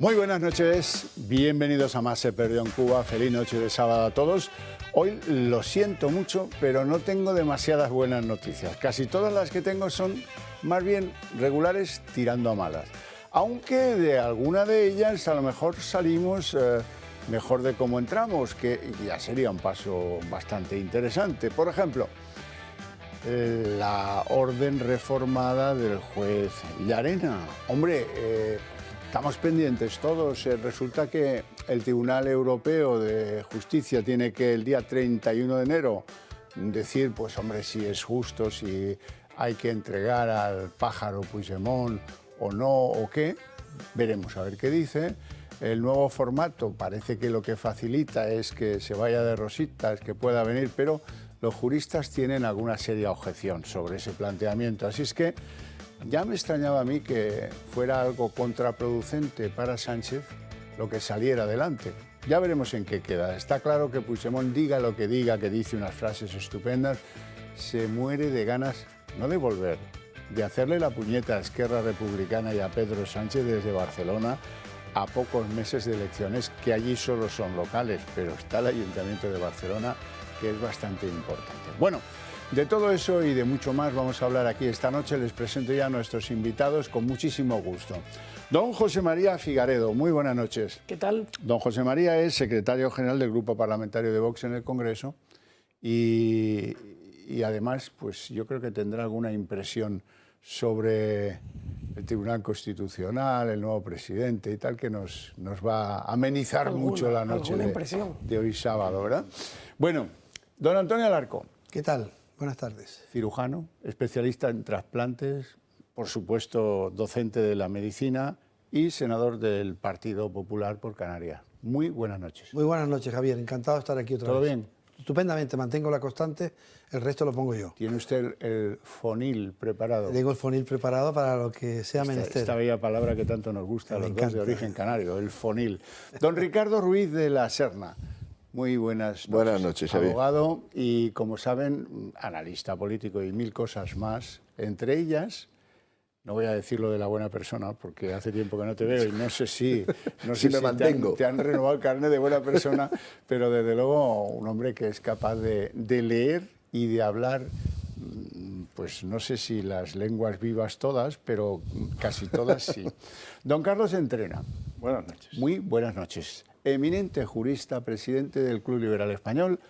Muy buenas noches, bienvenidos a Más se perdió en Cuba, feliz noche de sábado a todos. Hoy lo siento mucho, pero no tengo demasiadas buenas noticias. Casi todas las que tengo son más bien regulares tirando a malas. Aunque de alguna de ellas a lo mejor salimos mejor de cómo entramos, que ya sería un paso bastante interesante. Por ejemplo, la orden reformada del juez Llarena. Hombre, estamos pendientes todos. Resulta que el Tribunal Europeo de Justicia tiene que el día 31 de enero decir, pues hombre, si es justo, si hay que entregar al pájaro Puigdemont o no, o qué. Veremos a ver qué dice. El nuevo formato parece que lo que facilita es que se vaya de rositas, que pueda venir, pero los juristas tienen alguna seria objeción sobre ese planteamiento. Así es que ya me extrañaba a mí que fuera algo contraproducente para Sánchez lo que saliera adelante. Ya veremos en qué queda. Está claro que Puigdemont diga lo que diga, que dice unas frases estupendas, se muere de ganas, no de volver, de hacerle la puñeta a Esquerra Republicana y a Pedro Sánchez desde Barcelona a pocos meses de elecciones, que allí solo son locales, pero está el Ayuntamiento de Barcelona, que es bastante importante. Bueno, de todo eso y de mucho más vamos a hablar aquí esta noche. Les presento ya a nuestros invitados con muchísimo gusto. Don José María Figaredo, muy buenas noches. ¿Qué tal? Don José María es secretario general del Grupo Parlamentario de Vox en el Congreso y además, pues yo creo que tendrá alguna impresión sobre el Tribunal Constitucional, el nuevo presidente y tal, que nos va a amenizar mucho la noche de hoy sábado, ¿verdad? Bueno, don Antonio Alarcón. ¿Qué tal? Buenas tardes. Cirujano, especialista en trasplantes, por supuesto docente de la medicina y senador del Partido Popular por Canarias. Muy buenas noches. Muy buenas noches, Javier. Encantado de estar aquí otra vez. ¿Todo bien? Estupendamente, mantengo la constante, el resto lo pongo yo. ¿Tiene usted el fonil preparado? Tengo el fonil preparado para lo que sea menester. Esta bella palabra que tanto nos gusta a los dos de origen canario, el fonil. Don Ricardo Ruiz de la Serna. Muy buenas noches. Buenas noches, Javier. Abogado y, como saben, analista político y mil cosas más. Entre ellas, no voy a decir lo de la buena persona, porque hace tiempo que no te veo y no sé si me mantengo. Te han renovado el carnet de buena persona, pero desde luego un hombre que es capaz de leer y de hablar, pues no sé si las lenguas vivas todas, pero casi todas sí. Don Carlos Entrena. Buenas noches. Muy buenas noches. Eminente jurista, presidente del Club Liberal Español.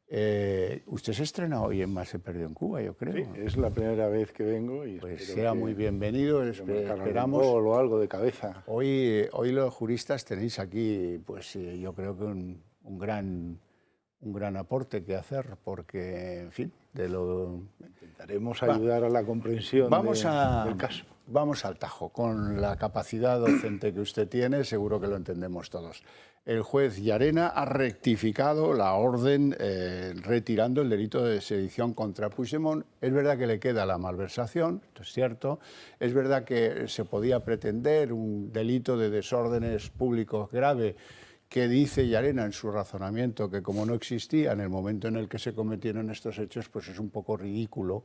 Usted se estrena hoy en Más se perdió en Cuba, yo creo. Sí, es la primera vez que vengo y pues sea muy bienvenido. Esperamos o algo de cabeza. Hoy los juristas tenéis aquí, pues yo creo que un gran aporte que hacer, porque, en fin, intentaremos ayudar a la comprensión del caso. Vamos al tajo. Con la capacidad docente que usted tiene, seguro que lo entendemos todos. El juez Llarena ha rectificado la orden retirando el delito de sedición contra Puigdemont. Es verdad que le queda la malversación, esto es cierto. Es verdad que se podía pretender un delito de desórdenes públicos grave, que dice Llarena en su razonamiento que como no existía en el momento en el que se cometieron estos hechos, pues es un poco ridículo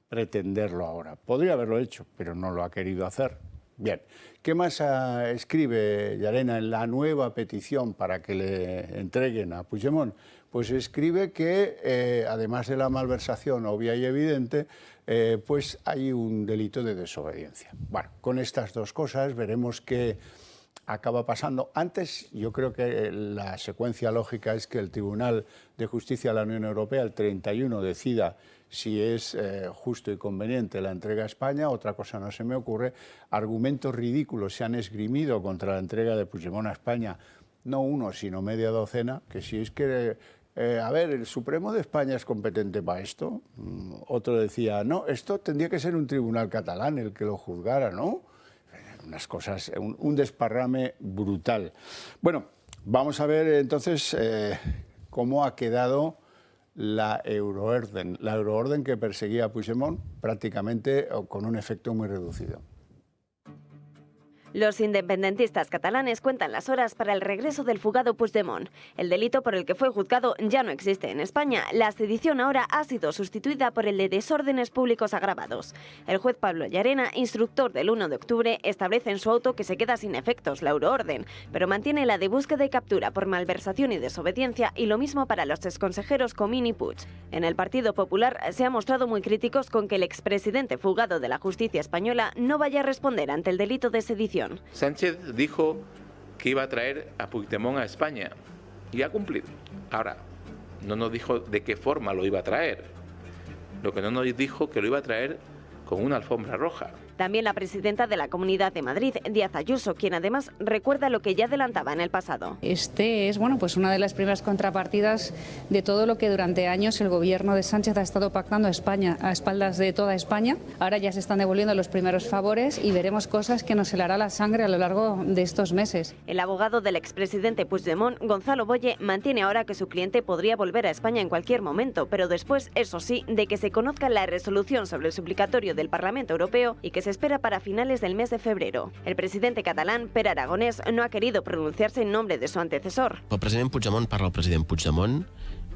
pretenderlo ahora. Podría haberlo hecho, pero no lo ha querido hacer. Bien, ¿qué más escribe Llarena en la nueva petición para que le entreguen a Puigdemont? Pues escribe que, además de la malversación obvia y evidente, pues hay un delito de desobediencia. Bueno, con estas dos cosas veremos qué acaba pasando. Antes, yo creo que la secuencia lógica es que el Tribunal de Justicia de la Unión Europea, el 31, decida si es justo y conveniente la entrega a España. Otra cosa no se me ocurre. Argumentos ridículos se han esgrimido contra la entrega de Puigdemont a España, no uno, sino media docena, que si es que, a ver, el Supremo de España es competente para esto. Otro decía, no, esto tendría que ser un tribunal catalán el que lo juzgara, ¿no? Unas cosas, un desparrame brutal. Bueno, vamos a ver entonces cómo ha quedado la euroorden que perseguía a Puigdemont, prácticamente con un efecto muy reducido. Los independentistas catalanes cuentan las horas para el regreso del fugado Puigdemont. El delito por el que fue juzgado ya no existe en España. La sedición ahora ha sido sustituida por el de desórdenes públicos agravados. El juez Pablo Llarena, instructor del 1 de octubre, establece en su auto que se queda sin efectos la euroorden, pero mantiene la de búsqueda y captura por malversación y desobediencia, y lo mismo para los exconsejeros Comín y Puig. En el Partido Popular se ha mostrado muy críticos con que el expresidente fugado de la justicia española no vaya a responder ante el delito de sedición. Sánchez dijo que iba a traer a Puigdemont a España y ha cumplido. Ahora, no nos dijo de qué forma lo iba a traer. Lo que no nos dijo que lo iba a traer con una alfombra roja. También la presidenta de la Comunidad de Madrid, Díaz Ayuso, quien además recuerda lo que ya adelantaba en el pasado. Este es pues una de las primeras contrapartidas de todo lo que durante años el gobierno de Sánchez ha estado pactando a España, a espaldas de toda España. Ahora ya se están devolviendo los primeros favores y veremos cosas que nos helará la sangre a lo largo de estos meses. El abogado del expresidente Puigdemont, Gonzalo Boye, mantiene ahora que su cliente podría volver a España en cualquier momento, pero después, eso sí, de que se conozca la resolución sobre el suplicatorio del Parlamento Europeo y que se espera para finales del mes de febrero. El presidente catalán, Pere Aragonès, no ha querido pronunciarse en nombre de su antecesor. El president Puigdemont parla el president Puigdemont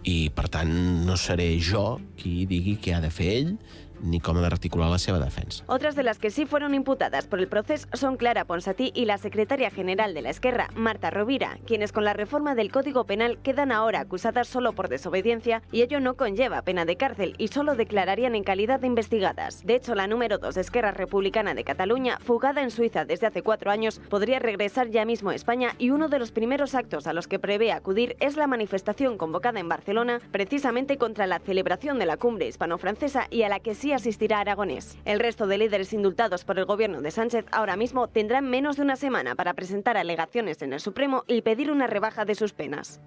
i, per tant, no seré jo qui digui què ha de fer ell ni cómo articular la seva defensa. Otras de las que sí fueron imputadas por el proceso son Clara Ponsatí y la secretaria general de la Esquerra, Marta Rovira, quienes con la reforma del Código Penal quedan ahora acusadas solo por desobediencia, y ello no conlleva pena de cárcel y solo declararían en calidad de investigadas. De hecho, la número 2 de Esquerra Republicana de Cataluña, fugada en Suiza desde hace 4 años, podría regresar ya mismo a España, y uno de los primeros actos a los que prevé acudir es la manifestación convocada en Barcelona precisamente contra la celebración de la cumbre hispano-francesa y a la que sí asistirá Aragonès. El resto de líderes indultados por el gobierno de Sánchez ahora mismo tendrán menos de una semana para presentar alegaciones en el Supremo y pedir una rebaja de sus penas.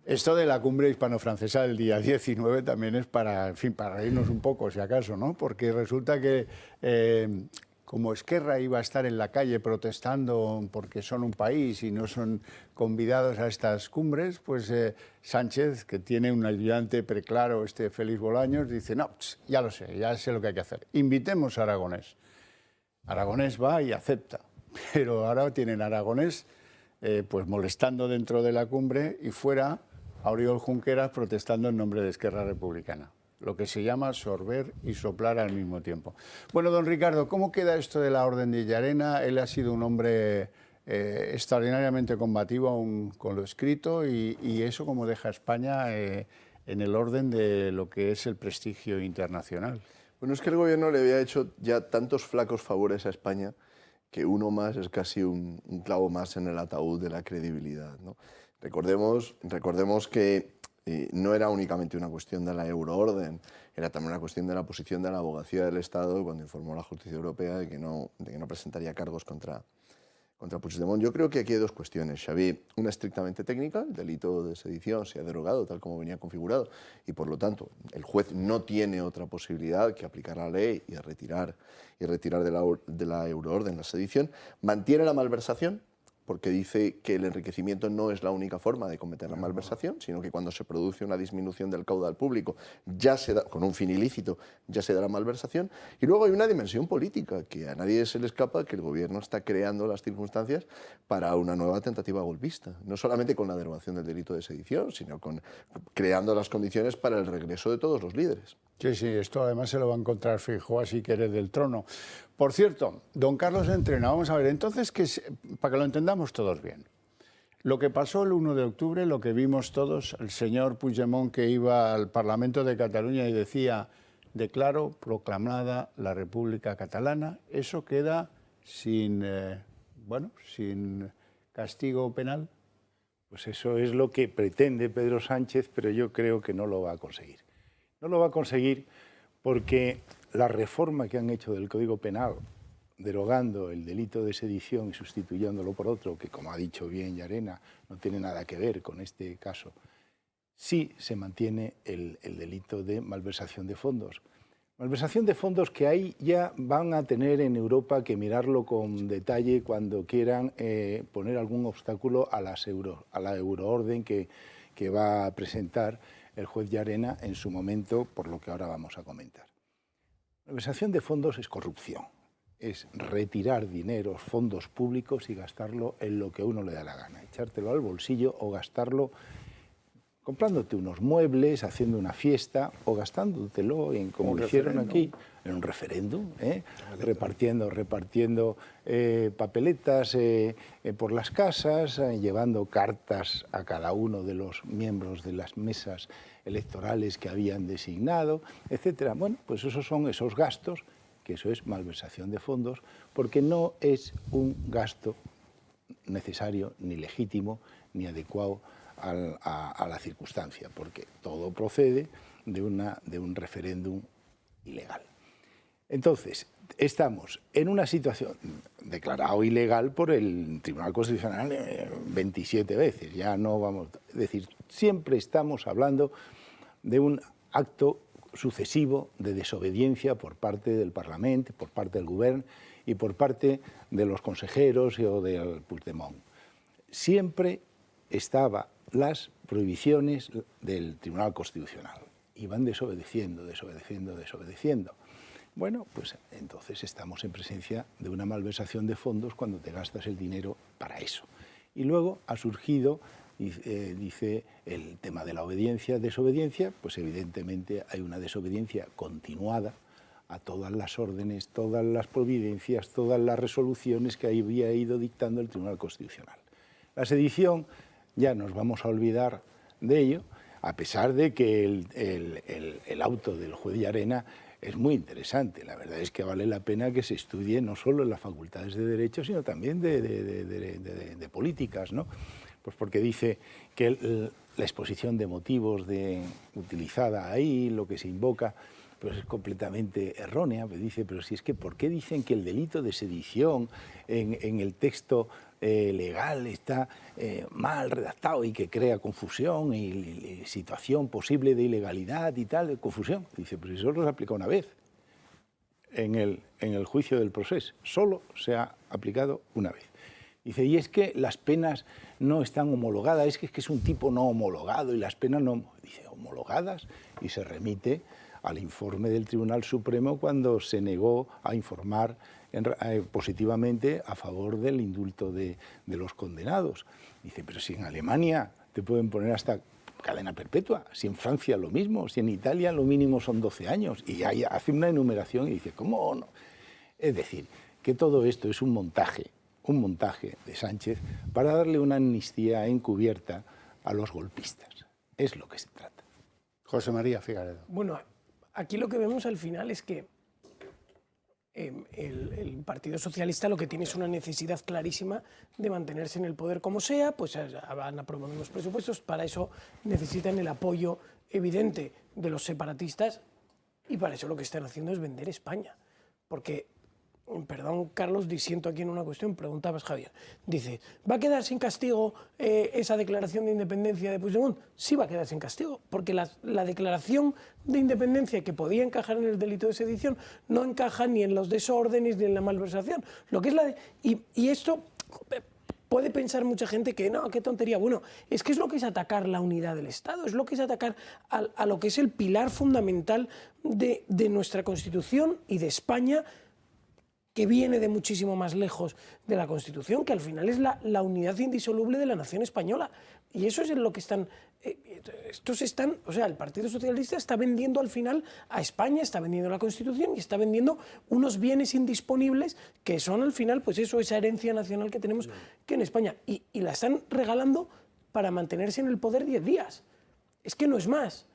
Esto de la cumbre hispano-francesa del día 19 también es para, en fin, para reírnos un poco, si acaso, ¿no? Porque resulta que como Esquerra iba a estar en la calle protestando porque son un país y no son convidados a estas cumbres, pues Sánchez, que tiene un ayudante preclaro, Félix Bolaños, dice, no, ya lo sé, ya sé lo que hay que hacer. Invitemos a Aragonès. Aragonès va y acepta, pero ahora tienen a Aragonès pues molestando dentro de la cumbre y fuera a Oriol Junqueras protestando en nombre de Esquerra Republicana. Lo que se llama sorber y soplar al mismo tiempo. Bueno, don Ricardo, ¿cómo queda esto de la Orden de Llarena? Él ha sido un hombre extraordinariamente combativo aún con lo escrito y eso cómo deja a España en el orden de lo que es el prestigio internacional. Bueno, es que el gobierno le había hecho ya tantos flacos favores a España que uno más es casi un clavo más en el ataúd de la credibilidad, ¿no? Recordemos que no era únicamente una cuestión de la euroorden, era también una cuestión de la posición de la Abogacía del Estado cuando informó a la Justicia Europea de que no presentaría cargos contra Puigdemont. Yo creo que aquí hay dos cuestiones, Xavi. Una estrictamente técnica, el delito de sedición se ha derogado tal como venía configurado y por lo tanto el juez no tiene otra posibilidad que aplicar la ley y retirar de la euroorden la sedición. Mantiene la malversación, porque dice que el enriquecimiento no es la única forma de cometer la malversación, sino que cuando se produce una disminución del caudal público, ya se da, con un fin ilícito, ya se da la malversación. Y luego hay una dimensión política, que a nadie se le escapa, que el gobierno está creando las circunstancias para una nueva tentativa golpista. No solamente con la derogación del delito de sedición, sino creando las condiciones para el regreso de todos los líderes. Sí, sí, esto además se lo va a encontrar Feijóo, así que eres del trono. Por cierto, don Carlos Entrena, vamos a ver, entonces, para que lo entendamos todos bien, lo que pasó el 1 de octubre, lo que vimos todos, el señor Puigdemont que iba al Parlamento de Cataluña y decía, declaro proclamada la República Catalana, eso queda sin castigo penal. Pues eso es lo que pretende Pedro Sánchez, pero yo creo que no lo va a conseguir. No lo va a conseguir porque la reforma que han hecho del Código Penal, derogando el delito de sedición y sustituyéndolo por otro, que como ha dicho bien Llarena, no tiene nada que ver con este caso, sí se mantiene el delito de malversación de fondos. Malversación de fondos que ahí ya van a tener en Europa que mirarlo con detalle cuando quieran poner algún obstáculo a la euroorden que va a presentar el juez Llarena en su momento, por lo que ahora vamos a comentar. Malversación de fondos es corrupción. es retirar dinero, fondos públicos y gastarlo en lo que a uno le da la gana, echártelo al bolsillo o gastarlo comprándote unos muebles, haciendo una fiesta o gastándotelo en, como lo hicieron aquí, en un referéndum, repartiendo papeletas por las casas, llevando cartas a cada uno de los miembros de las mesas electorales que habían designado, etcétera. Bueno, pues esos son esos gastos, que eso es malversación de fondos, porque no es un gasto necesario, ni legítimo, ni adecuado a la circunstancia, porque todo procede de un referéndum ilegal. Entonces, estamos en una situación declarado ilegal por el Tribunal Constitucional 27 veces, ya no vamos a decir, siempre estamos hablando de un acto sucesivo de desobediencia por parte del Parlamento, por parte del Gobierno y por parte de los consejeros o del Puigdemont. Siempre estaban las prohibiciones del Tribunal Constitucional y van desobedeciendo. Bueno, pues entonces estamos en presencia de una malversación de fondos cuando te gastas el dinero para eso. Y luego ha surgido, dice, el tema de la obediencia, desobediencia, pues evidentemente hay una desobediencia continuada a todas las órdenes, todas las providencias, todas las resoluciones que había ido dictando el Tribunal Constitucional. La sedición, ya nos vamos a olvidar de ello, a pesar de que el auto del juez Llarena es muy interesante. La verdad es que vale la pena que se estudie no solo en las facultades de Derecho, sino también de políticas, ¿no? Pues porque dice que la exposición de motivos utilizada ahí, lo que se invoca, pues es completamente errónea. Pues dice, pero si es que, ¿por qué dicen que el delito de sedición en el texto legal está mal redactado y que crea confusión y situación posible de ilegalidad y tal, de confusión? Dice, pero si solo se aplica una vez en el juicio del proceso, solo se ha aplicado una vez. Dice, y es que las penas no están homologadas, es que es un tipo no homologado y las penas no, dice, homologadas, y se remite al informe del Tribunal Supremo cuando se negó a informar positivamente a favor del indulto de los condenados. Dice, pero si en Alemania te pueden poner hasta cadena perpetua, si en Francia lo mismo, si en Italia lo mínimo son 12 años, y ahí hace una enumeración y dice, ¿cómo no? Es decir, que todo esto es un montaje de Sánchez para darle una amnistía encubierta a los golpistas. Es lo que se trata. José María Figaredo. Bueno, aquí lo que vemos al final es que el Partido Socialista lo que tiene es una necesidad clarísima de mantenerse en el poder como sea, pues van a aprobar unos presupuestos, para eso necesitan el apoyo evidente de los separatistas y para eso lo que están haciendo es vender España. Porque, perdón Carlos, disiento aquí en una cuestión, preguntabas Javier, dice, ¿va a quedar sin castigo esa declaración de independencia de Puigdemont? Sí va a quedar sin castigo, porque la declaración de independencia que podía encajar en el delito de sedición no encaja ni en los desórdenes ni en la malversación. Lo que es y esto puede pensar mucha gente que no, qué tontería. Bueno, es que es lo que es atacar la unidad del Estado, es lo que es atacar a lo que es el pilar fundamental de nuestra Constitución y de España, que viene de muchísimo más lejos de la Constitución, que al final es la unidad indisoluble de la nación española. Y eso es en lo que están... o sea, el Partido Socialista está vendiendo al final a España, está vendiendo la Constitución y está vendiendo unos bienes indisponibles que son al final, pues eso, esa herencia nacional que tenemos que en España. Y la están regalando para mantenerse en el poder 10 días. Es que no es más.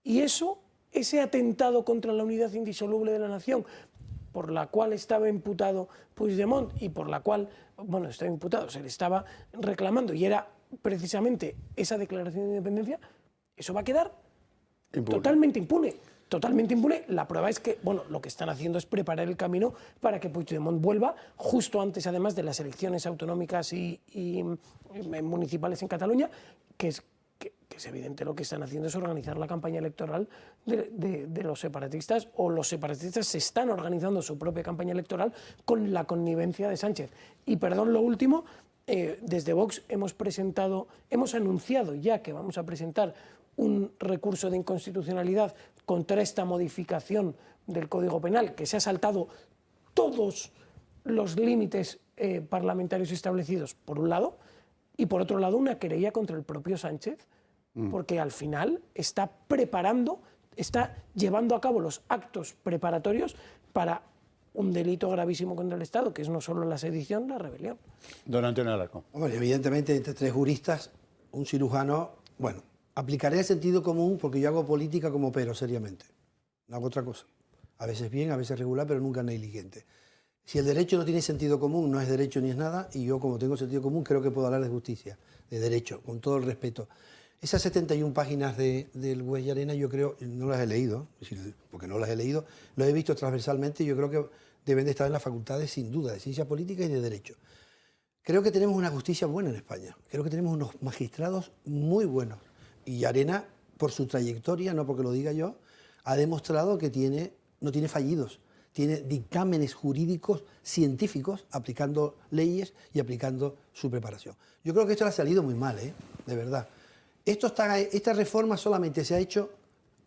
Y eso, ese atentado contra la unidad indisoluble de la nación, por la cual estaba imputado Puigdemont y por la cual, bueno, estaba imputado, se le estaba reclamando y era precisamente esa declaración de independencia, eso va a quedar totalmente impune. Totalmente impune. La prueba es que, bueno, lo que están haciendo es preparar el camino para que Puigdemont vuelva justo antes, además, de las elecciones autonómicas y municipales en Cataluña, que es evidente lo que están haciendo es organizar la campaña electoral de los separatistas, o los separatistas se están organizando su propia campaña electoral con la connivencia de Sánchez. Y perdón, lo último, desde Vox hemos anunciado ya que vamos a presentar un recurso de inconstitucionalidad contra esta modificación del Código Penal que se ha saltado todos los límites parlamentarios establecidos, por un lado, y por otro lado una querella contra el propio Sánchez, porque al final está preparando, está llevando a cabo los actos preparatorios para un delito gravísimo contra el Estado, que es no solo la sedición, la rebelión. Don Antonio Alarcón. Hombre, evidentemente, entre tres juristas, un cirujano, bueno, aplicaré el sentido común porque yo hago política como pero, seriamente. No hago otra cosa. A veces bien, a veces regular, pero nunca negligente. Si el derecho no tiene sentido común, no es derecho ni es nada, y yo, como tengo sentido común, creo que puedo hablar de justicia, de derecho, con todo el respeto. Esas 71 páginas del juez Llarena, yo creo, no las he leído, porque no las he leído, lo he visto transversalmente y yo creo que deben de estar en las facultades, sin duda, de ciencia política y de derecho. Creo que tenemos una justicia buena en España, creo que tenemos unos magistrados muy buenos. Y Llarena, por su trayectoria, no porque lo diga yo, ha demostrado que no tiene fallidos. Tiene dictámenes jurídicos científicos aplicando leyes y aplicando su preparación. Yo creo que esto le ha salido muy mal, de verdad. Esta reforma solamente se ha hecho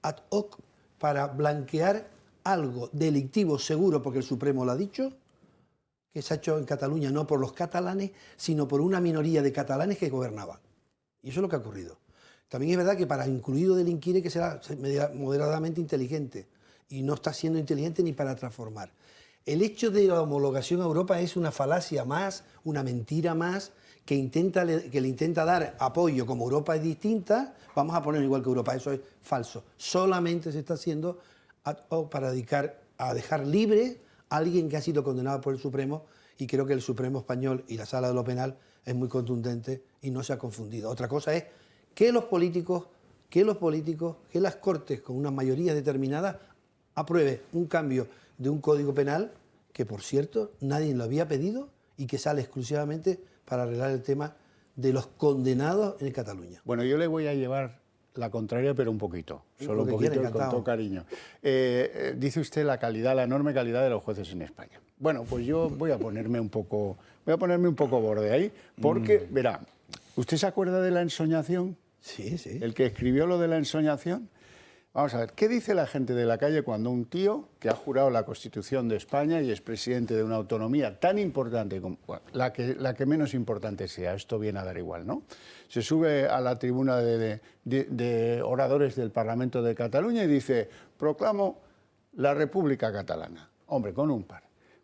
ad hoc para blanquear algo delictivo seguro, porque el Supremo lo ha dicho, que se ha hecho en Cataluña no por los catalanes, sino por una minoría de catalanes que gobernaban. Y eso es lo que ha ocurrido. También es verdad que para incluir o delinquir hay que ser moderadamente inteligente. Y no está siendo inteligente ni para transformar. El hecho de la homologación a Europa es una falacia más, una mentira más, que le intenta dar apoyo. Como Europa es distinta, vamos a ponerlo igual que Europa. Eso es falso. Solamente se está haciendo para dejar libre a alguien que ha sido condenado por el Supremo, y creo que el Supremo español y la Sala de lo Penal es muy contundente y no se ha confundido. Otra cosa es que los políticos, que las Cortes, con una mayoría determinada, apruebe un cambio de un código penal que, por cierto, nadie lo había pedido y que sale exclusivamente para arreglar el tema de los condenados en Cataluña. Bueno, yo le voy a llevar la contraria, pero un poquito, solo un poquito, con todo cariño. Dice usted la enorme calidad de los jueces en España. Bueno, pues yo voy a ponerme un poco borde ahí, porque, verá, ¿usted se acuerda de la ensoñación? Sí, sí. El que escribió lo de la ensoñación. Vamos a ver, ¿qué dice la gente de la calle cuando un tío que ha jurado la Constitución de España y es presidente de una autonomía tan importante como la que menos importante sea, esto viene a dar igual, ¿no? Se sube a la tribuna de oradores del Parlamento de Cataluña y dice: proclamo la República Catalana. Hombre, con un par.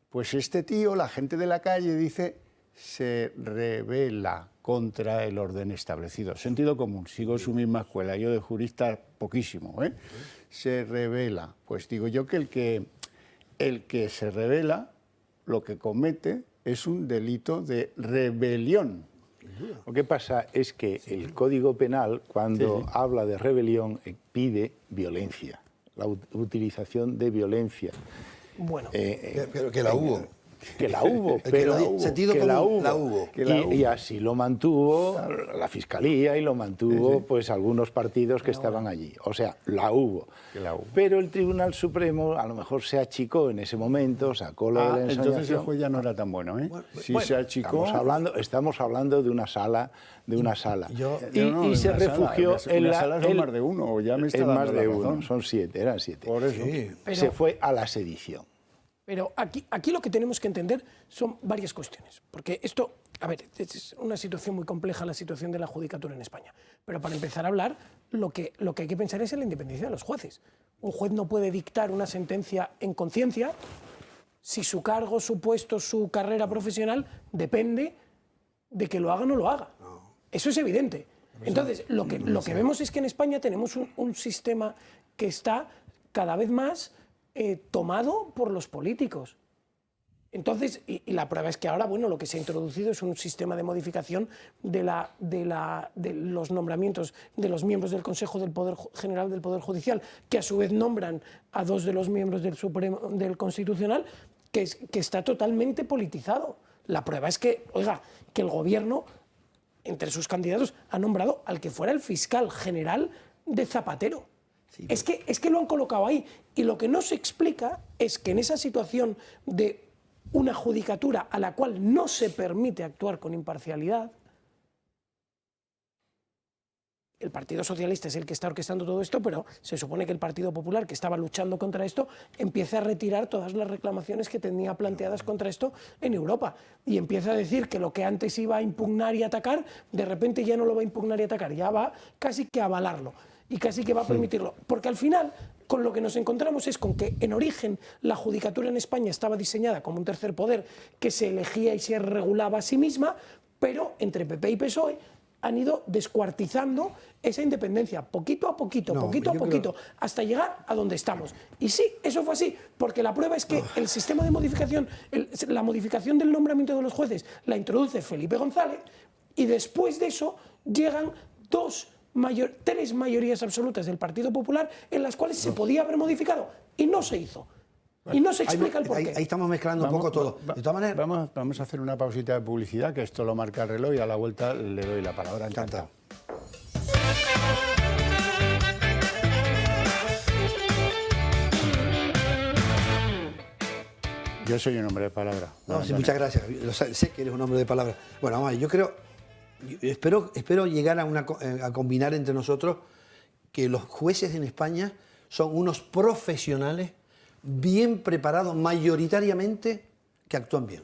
Pues este tío, la gente de la calle dice: se rebela contra el orden establecido. Sentido común, sigo su misma escuela, yo de jurista poquísimo, ¿eh? Se rebela. Pues digo yo que el que se rebela, lo que comete es un delito de rebelión. Lo que pasa es que el Código Penal, cuando habla de rebelión, pide violencia, la utilización de violencia. Bueno, pero que la hubo. Que la hubo, pero la hubo. Y así lo mantuvo la Fiscalía y lo mantuvo pues algunos partidos que estaban allí. O sea, la hubo. Pero el Tribunal Supremo a lo mejor se achicó en ese momento, sacó la ensoñación. Entonces el juez ya no era tan bueno, ¿eh? Sí, se achicó. Estamos hablando de una sala. Y se refugió en la sala. Son más de uno, o ya me está dando más de la razón. uno, son 7, eran 7. Por eso. Sí. Se fue a la sedición. Pero aquí lo que tenemos que entender son varias cuestiones. Porque esto, a ver, es una situación muy compleja, la situación de la judicatura en España. Pero para empezar a hablar, lo que hay que pensar es en la independencia de los jueces. Un juez no puede dictar una sentencia en conciencia si su cargo, su puesto, su carrera profesional depende de que lo haga o no lo haga. Eso es evidente. Entonces, lo que vemos es que en España tenemos un sistema que está cada vez más tomado por los políticos. Entonces, y la prueba es que ahora, bueno, lo que se ha introducido es un sistema de modificación de los nombramientos de los miembros del Consejo del Poder General del Poder Judicial, que a su vez nombran a 2 de los miembros del Constitucional, que está totalmente politizado. La prueba es que, oiga, que el gobierno, entre sus candidatos, ha nombrado al que fuera el fiscal general de Zapatero. Sí, es que lo han colocado ahí. Y lo que no se explica es que en esa situación de una judicatura a la cual no se permite actuar con imparcialidad, el Partido Socialista es el que está orquestando todo esto, pero se supone que el Partido Popular, que estaba luchando contra esto, empieza a retirar todas las reclamaciones que tenía planteadas contra esto en Europa. Y empieza a decir que lo que antes iba a impugnar y atacar, de repente ya no lo va a impugnar y atacar, ya va casi que a avalarlo y casi que va a permitirlo. Porque al final, con lo que nos encontramos es con que en origen la judicatura en España estaba diseñada como un tercer poder que se elegía y se regulaba a sí misma, pero entre PP y PSOE han ido descuartizando esa independencia, poquito a poquito, hasta llegar a donde estamos. Y sí, eso fue así, porque la prueba es que el sistema de modificación, la modificación del nombramiento de los jueces la introduce Felipe González, y después de eso llegan tres mayorías absolutas del Partido Popular en las cuales se podía haber modificado, y no se hizo. Y no se explica el porqué. Ahí estamos mezclando un poco todo. De todas maneras, vamos a hacer una pausita de publicidad, que esto lo marca el reloj, y a la vuelta le doy la palabra. Encantado. Yo soy un hombre de palabra. No, sí, muchas gracias. Sé que eres un hombre de palabra. Bueno, vamos a ver, espero llegar a combinar entre nosotros que los jueces en España son unos profesionales bien preparados, mayoritariamente, que actúan bien.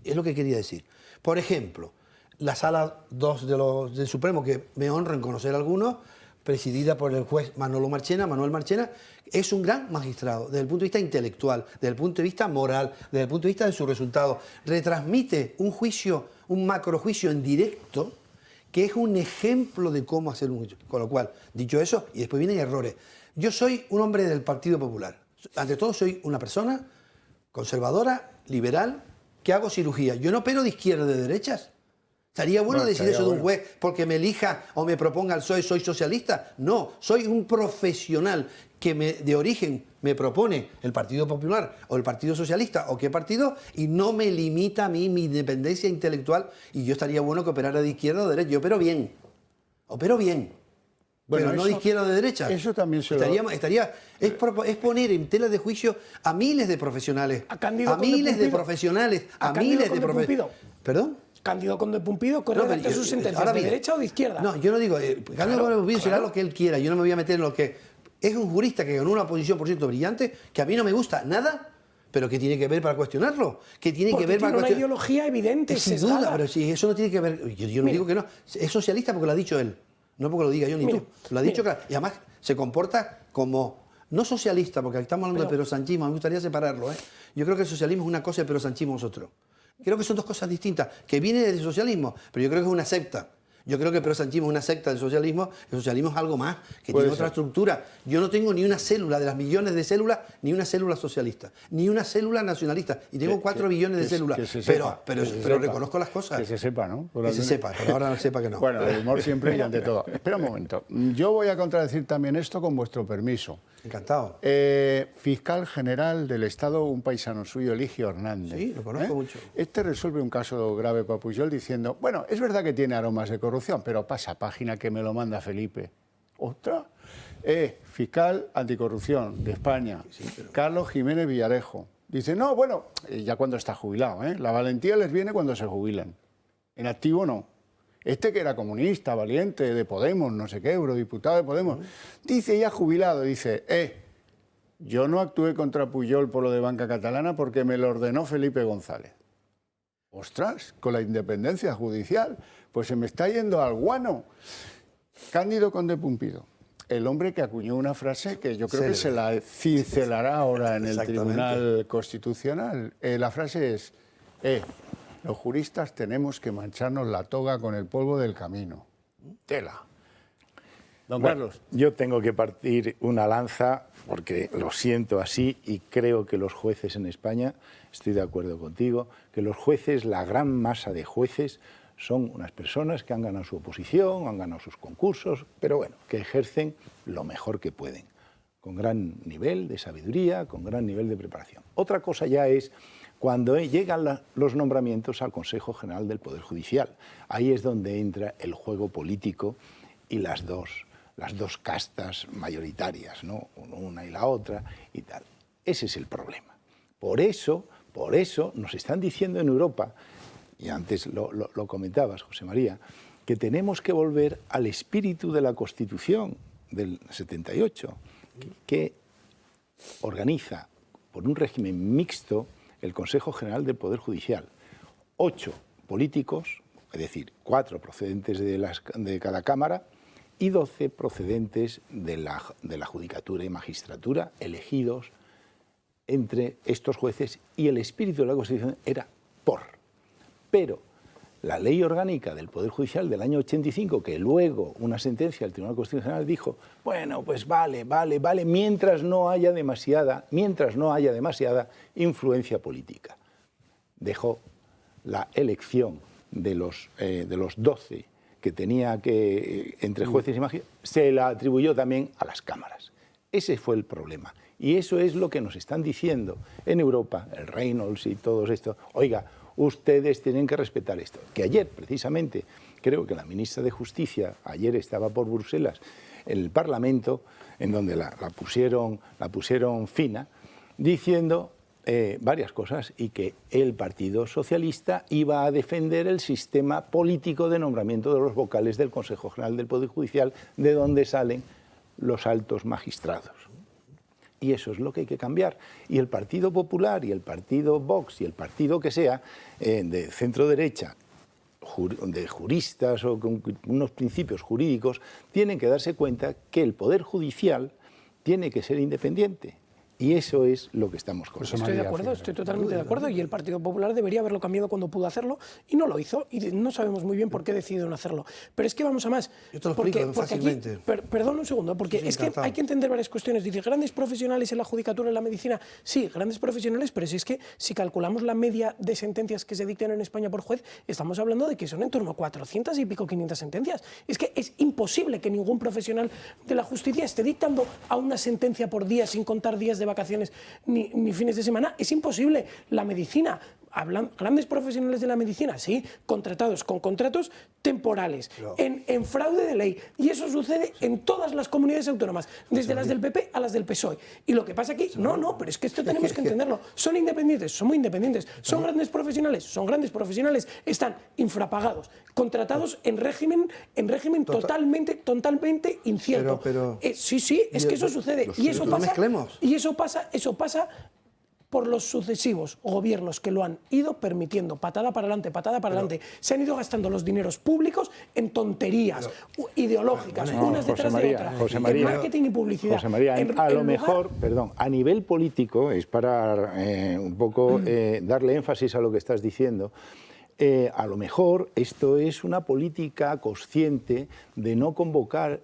Es lo que quería decir. Por ejemplo, la Sala 2 del Supremo, que me honro en conocer algunos, presidida por el juez Manuel Marchena, es un gran magistrado desde el punto de vista intelectual, desde el punto de vista moral, desde el punto de vista de sus resultados. Retransmite un juicio, un macrojuicio en directo, que es un ejemplo de cómo hacer un juicio. Con lo cual, dicho eso, y después vienen errores. Yo soy un hombre del Partido Popular. Ante todo, soy una persona conservadora, liberal, que hago cirugía. Yo no opero de izquierda o de derechas. ¿Estaría bueno decir eso de un juez porque me elija o me proponga el PSOE, soy socialista? No, soy un profesional que de origen me propone el Partido Popular o el Partido Socialista o qué partido, y no me limita a mí mi independencia intelectual, y yo estaría bueno que operara de izquierda o de derecha. Yo opero bien. Bueno, pero no de izquierda o de derecha. Eso también es poner en tela de juicio a miles de profesionales. A miles de profesionales. ¿Perdón? Cándido Conde Pumpido correcta sus sentencias, ¿de derecha o de izquierda? No, yo no digo... Cándido Conde Pumpido será lo que él quiera. Yo no me voy a meter en lo que... Es un jurista que ganó una posición, por cierto, brillante, que a mí no me gusta nada, pero que tiene que ver para cuestionarlo. Que tiene porque que ver tiene para una ideología evidente, sin duda, pero si eso no tiene que ver... Yo no digo que no. Es socialista porque lo ha dicho él. No porque lo diga yo ni tú. Lo ha dicho claro. Y además se comporta como... No socialista, porque estamos hablando de perosanchismo, me gustaría separarlo. Yo creo que el socialismo es una cosa y el perosanchismo es otro. Creo que son dos cosas distintas, que viene del socialismo, pero yo creo que es una secta. Yo creo que el perosanchismo es una secta del socialismo, el socialismo es algo más, que tiene otra estructura. Yo no tengo ni una célula de las millones de células, ni una célula socialista, ni una célula nacionalista, y tengo 4 billones de células. Pero reconozco las cosas. Que se sepa, ¿no? Que se sepa, pero ahora no sepa que no. Bueno, el humor siempre y ante todo. Espera un momento. Yo voy a contradecir también esto con vuestro permiso. Encantado. Fiscal general del Estado, un paisano suyo, Eligio Hernández. Sí, lo conozco mucho. Este resuelve un caso grave para Pujol diciendo, bueno, es verdad que tiene aromas de corrupción, pero pasa página que me lo manda Felipe. ¿Otra? Fiscal anticorrupción de España, Carlos Jiménez Villarejo. Dice, no, bueno, ya cuando está jubilado, la valentía les viene cuando se jubilan. En activo no. Este que era comunista, valiente, de Podemos, no sé qué, eurodiputado de Podemos, dice ya jubilado, dice, yo no actué contra Pujol por lo de Banca Catalana porque me lo ordenó Felipe González. Ostras, con la independencia judicial, pues se me está yendo al guano. Cándido Conde Pumpido, el hombre que acuñó una frase que yo creo que se la cincelará ahora en el Tribunal Constitucional. La frase es, los juristas tenemos que mancharnos la toga con el polvo del camino. Tela. Don Carlos. Yo tengo que partir una lanza, porque lo siento así, y creo que los jueces en España, estoy de acuerdo contigo, que los jueces, la gran masa de jueces, son unas personas que han ganado su oposición, han ganado sus concursos, pero bueno, que ejercen lo mejor que pueden, con gran nivel de sabiduría, con gran nivel de preparación. Otra cosa ya es cuando llegan los nombramientos al Consejo General del Poder Judicial. Ahí es donde entra el juego político y las dos castas mayoritarias, ¿no? Una y la otra y tal. Ese es el problema. Por eso nos están diciendo en Europa, y antes lo comentabas, José María, que tenemos que volver al espíritu de la Constitución del 78, que organiza por un régimen mixto el Consejo General del Poder Judicial. 8 políticos, es decir, 4 procedentes de cada Cámara y 12 procedentes de la Judicatura y Magistratura, elegidos entre estos jueces, y el espíritu de la Constitución era por. Pero la Ley Orgánica del Poder Judicial del año 85, que luego una sentencia del Tribunal Constitucional dijo, bueno, pues vale, mientras no haya demasiada influencia política. Dejó la elección de los 12 que tenía que, entre jueces y magistrados, se la atribuyó también a las cámaras. Ese fue el problema. Y eso es lo que nos están diciendo en Europa, el Reynolds y todo esto. Oiga, ustedes tienen que respetar esto. Que ayer, precisamente, creo que la ministra de Justicia, ayer estaba por Bruselas, en el Parlamento, en donde la pusieron fina, diciendo varias cosas, y que el Partido Socialista iba a defender el sistema político de nombramiento de los vocales del Consejo General del Poder Judicial, de donde salen los altos magistrados. Y eso es lo que hay que cambiar. Y el Partido Popular y el Partido Vox y el partido que sea, de centro-derecha, de juristas o con unos principios jurídicos, tienen que darse cuenta que el Poder Judicial tiene que ser independiente. Y eso es lo que estamos consiguiendo. Estoy de acuerdo, estoy totalmente de acuerdo, y el Partido Popular debería haberlo cambiado cuando pudo hacerlo y no lo hizo, y no sabemos muy bien por qué decidió no hacerlo. Pero es que vamos a más. Yo te lo explico fácilmente. Aquí, perdón un segundo, porque sí, es que hay que entender varias cuestiones. Dice, grandes profesionales en la judicatura, en la medicina. Sí, grandes profesionales, pero si es que si calculamos la media de sentencias que se dictan en España por juez, estamos hablando de que son en torno a 400 y pico, 500 sentencias. Es que es imposible que ningún profesional de la justicia esté dictando a una sentencia por día, sin contar días de vacaciones ni fines de semana. Es imposible. La medicina, hablan grandes profesionales de la medicina, sí, contratados con contratos temporales, en fraude de ley, y eso sucede en todas las comunidades autónomas, desde las del PP a las del PSOE. Y lo que pasa aquí, no, pero es que esto tenemos que entenderlo. Son independientes, son muy independientes, son grandes profesionales, están infrapagados, contratados en régimen totalmente incierto. Sí, es que eso sucede, y eso pasa por los sucesivos gobiernos que lo han ido permitiendo, patada para adelante. Se han ido gastando los dineros públicos en tonterías ideológicas, unas detrás de otras, en marketing y publicidad. José María, a lo mejor, a nivel político, es para un poco darle énfasis a lo que estás diciendo, a lo mejor esto es una política consciente de no convocar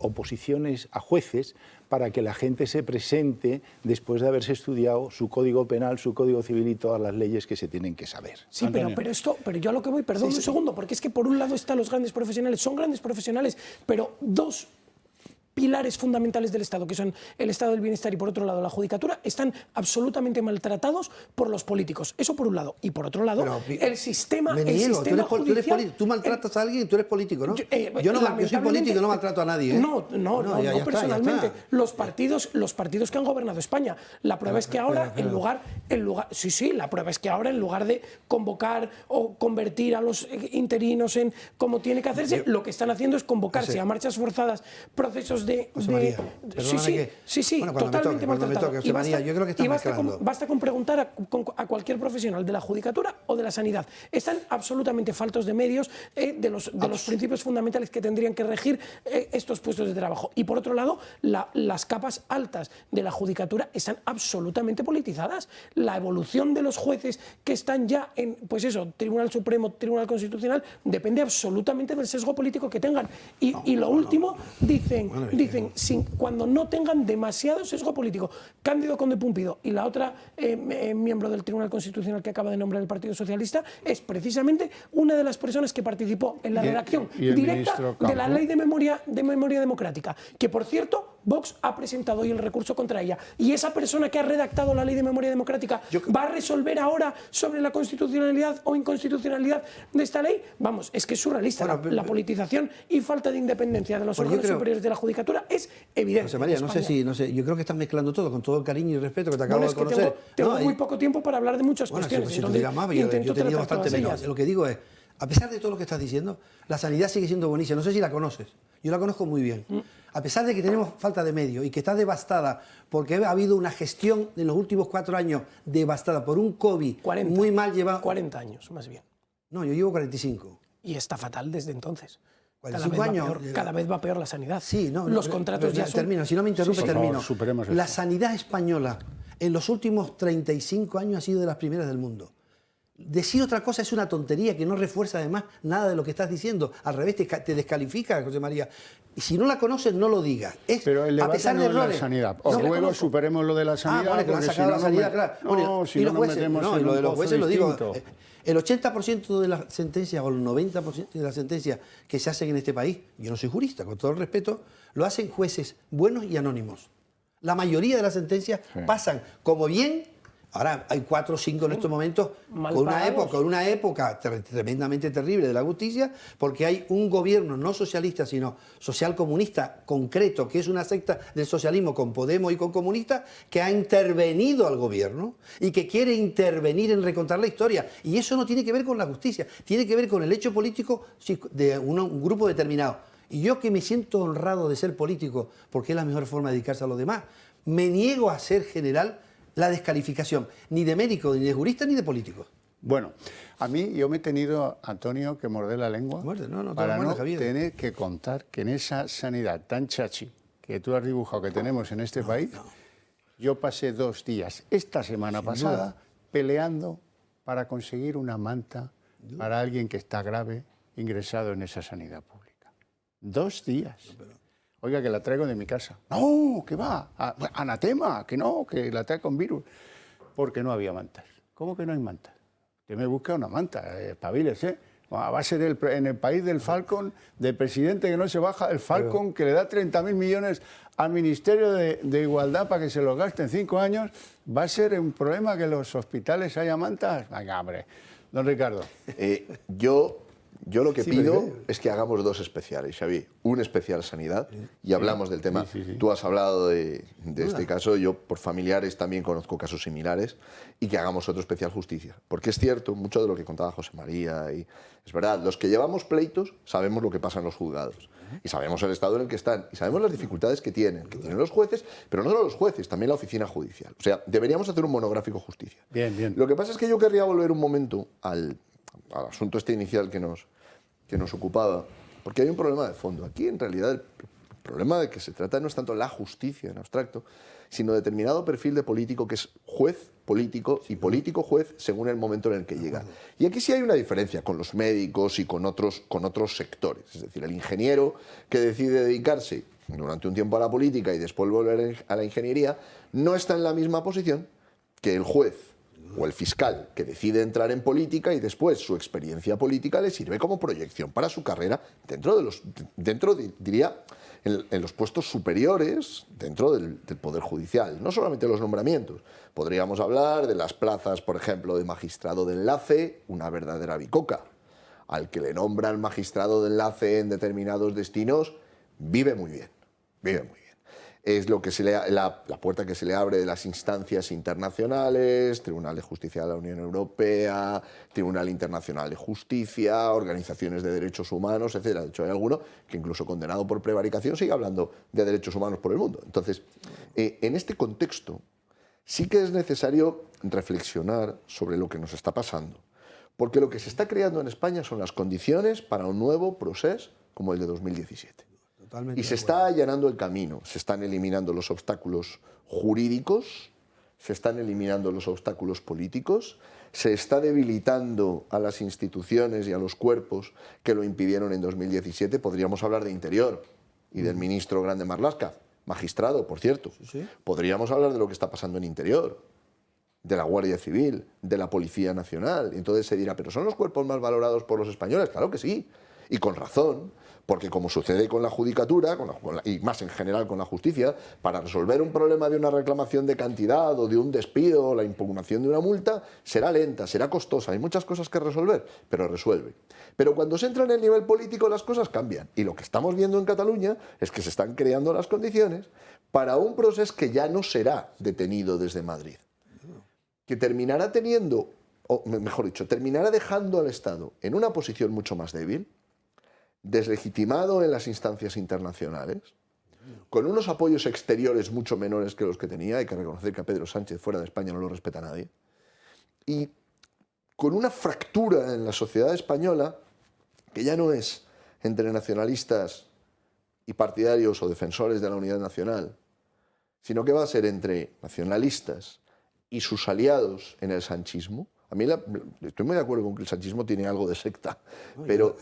oposiciones a jueces para que la gente se presente después de haberse estudiado su Código Penal, su Código Civil y todas las leyes que se tienen que saber. Sí, pero yo a lo que voy, perdón un segundo, porque es que por un lado están los grandes profesionales, son grandes profesionales, pero dos pilares fundamentales del Estado, que son el Estado del Bienestar y por otro lado la Judicatura, están absolutamente maltratados por los políticos. Eso por un lado. Y por otro lado, el sistema judicial... Tú maltratas a alguien y tú eres político, ¿no? Yo soy político y no maltrato a nadie. No personalmente. Los partidos que han gobernado España. La prueba es que ahora, la prueba es que ahora en lugar de convocar o convertir a los interinos en como tiene que hacerse, lo que están haciendo es convocarse a marchas forzadas, procesos María, totalmente maltratado. Yo creo que está mezclando. Basta con preguntar a cualquier profesional de la Judicatura o de la Sanidad. Están absolutamente faltos de medios, de los principios fundamentales que tendrían que regir estos puestos de trabajo. Y por otro lado, las capas altas de la Judicatura están absolutamente politizadas. La evolución de los jueces que están ya en, Tribunal Supremo, Tribunal Constitucional, depende absolutamente del sesgo político que tengan. Y lo último, dicen cuando no tengan demasiado sesgo político. Cándido Conde Pumpido y la otra miembro del Tribunal Constitucional que acaba de nombrar el Partido Socialista es precisamente una de las personas que participó en la redacción directa de la Ley de Memoria Democrática, que por cierto Vox ha presentado hoy el recurso contra ella. Y esa persona que ha redactado la Ley de Memoria Democrática va a resolver ahora sobre la constitucionalidad o inconstitucionalidad de esta ley. Vamos, es que es surrealista. La politización y falta de independencia de los órganos superiores de la Judicatura es evidente. José María, no sé, yo creo que estás mezclando todo con todo el cariño y respeto que te acabo de conocer. Tengo muy poco tiempo para hablar de muchas cuestiones. Si tú te llamas, yo he tenido bastante menos. Lo que digo es, A pesar de todo lo que estás diciendo, la sanidad sigue siendo buenísima. No sé si la conoces. Yo la conozco muy bien. A pesar de que tenemos falta de medios y que está devastada porque ha habido una gestión en los últimos 4 años devastada por un COVID 40, muy mal llevado. 40 años, más bien. No, yo llevo 45. Y está fatal desde entonces. 45 años. Cada vez va peor la sanidad. Sí, no, los contratos ya son... Termino, si no me interrumpe, Por favor, termino. superemos La esto. sanidad española en los últimos 35 años ha sido de las primeras del mundo. Decir otra cosa es una tontería que no refuerza además nada de lo que estás diciendo. Al revés, te descalifica, José María. Y si no la conoces, no lo digas. Pero el debate a pesar no de es la errores. sanidad. No, Os la ruego, conozco. superemos lo de la sanidad. Vale, que lo han porque sacado la no sanidad, me- claro. No, Bueno, si y no los nos jueces, metemos no, en y lo un de los pozo jueces lo digo. distinto. El 80% de las sentencias o el 90% de las sentencias que se hacen en este país, yo no soy jurista, con todo el respeto, lo hacen jueces buenos y anónimos. La mayoría de las sentencias pasan como bien. Ahora hay 4 o 5 en estos momentos Mal con pagados. una época tremendamente terrible de la justicia, porque hay un gobierno no socialista, sino social comunista concreto, que es una secta del socialismo con Podemos y con comunistas, que ha intervenido al gobierno y que quiere intervenir en recontar la historia. Y eso no tiene que ver con la justicia, tiene que ver con el hecho político de un grupo determinado. Y yo, que me siento honrado de ser político, porque es la mejor forma de dedicarse a los demás, me niego a ser general la descalificación, ni de médico, ni de jurista, ni de político. Bueno, a mí yo me he tenido, Antonio, que morder la lengua Muerde, no te para la muerdas, no Javier. tener que contar que en esa sanidad tan chachi que tú has dibujado que tenemos en este país, yo pasé 2 días esta semana pasada peleando para conseguir una manta para alguien que está grave ingresado en esa sanidad pública. 2 días. Oiga, que la traigo de mi casa. No, que va, anatema, que no, que la trae con virus. Porque no había mantas. ¿Cómo que no hay mantas? Yo me busqué una manta, espabilese. A base en el país del Falcon, del presidente que no se baja del Falcon, que le da 30.000 millones al Ministerio de Igualdad para que se los gaste en 5 años, ¿va a ser un problema que los hospitales haya mantas? Venga, hombre. Don Ricardo. Yo lo que Sí, pido pero- es que hagamos 2 especiales, Xavi. Un especial sanidad y hablamos del tema. Sí. Tú has hablado de este caso, yo por familiares también conozco casos similares, y que hagamos otro especial justicia. Porque es cierto, mucho de lo que contaba José María, y es verdad, los que llevamos pleitos sabemos lo que pasa en los juzgados. Y sabemos el estado en el que están, y sabemos las dificultades que tienen los jueces, pero no solo los jueces, también la oficina judicial. O sea, deberíamos hacer un monográfico justicia. Bien, bien. Lo que pasa es que yo querría volver un momento al asunto este inicial que nos ocupaba, porque hay un problema de fondo. Aquí, en realidad, el problema de que se trata no es tanto la justicia en abstracto, sino determinado perfil de político que es juez político y político juez según el momento en el que llega. Y aquí sí hay una diferencia con los médicos y con otros sectores. Es decir, el ingeniero que decide dedicarse durante un tiempo a la política y después volver a la ingeniería no está en la misma posición que el juez o el fiscal que decide entrar en política y después su experiencia política le sirve como proyección para su carrera diría, en los puestos superiores dentro del Poder Judicial. No solamente los nombramientos. Podríamos hablar de las plazas, por ejemplo, de magistrado de enlace, una verdadera bicoca. Al que le nombran magistrado de enlace en determinados destinos, vive muy bien. Es lo que la puerta que se le abre de las instancias internacionales, Tribunal de Justicia de la Unión Europea, Tribunal Internacional de Justicia, organizaciones de derechos humanos, etc. De hecho, hay alguno que incluso condenado por prevaricación sigue hablando de derechos humanos por el mundo. Entonces, en este contexto, sí que es necesario reflexionar sobre lo que nos está pasando. Porque lo que se está creando en España son las condiciones para un nuevo proceso como el de 2017. Totalmente Y se de acuerdo. está allanando el camino, se están eliminando los obstáculos jurídicos, se están eliminando los obstáculos políticos, se está debilitando a las instituciones y a los cuerpos que lo impidieron en 2017. Podríamos hablar de Interior y del ministro Grande Marlaska, magistrado, por cierto. Sí. Podríamos hablar de lo que está pasando en Interior, de la Guardia Civil, de la Policía Nacional. Y entonces se dirá, ¿pero son los cuerpos más valorados por los españoles? Claro que sí, y con razón. Porque como sucede con la judicatura, y más en general con la justicia, para resolver un problema de una reclamación de cantidad o de un despido o la impugnación de una multa, será lenta, será costosa, hay muchas cosas que resolver, pero resuelve. Pero cuando se entra en el nivel político las cosas cambian. Y lo que estamos viendo en Cataluña es que se están creando las condiciones para un proceso que ya no será detenido desde Madrid, que terminará teniendo o mejor dicho, terminará dejando al Estado en una posición mucho más débil, deslegitimado en las instancias internacionales, con unos apoyos exteriores mucho menores que los que tenía. Hay que reconocer que a Pedro Sánchez fuera de España no lo respeta nadie. Y con una fractura en la sociedad española que ya no es entre nacionalistas y partidarios o defensores de la unidad nacional, sino que va a ser entre nacionalistas y sus aliados en el sanchismo. A mí estoy muy de acuerdo con que el sanchismo tiene algo de secta, pero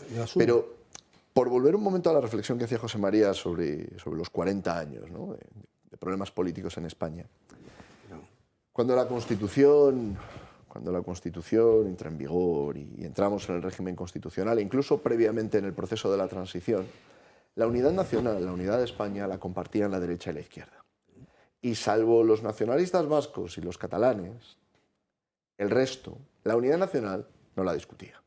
por volver un momento a la reflexión que hacía José María sobre los 40 años, ¿no?, de problemas políticos en España. Cuando la Constitución entra en vigor y entramos en el régimen constitucional, e incluso previamente en el proceso de la transición, la unidad nacional, la unidad de España, la compartían la derecha y la izquierda. Y salvo los nacionalistas vascos y los catalanes, el resto, la unidad nacional, no la discutía.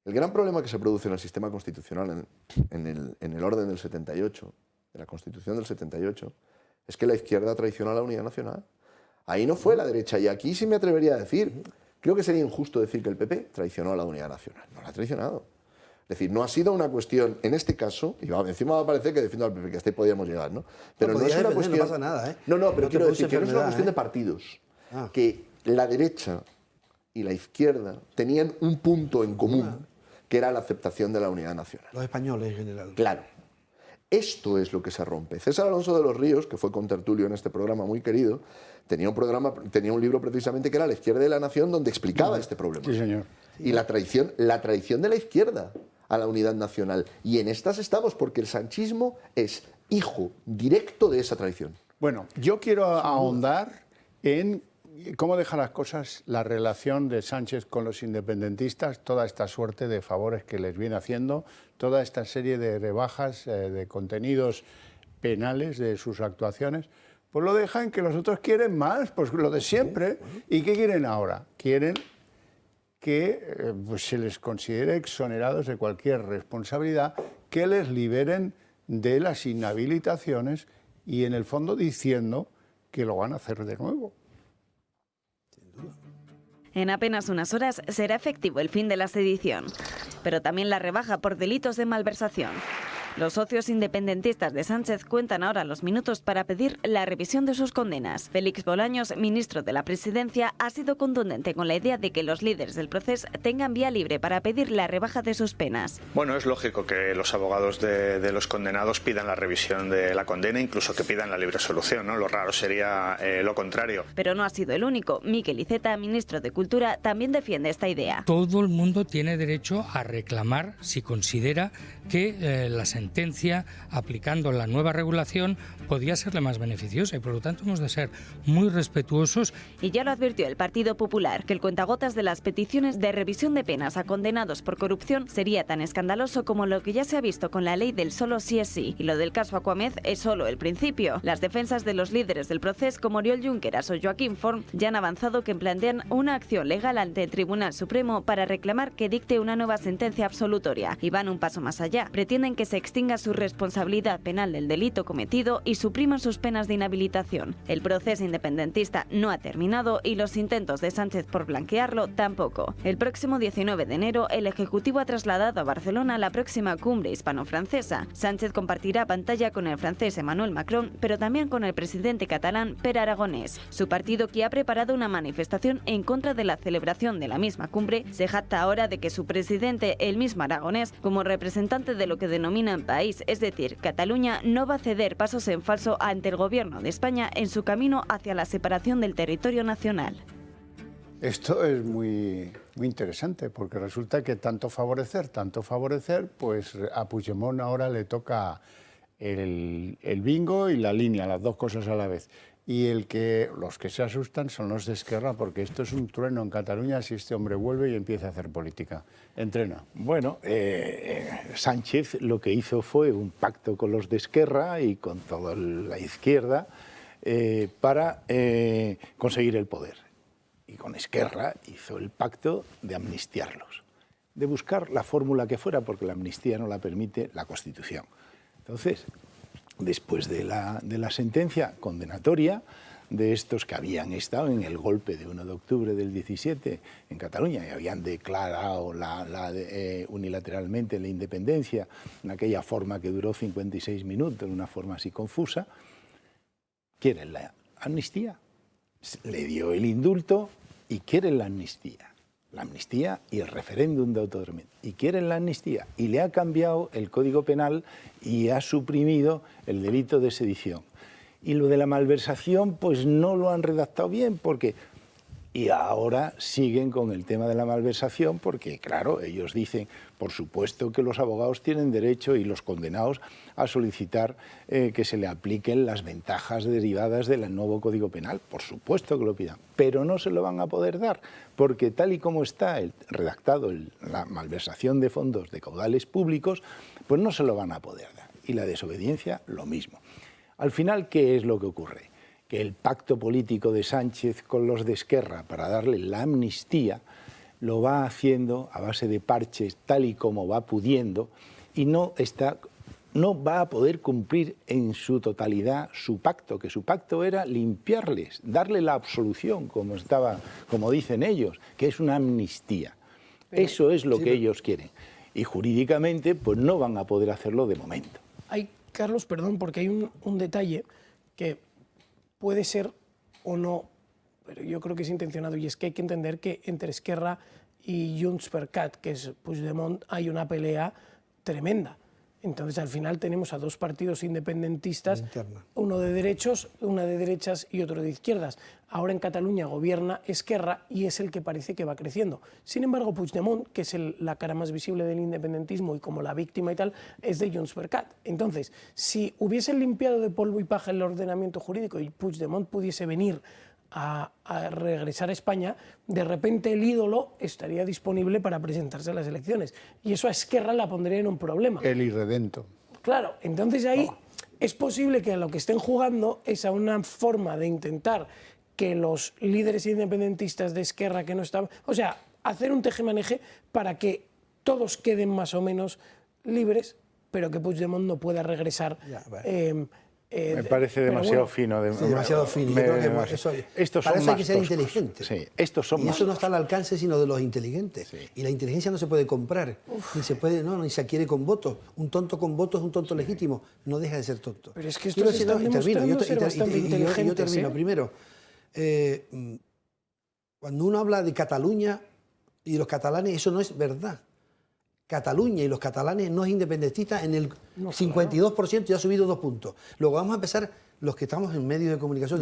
El gran problema que se produce en el sistema constitucional, en el orden del 78, de la Constitución del 78, es que la izquierda traiciona a la unidad nacional. Ahí no fue la derecha, y aquí sí me atrevería a decir, creo que sería injusto decir que el PP traicionó a la unidad nacional. No la ha traicionado. Es decir, no ha sido una cuestión, en este caso, y encima va a parecer que defiendo al PP, que hasta ahí podíamos llegar, ¿no? Pero no es una cuestión... No pasa nada, ¿eh? No, pero quiero decir que no es una cuestión de partidos. Que la derecha y la izquierda tenían un punto en común, que era la aceptación de la unidad nacional. Los españoles en general. Claro. Esto es lo que se rompe. César Alonso de los Ríos, que fue contertulio en este programa muy querido, tenía un libro precisamente que era La izquierda de la nación, donde explicaba este problema. Sí, señor. Y la traición de la izquierda a la unidad nacional. Y en estas estamos, porque el sanchismo es hijo directo de esa traición. Bueno, yo quiero ahondar en cómo deja las cosas la relación de Sánchez con los independentistas, toda esta suerte de favores que les viene haciendo, toda esta serie de rebajas de contenidos penales de sus actuaciones. Pues lo dejan que los otros quieren más, pues lo de siempre. ¿Y qué quieren ahora? Quieren que pues se les considere exonerados de cualquier responsabilidad, que les liberen de las inhabilitaciones y en el fondo diciendo que lo van a hacer de nuevo. En apenas unas horas será efectivo el fin de la sedición, pero también la rebaja por delitos de malversación. Los socios independentistas de Sánchez cuentan ahora los minutos para pedir la revisión de sus condenas. Félix Bolaños, ministro de la Presidencia, ha sido contundente con la idea de que los líderes del proceso tengan vía libre para pedir la rebaja de sus penas. Bueno, es lógico que los abogados de los condenados pidan la revisión de la condena, incluso que pidan la libre solución, ¿no? Lo raro sería lo contrario. Pero no ha sido el único. Miquel Iceta, ministro de Cultura, también defiende esta idea. Todo el mundo tiene derecho a reclamar si considera que la sentencia, aplicando la nueva regulación, podía serle más beneficiosa y por lo tanto hemos de ser muy respetuosos. Y ya lo advirtió el Partido Popular, que el cuentagotas de las peticiones de revisión de penas a condenados por corrupción sería tan escandaloso como lo que ya se ha visto con la ley del solo sí es sí. Y lo del caso Aquamed es solo el principio. Las defensas de los líderes del proceso, como Oriol Junqueras o Joaquín Forn, ya han avanzado que plantean una acción legal ante el Tribunal Supremo para reclamar que dicte una nueva sentencia absolutoria. Y van un paso más allá. Pretenden que se extinga su responsabilidad penal del delito cometido y supriman sus penas de inhabilitación. El proceso independentista no ha terminado y los intentos de Sánchez por blanquearlo tampoco. El próximo 19 de enero, el Ejecutivo ha trasladado a Barcelona la próxima cumbre hispano-francesa. Sánchez compartirá pantalla con el francés Emmanuel Macron, pero también con el presidente catalán Pere Aragonés. Su partido, que ha preparado una manifestación en contra de la celebración de la misma cumbre, se jacta ahora de que su presidente, el mismo Aragonés, como representante de lo que denominan país, es decir, Cataluña, no va a ceder pasos en falso ante el gobierno de España en su camino hacia la separación del territorio nacional. Esto es muy interesante, porque resulta que tanto favorecer, pues a Puigdemont ahora le toca el bingo y la línea, las dos cosas a la vez. Y los que se asustan son los de Esquerra, porque esto es un trueno en Cataluña si este hombre vuelve y empieza a hacer política. Entrena. Bueno, Sánchez lo que hizo fue un pacto con los de Esquerra y con toda la izquierda para conseguir el poder. Y con Esquerra hizo el pacto de amnistiarlos, de buscar la fórmula que fuera, porque la amnistía no la permite la Constitución. Entonces, después de la sentencia condenatoria, de estos que habían estado en el golpe de 1 de octubre del 17 en Cataluña y habían declarado unilateralmente la independencia en aquella forma que duró 56 minutos, de una forma así confusa, quieren la amnistía. Le dio el indulto y quieren la amnistía. La amnistía y el referéndum de autodeterminación. Y quieren la amnistía. Y le ha cambiado el Código Penal y ha suprimido el delito de sedición. Y lo de la malversación, pues no lo han redactado bien, porque... Y ahora siguen con el tema de la malversación, porque, claro, ellos dicen, por supuesto que los abogados tienen derecho y los condenados a solicitar que se le apliquen las ventajas derivadas del nuevo Código Penal. Por supuesto que lo pidan, pero no se lo van a poder dar, porque tal y como está redactado la malversación de fondos de caudales públicos, pues no se lo van a poder dar. Y la desobediencia, lo mismo. Al final, ¿qué es lo que ocurre? Que el pacto político de Sánchez con los de Esquerra para darle la amnistía lo va haciendo a base de parches tal y como va pudiendo y no va a poder cumplir en su totalidad su pacto, que su pacto era limpiarles, darle la absolución, como dicen ellos, que es una amnistía. Eso es lo que ellos quieren. Y jurídicamente pues no van a poder hacerlo de momento. Carlos, perdón, porque hay un detalle que puede ser o no, pero yo creo que es intencionado, y es que hay que entender que entre Esquerra y Junts per Cat, que es Puigdemont, hay una pelea tremenda. Entonces, al final tenemos a dos partidos independentistas, uno de derechos, una de derechas y otro de izquierdas. Ahora en Cataluña gobierna Esquerra y es el que parece que va creciendo. Sin embargo, Puigdemont, que es la cara más visible del independentismo y como la víctima y tal, es de Junts per Cat. Entonces, si hubiesen limpiado de polvo y paja el ordenamiento jurídico y Puigdemont pudiese venir a regresar a España, de repente el ídolo estaría disponible para presentarse a las elecciones. Y eso a Esquerra la pondría en un problema. El irredento. Claro, entonces ahí es posible que a lo que estén jugando es a una forma de intentar que los líderes independentistas de Esquerra que no están... O sea, hacer un tejemaneje para que todos queden más o menos libres, pero que Puigdemont no pueda regresar... Me parece demasiado fino. Demasiado fino. Para eso hay que ser inteligente. Sí, estos son y eso no está al alcance sino de los inteligentes. Sí. Y la inteligencia no se puede comprar, ni se adquiere con votos. Un tonto con votos es un tonto legítimo. No deja de ser tonto. Pero es que esto se está demostrando ser bastante inteligentes. Yo termino. Primero, cuando uno habla de Cataluña y los catalanes, eso no es verdad. Cataluña y los catalanes no es independentista en el 52% y ha subido 2 puntos. Luego vamos a empezar, los que estamos en medios de comunicación...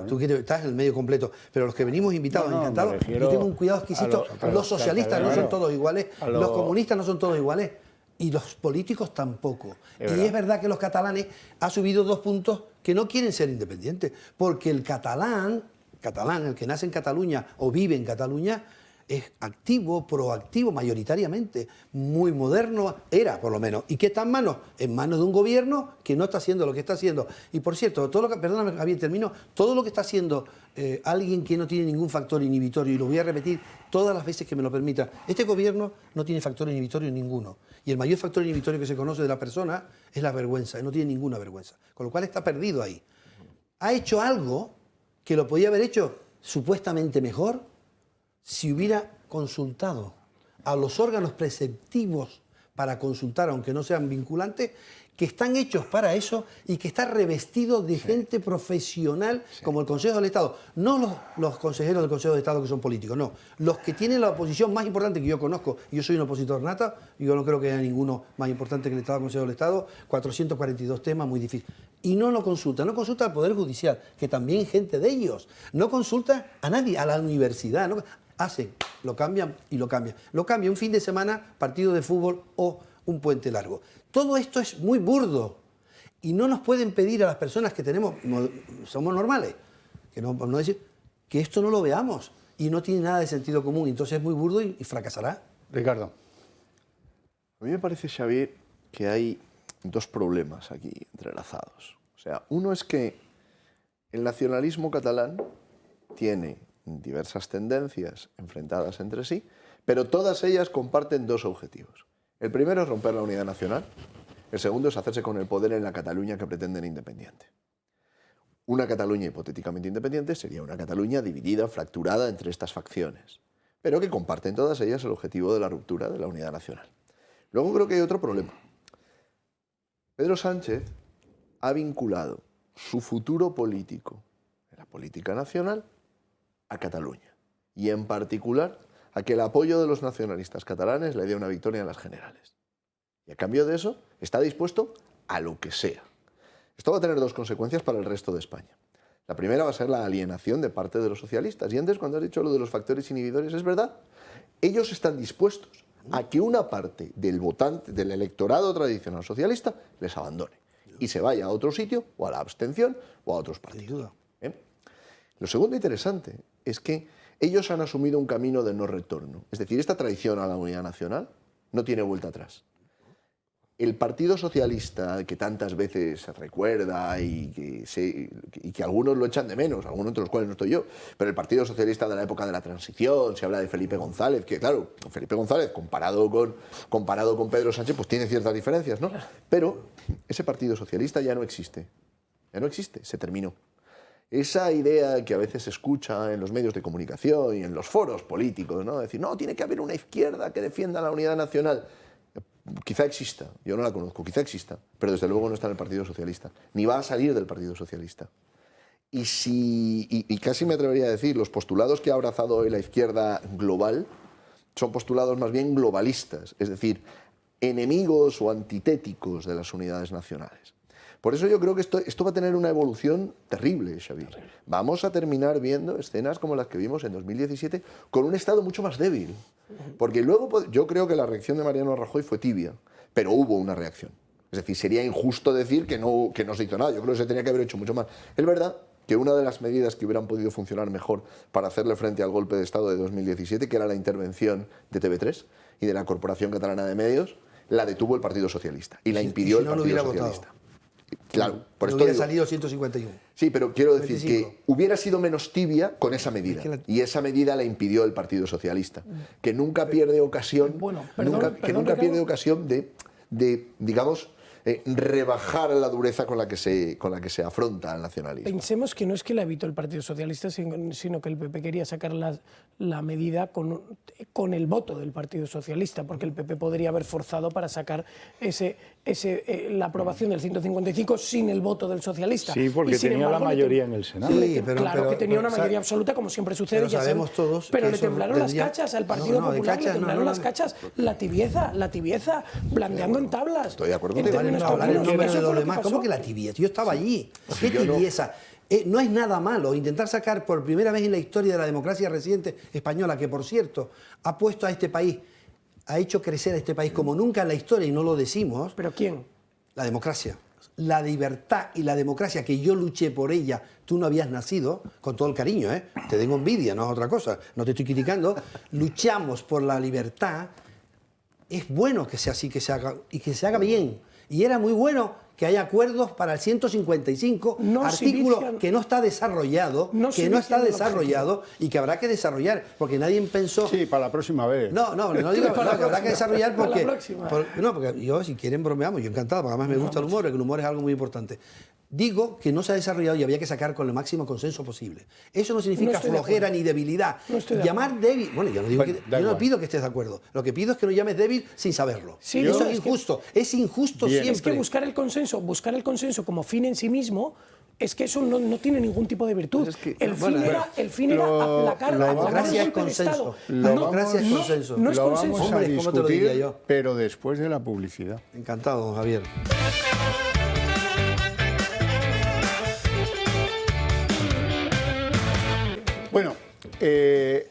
tú estás en el medio completo, pero los que venimos invitados, encantados, yo tengo un cuidado exquisito. Los socialistas no son todos iguales, los comunistas no son todos iguales y los políticos tampoco. Y es verdad que los catalanes ha subido 2 puntos que no quieren ser independientes, porque el catalán, el que nace en Cataluña o vive en Cataluña, es activo, proactivo, mayoritariamente, muy moderno, era por lo menos. ¿Y qué está en manos? En manos de un gobierno que no está haciendo lo que está haciendo. Y por cierto, perdóname Javier, termino, todo lo que está haciendo alguien que no tiene ningún factor inhibitorio, y lo voy a repetir todas las veces que me lo permita, este gobierno no tiene factor inhibitorio ninguno. Y el mayor factor inhibitorio que se conoce de la persona es la vergüenza, no tiene ninguna vergüenza. Con lo cual está perdido ahí. Ha hecho algo que lo podía haber hecho supuestamente mejor si hubiera consultado a los órganos preceptivos para consultar, aunque no sean vinculantes, que están hechos para eso y que está revestido de gente profesional como el Consejo del Estado. No los consejeros del Consejo de Estado que son políticos, no. Los que tienen la oposición más importante que yo conozco, y yo soy un opositor nata, y yo no creo que haya ninguno más importante que el Estado, Consejo del Estado, 442 temas, muy difícil. Y no lo consulta al Poder Judicial, que también es gente de ellos. No consulta a nadie, a la universidad, ¿no? Lo cambian y lo cambian. Lo cambia un fin de semana, partido de fútbol o un puente largo. Todo esto es muy burdo y no nos pueden pedir a las personas que somos normales, que no decir que esto no lo veamos y no tiene nada de sentido común. Entonces es muy burdo y fracasará. Ricardo. A mí me parece, Xavier, que hay 2 problemas aquí entrelazados. O sea, uno es que el nacionalismo catalán tiene diversas tendencias enfrentadas entre sí, pero todas ellas comparten 2 objetivos. El primero es romper la unidad nacional, el segundo es hacerse con el poder en la Cataluña que pretenden independiente. Una Cataluña hipotéticamente independiente sería una Cataluña dividida, fracturada entre estas facciones, pero que comparten todas ellas el objetivo de la ruptura de la unidad nacional. Luego creo que hay otro problema. Pedro Sánchez ha vinculado su futuro político en la política nacional a Cataluña y en particular a que el apoyo de los nacionalistas catalanes le dé una victoria en las generales. Y a cambio de eso está dispuesto a lo que sea. Esto va a tener dos consecuencias para el resto de España. La primera va a ser la alienación de parte de los socialistas. Y antes, cuando has dicho lo de los factores inhibidores, es verdad. Ellos están dispuestos a que una parte del votante, del electorado tradicional socialista, les abandone y se vaya a otro sitio, o a la abstención, o a otros partidos. Lo segundo interesante es que ellos han asumido un camino de no retorno. Es decir, esta traición a la unidad nacional no tiene vuelta atrás. El Partido Socialista, que tantas veces se recuerda y que algunos lo echan de menos, algunos entre los cuales no estoy yo, pero el Partido Socialista de la época de la transición, se habla de Felipe González, que claro, Felipe González comparado con Pedro Sánchez pues tiene ciertas diferencias, ¿no? Pero ese Partido Socialista ya no existe, se terminó. Esa idea que a veces se escucha en los medios de comunicación y en los foros políticos, ¿no? Decir, no, tiene que haber una izquierda que defienda la unidad nacional. Quizá exista, yo no la conozco, quizá exista, pero desde luego no está en el Partido Socialista, ni va a salir del Partido Socialista. Y casi me atrevería a decir, los postulados que ha abrazado hoy la izquierda global son postulados más bien globalistas, es decir, enemigos o antitéticos de las unidades nacionales. Por eso yo creo que esto va a tener una evolución terrible, Xavier. Vamos a terminar viendo escenas como las que vimos en 2017 con un Estado mucho más débil. Porque luego yo creo que la reacción de Mariano Rajoy fue tibia, pero hubo una reacción. Es decir, sería injusto decir que no se hizo nada. Yo creo que se tenía que haber hecho mucho más. Es verdad que una de las medidas que hubieran podido funcionar mejor para hacerle frente al golpe de Estado de 2017, que era la intervención de TV3 y de la Corporación Catalana de Medios, la detuvo el Partido Socialista y la impidió el Partido Socialista. Claro, por esto hubiera salido 151. Sí, pero quiero decir que hubiera sido menos tibia con esa medida. Y esa medida la impidió el Partido Socialista, que nunca pierde ocasión, nunca pierde ocasión de digamos, rebajar la dureza con la que se afronta al nacionalismo. Pensemos que no es que la evitó el Partido Socialista, sino que el PP quería sacar la medida con el voto del Partido Socialista, porque el PP podría haber forzado para sacar la aprobación del 155 sin el voto del socialista. Sí, porque tenía la mayoría en el Senado. Sí, claro que tenía una mayoría absoluta, como siempre sucede. Ya sabemos todos. Pero le temblaron las cachas al Partido Popular, le temblaron las cachas, la tibieza, blandeando en tablas. Estoy de acuerdo contigo. Hablar en nombre de los demás. ¿Cómo que la tibieza? Yo estaba allí. ¿Qué tibieza? No es nada malo intentar sacar por primera vez en la historia de la democracia reciente española, que por cierto ha puesto a este país, ha hecho crecer a este país como nunca en la historia, y no lo decimos. ¿Pero quién? La democracia. La libertad y la democracia, que yo luché por ella, tú no habías nacido, con todo el cariño, te tengo envidia, no es otra cosa, no te estoy criticando. Luchamos por la libertad. Es bueno que sea así, que se haga, y que se haga bien. Y era muy bueno que haya acuerdos para el 155, artículo que no está desarrollado, y que habrá que desarrollar, porque nadie pensó... Sí, para la próxima vez. No digo que habrá que desarrollar porque... porque yo, si quieren, bromeamos, yo encantado, porque además me gusta el humor, porque el humor es algo muy importante. Digo que no se ha desarrollado y había que sacar con el máximo consenso posible. Eso no significa flojera ni debilidad. Llamar débil... Bueno, yo no pido que estés de acuerdo. Lo que pido es que no llames débil sin saberlo. Sí, eso es injusto. Es injusto siempre. Es que buscar el consenso como fin en sí mismo, es que eso no tiene ningún tipo de virtud. El fin era aplacar la democracia es consenso. La democracia es consenso. No es consenso. Vamos a discutir, pero después de la publicidad. Encantado, don Javier. Bueno,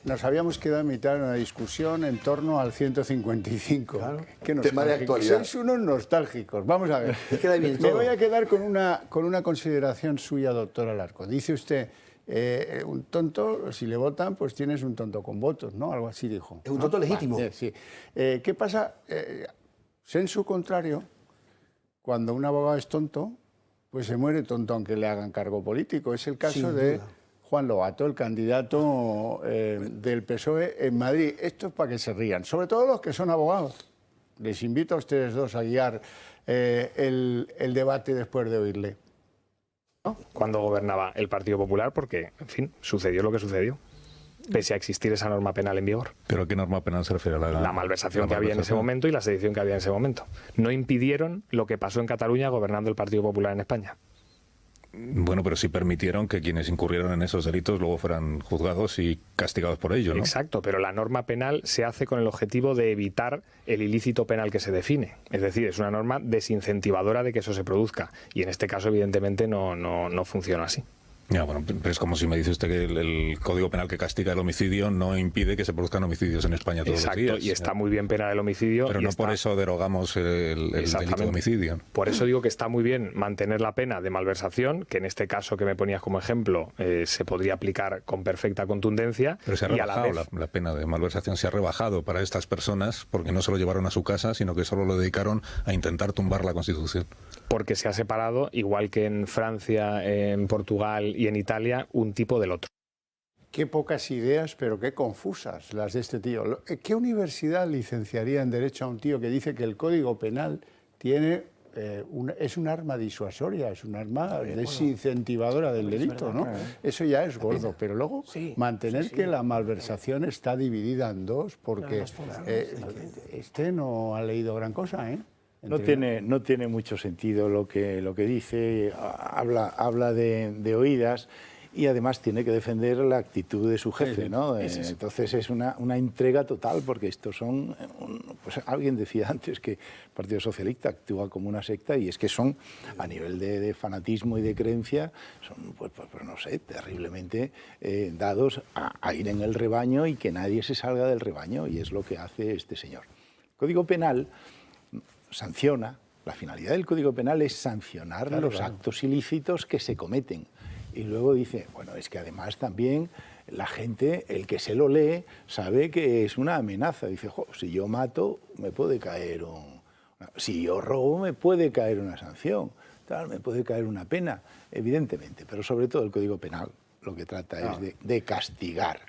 nos habíamos quedado a mitad de una discusión en torno al 155. Claro. Tema de actualidad. Sois unos nostálgicos. Vamos a ver. Me voy a quedar con una consideración suya, doctor Alarco. Dice usted, un tonto, si le votan, pues tienes un tonto con votos, ¿no? Algo así dijo. Es un tonto legítimo. Sí. ¿Qué pasa? Sensu contrario, cuando un abogado es tonto, pues se muere tonto aunque le hagan cargo político. Es el caso de Juan Lobato, el candidato del PSOE en Madrid. Esto es para que se rían, sobre todo los que son abogados. Les invito a ustedes dos a guiar el debate después de oírle. cuando gobernaba el Partido Popular, porque, en fin, sucedió lo que sucedió, pese a existir esa norma penal en vigor. ¿Pero a qué norma penal se refiere? La malversación que había en ese momento y la sedición que había en ese momento. No impidieron lo que pasó en Cataluña gobernando el Partido Popular en España. Bueno, pero sí permitieron que quienes incurrieron en esos delitos luego fueran juzgados y castigados por ello, ¿no? Exacto, pero la norma penal se hace con el objetivo de evitar el ilícito penal que se define. Es decir, es una norma desincentivadora de que eso se produzca. Y en este caso, evidentemente, no funciona así. Ya, bueno, pero es como si me dice usted que el Código Penal que castiga el homicidio no impide que se produzcan homicidios en España todos los días. Exacto, y está muy bien penado el homicidio. Pero no por eso derogamos el delito de homicidio. Por eso digo que está muy bien mantener la pena de malversación, que en este caso que me ponías como ejemplo se podría aplicar con perfecta contundencia. Pero se ha rebajado la pena de malversación, se ha rebajado para estas personas porque no se lo llevaron a su casa, sino que solo lo dedicaron a intentar tumbar la Constitución. Porque se ha separado, igual que en Francia, en Portugal y en Italia, un tipo del otro. Qué pocas ideas, pero qué confusas las de este tío. ¿Qué universidad licenciaría en Derecho a un tío que dice que el Código Penal tiene, es un arma disuasoria, es un arma desincentivadora del delito, ¿no? Eso ya es gordo, pero luego mantener que la malversación está dividida en dos, porque este no ha leído gran cosa, ¿eh? No tiene mucho sentido lo que dice, habla de oídas y además tiene que defender la actitud de su jefe, ¿no? Entonces es una entrega total, porque estos son, pues alguien decía antes que el Partido Socialista actúa como una secta, y es que son, a nivel de fanatismo y de creencia, son, pues no sé, terriblemente dados a ir en el rebaño y que nadie se salga del rebaño, y es lo que hace este señor. El Código Penal sanciona, la finalidad del Código Penal es sancionar los actos ilícitos que se cometen. Y luego dice, bueno, es que además también la gente, el que se lo lee, sabe que es una amenaza. Dice, si yo mato, me puede caer si yo robo, me puede caer una sanción, me puede caer una pena, evidentemente. Pero sobre todo el Código Penal lo que trata es de castigar.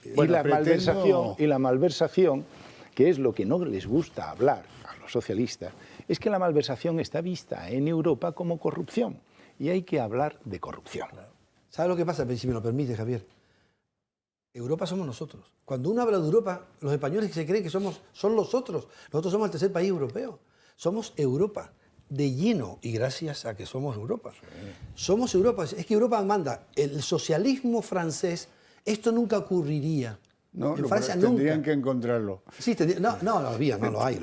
Y la malversación, que es lo que no les gusta hablar a los socialistas, es que la malversación está vista en Europa como corrupción, y hay que hablar de corrupción. ¿Sabes lo que pasa? Si me lo permite, Javier. Europa somos nosotros. Cuando uno habla de Europa, los españoles se creen que son los otros. Nosotros somos el tercer país europeo. Somos Europa, de lleno, y gracias a que somos Europa. Sí. Somos Europa. Es que Europa manda. El socialismo francés, esto nunca ocurriría. No, en Francia tendrían que encontrarlo. Sí, no lo hay.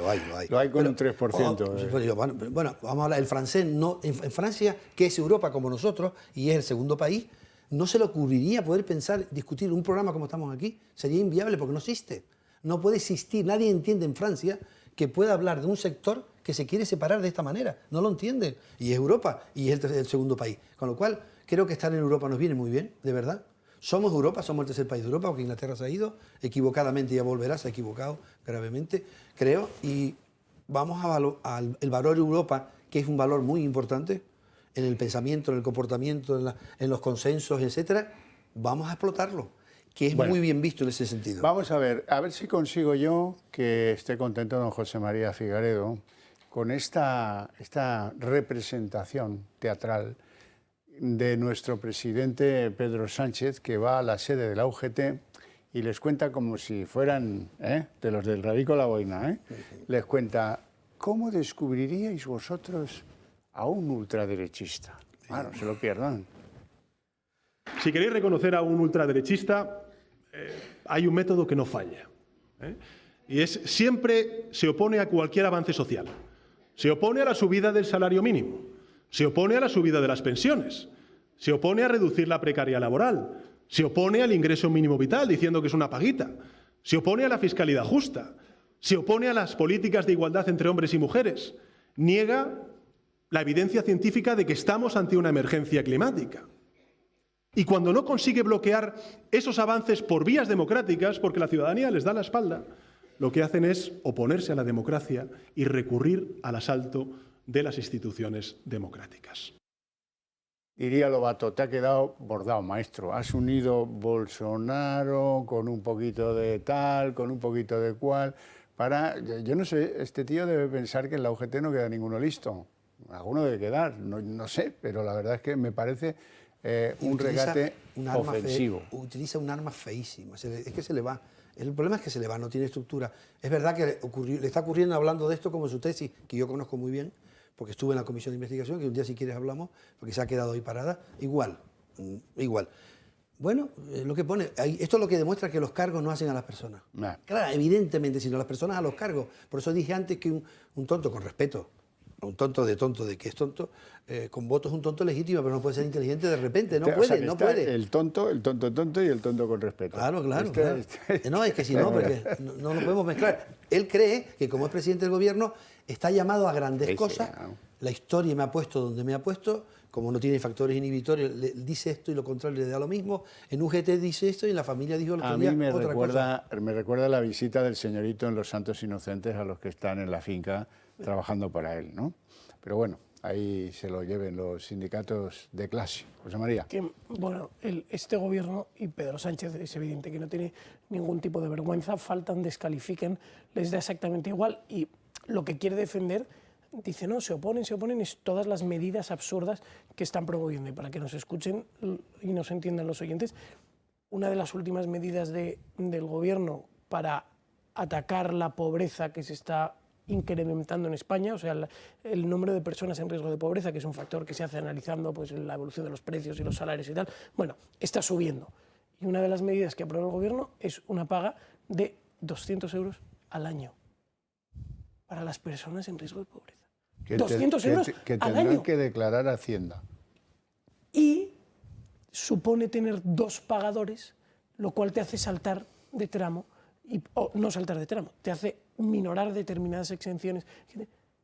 Lo hay con un 3%. Bueno, vamos a hablar, el francés, en Francia, que es Europa como nosotros, y es el segundo país, no se le ocurriría poder pensar, discutir un programa como estamos aquí. Sería inviable porque no existe. No puede existir. Nadie entiende en Francia que pueda hablar de un sector que se quiere separar de esta manera. No lo entienden. Y es Europa, y es el segundo país. Con lo cual, creo que estar en Europa nos viene muy bien, de verdad. Somos Europa, somos el tercer país de Europa, porque Inglaterra se ha ido, equivocadamente ya volverá, se ha equivocado gravemente, creo, y vamos al valor Europa, que es un valor muy importante en el pensamiento, en el comportamiento, en los consensos, etcétera, vamos a explotarlo, que es muy bien visto en ese sentido. Vamos a ver si consigo yo que esté contento don José María Figaredo con esta representación teatral de nuestro presidente Pedro Sánchez, que va a la sede de la UGT y les cuenta como si fueran de los del Radico La Boina, les cuenta, ¿cómo descubriríais vosotros a un ultraderechista? No se lo pierdan. Si queréis reconocer a un ultraderechista, hay un método que no falla. Y es, siempre se opone a cualquier avance social. Se opone a la subida del salario mínimo. Se opone a la subida de las pensiones, se opone a reducir la precariedad laboral, se opone al ingreso mínimo vital diciendo que es una paguita, se opone a la fiscalidad justa, se opone a las políticas de igualdad entre hombres y mujeres, niega la evidencia científica de que estamos ante una emergencia climática. Y cuando no consigue bloquear esos avances por vías democráticas, porque la ciudadanía les da la espalda, lo que hacen es oponerse a la democracia y recurrir al asalto de las instituciones democráticas. Diría Lobato, te ha quedado bordado, maestro. Has unido Bolsonaro con un poquito de tal, con un poquito de cual, yo no sé, este tío debe pensar que en la UGT no queda ninguno listo. alguno debe quedar, no sé, pero la verdad es que me parece un regate ofensivo. Utiliza un arma feísima, es que se le va. El problema es que se le va, no tiene estructura. Es verdad que le está ocurriendo hablando de esto como su tesis, que yo conozco muy bien, porque estuve en la comisión de investigación, que un día si quieres hablamos, porque se ha quedado ahí parada. Igual. Bueno, lo que pone, esto es lo que demuestra que los cargos no hacen a las personas. Claro, evidentemente, sino las personas a los cargos. Por eso dije antes que un tonto, con respeto, un tonto de que es tonto, con votos un tonto legítimo, pero no puede ser inteligente de repente, no puede. El tonto y el tonto con respeto. Claro. No, es que si no, porque no lo podemos mezclar. Él cree que como es presidente del gobierno está llamado a grandes cosas. La historia me ha puesto donde me ha puesto, como no tiene factores inhibitorios, dice esto y lo contrario le da lo mismo. En UGT dice esto y en la familia dijo el otro día otra cosa. Me recuerda la visita del señorito en Los Santos Inocentes a los que están en la finca trabajando para él, ¿no? Pero bueno, ahí se lo lleven los sindicatos de clase. José María. Bueno, este gobierno y Pedro Sánchez es evidente que no tiene ningún tipo de vergüenza, faltan, descalifican, les da exactamente igual y lo que quiere defender, dice no, se oponen, es todas las medidas absurdas que están promoviendo. Y para que nos escuchen y nos entiendan los oyentes, una de las últimas medidas del gobierno para atacar la pobreza que se está incrementando en España, o sea, el número de personas en riesgo de pobreza, que es un factor que se hace analizando pues, la evolución de los precios y los salarios y tal, bueno, está subiendo. Y una de las medidas que aprueba el gobierno es una paga de 200 euros al año para las personas en riesgo de pobreza. 200 euros que al tendrán año. que declarar a Hacienda. Y supone tener 2 pagadores, lo cual te hace saltar de tramo, o no saltar de tramo, te hace minorar determinadas exenciones.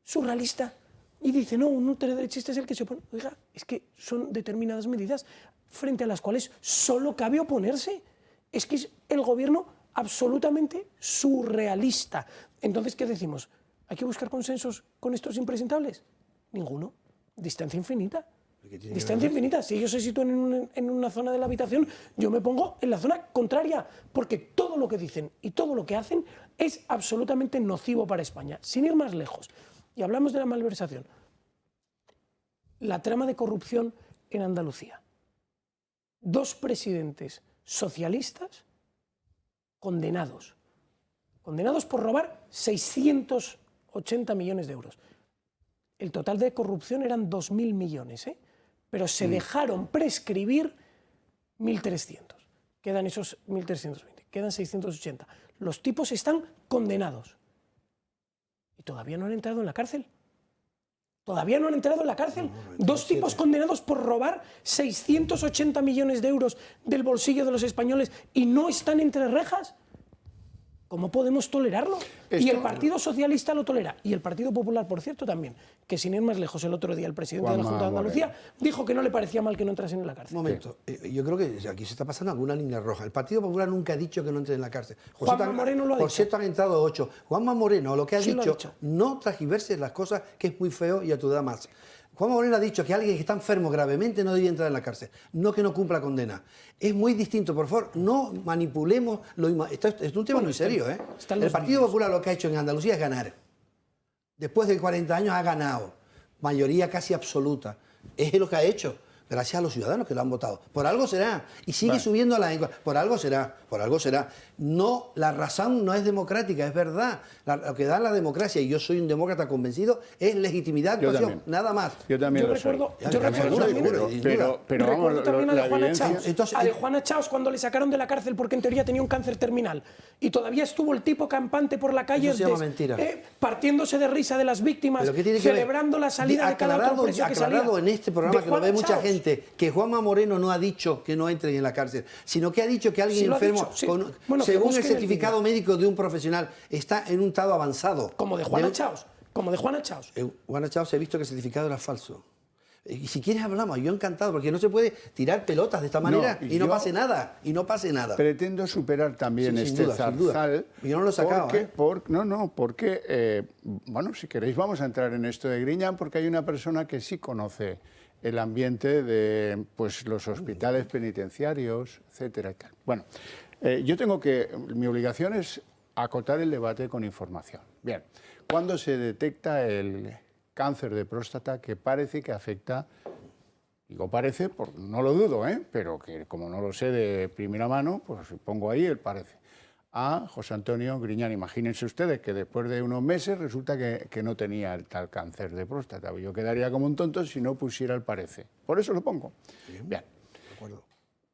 Surrealista. Y dice, no, un ultraderechista es el que se opone. Oiga, es que son determinadas medidas frente a las cuales solo cabe oponerse. Es que es el gobierno absolutamente surrealista. Entonces, ¿qué decimos? ¿Hay que buscar consensos con estos impresentables? Ninguno. Distancia infinita. Distancia infinita. Si ellos se sitúan en una zona de la habitación, yo me pongo en la zona contraria, porque todo lo que dicen y todo lo que hacen es absolutamente nocivo para España. Sin ir más lejos, y hablamos de la malversación, la trama de corrupción en Andalucía. 2 presidentes socialistas condenados por robar 680 millones de euros. El total de corrupción eran 2.000 millones, pero se dejaron prescribir 1.300. Quedan esos 1.320, quedan 680. Los tipos están condenados y todavía no han entrado en la cárcel. Todavía no han entrado en la cárcel. 2 tipos condenados por robar 680 millones de euros del bolsillo de los españoles y no están entre rejas. ¿Cómo podemos tolerarlo? Y el Partido Socialista lo tolera. Y el Partido Popular, por cierto, también. Que sin ir más lejos, el otro día el presidente de la Junta de Andalucía dijo que no le parecía mal que no entrasen en la cárcel. Un momento, yo creo que aquí se está pasando alguna línea roja. El Partido Popular nunca ha dicho que no entren en la cárcel. Juanma Moreno lo ha dicho. Por cierto, han entrado 8. Juanma Moreno lo que ha dicho, no transgiverses las cosas, que es muy feo y a tu edad más. Juanma Moreno ha dicho que alguien que está enfermo gravemente no debía entrar en la cárcel, no que no cumpla condena. Es muy distinto, por favor, no manipulemos. Esto es un tema muy serio. El Partido Popular lo que ha hecho en Andalucía es ganar. Después de 40 años ha ganado, mayoría casi absoluta. Es lo que ha hecho, gracias a los ciudadanos que lo han votado. Por algo será. Y sigue subiendo la encuesta. Por algo será. No, la razón no es democrática, es verdad. Lo que da la democracia, y yo soy un demócrata convencido, es legitimidad de actuación, nada más. Yo también lo recuerdo, soy. Yo recuerdo también la a Juana evidencia... Chaos. A de Juana Chaos cuando le sacaron de la cárcel porque en teoría tenía un cáncer terminal. Y todavía estuvo el tipo campante por la calle partiéndose de risa de las víctimas, celebrando la salida de cada otro preso que salía. Aclarado en este programa, que lo ve mucha gente, que Juanma Moreno no ha dicho que no entren en la cárcel, sino que ha dicho que alguien enfermo, según el certificado médico de un profesional, está en un estado avanzado. Como de Juana Chaos. Juana Chaos he visto que el certificado era falso. Y si quieres hablamos, yo encantado, porque no se puede tirar pelotas de esta manera y no pase nada. Pretendo superar también este zarzal. Yo no lo he sacado. Porque, bueno, si queréis vamos a entrar en esto de Griñán, porque hay una persona que sí conoce el ambiente de pues, los hospitales penitenciarios, etcétera y tal. Bueno, mi obligación es acotar el debate con información. Bien, ¿cuándo se detecta el cáncer de próstata que parece que afecta, digo parece, no lo dudo, pero que como no lo sé de primera mano, pues pongo ahí el parece, a José Antonio Griñán. Imagínense ustedes que después de unos meses resulta que no tenía el tal cáncer de próstata. Yo quedaría como un tonto si no pusiera el parece. Por eso lo pongo. Bien. De acuerdo.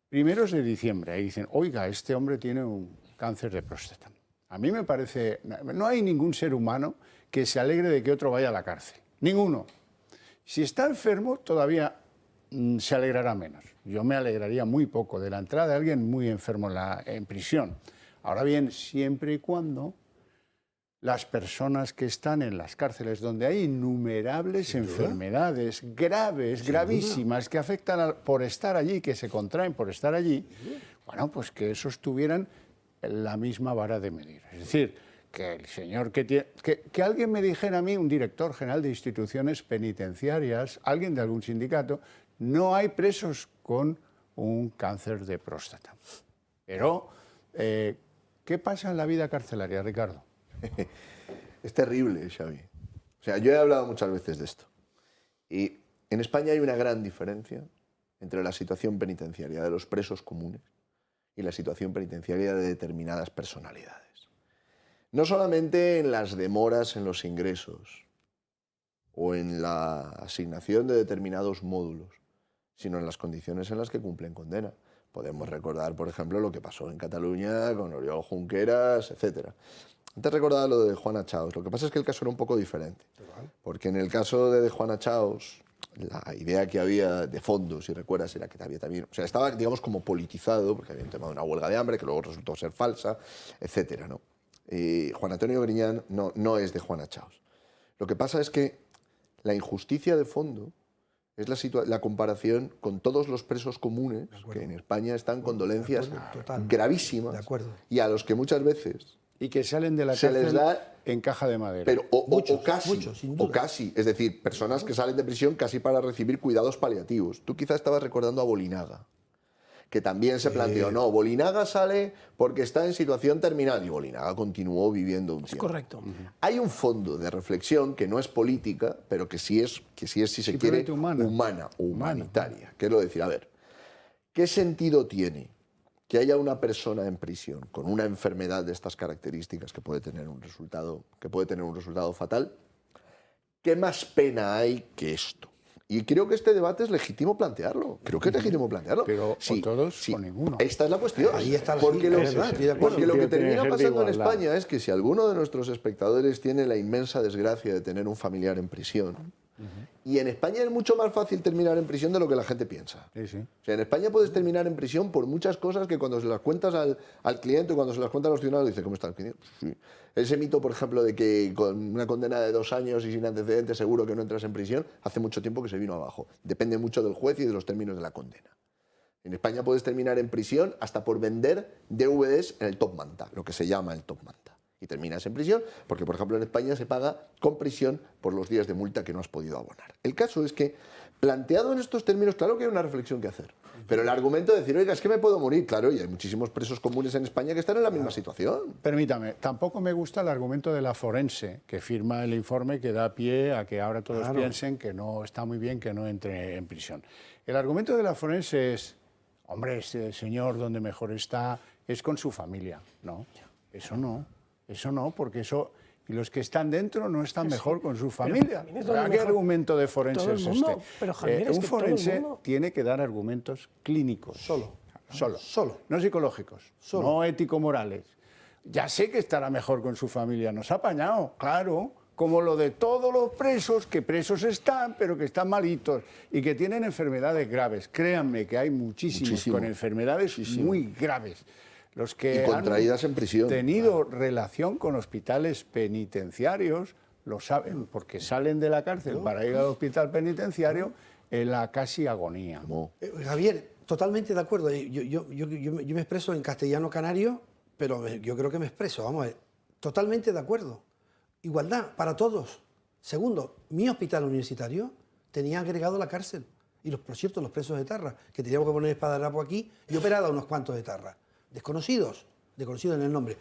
Primeros de diciembre, ahí dicen, oiga, este hombre tiene un cáncer de próstata. A mí me parece, no hay ningún ser humano que se alegre de que otro vaya a la cárcel. Ninguno. Si está enfermo, todavía se alegrará menos. Yo me alegraría muy poco de la entrada de alguien muy enfermo en prisión. Ahora bien, siempre y cuando las personas que están en las cárceles, donde hay innumerables enfermedades graves, gravísimas, que afectan por estar allí, que se contraen por estar allí, bueno, pues que esos tuvieran la misma vara de medir. Es decir, que el señor que alguien me dijera a mí, un director general de instituciones penitenciarias, alguien de algún sindicato, no hay presos con un cáncer de próstata. Pero, ¿qué pasa en la vida carcelaria, Ricardo? Es terrible, Xavi. O sea, yo he hablado muchas veces de esto. Y en España hay una gran diferencia entre la situación penitenciaria de los presos comunes y la situación penitenciaria de determinadas personalidades. No solamente en las demoras en los ingresos o en la asignación de determinados módulos, sino en las condiciones en las que cumplen condena. Podemos recordar, por ejemplo, lo que pasó en Cataluña con Oriol Junqueras, etc. Antes recordaba lo de Juana Chaos. Lo que pasa es que el caso era un poco diferente. Porque en el caso de Juana Chaos, la idea que había de fondo, si recuerdas, era que había también... O sea, estaba, digamos, como politizado, porque había un tema de una huelga de hambre, que luego resultó ser falsa, etc., ¿no? Juan Antonio Griñán no es de Juana Chaos. Lo que pasa es que la injusticia de fondo es la comparación con todos los presos comunes que en España están con dolencias gravísimas y a los que muchas veces... Y que salen de la se cárcel les da, en caja de madera. Pero, o casi, es decir, personas que salen de prisión casi para recibir cuidados paliativos. Tú quizás estabas recordando a Bolinaga, que también se planteó, no, Bolinaga sale porque está en situación terminal y Bolinaga continuó viviendo un tiempo. Correcto. Hay un fondo de reflexión que no es política, pero que sí es si se quiere, humana o humanitaria. Quiero decir, a ver, ¿qué sentido tiene que haya una persona en prisión con una enfermedad de estas características que puede tener un resultado fatal? ¿Qué más pena hay que esto? Y creo que este debate es legítimo plantearlo. Creo que es legítimo plantearlo. Pero sí, o todos o ninguno. Esta es la cuestión. Ahí está la porque lo que Tiene termina que ser pasando en de igualdad. España es que si alguno de nuestros espectadores tiene la inmensa desgracia de tener un familiar en prisión, y en España es mucho más fácil terminar en prisión de lo que la gente piensa. Sí, sí. O sea, en España puedes terminar en prisión por muchas cosas que cuando se las cuentas al cliente o cuando se las cuentan a los ciudadanos, dice, ¿cómo está el cliente? Sí. Ese mito, por ejemplo, de que con una condena de 2 años y sin antecedentes seguro que no entras en prisión, hace mucho tiempo que se vino abajo. Depende mucho del juez y de los términos de la condena. En España puedes terminar en prisión hasta por vender DVDs en el Top Manta, lo que se llama el Top Manta. Y terminas en prisión porque, por ejemplo, en España se paga con prisión por los días de multa que no has podido abonar. El caso es que, planteado en estos términos, claro que hay una reflexión que hacer. Pero el argumento de decir, oiga, es que me puedo morir, claro, y hay muchísimos presos comunes en España que están en la misma situación. Permítame, tampoco me gusta el argumento de la forense, que firma el informe que da pie a que ahora todos piensen que no está muy bien que no entre en prisión. El argumento de la forense es, hombre, este señor donde mejor está es con su familia. No, eso no. Eso no, porque eso... Y los que están dentro no están mejor con su familia. ¿Qué argumento de forense es este? Pero, Javier, un forense tiene que dar argumentos clínicos. Solo. No psicológicos. No ético-morales. Ya sé que estará mejor con su familia. Nos ha apañado, claro. Como lo de todos los presos, que presos están, pero que están malitos y que tienen enfermedades graves. Créanme que hay muchísimos con enfermedades muy graves. Los que contraídas en prisión. Tenido relación con hospitales penitenciarios lo saben, porque salen de la cárcel para ir al hospital penitenciario en la casi agonía. Javier, totalmente de acuerdo. Yo me expreso en castellano canario, pero yo creo que me expreso, vamos a ver, totalmente de acuerdo. Igualdad para todos. Segundo, mi hospital universitario tenía agregado la cárcel. Y por cierto, los presos de Etarra, que teníamos que poner espadadrapo aquí, yo operaba a unos cuantos de Etarra. Desconocidos en el nombre.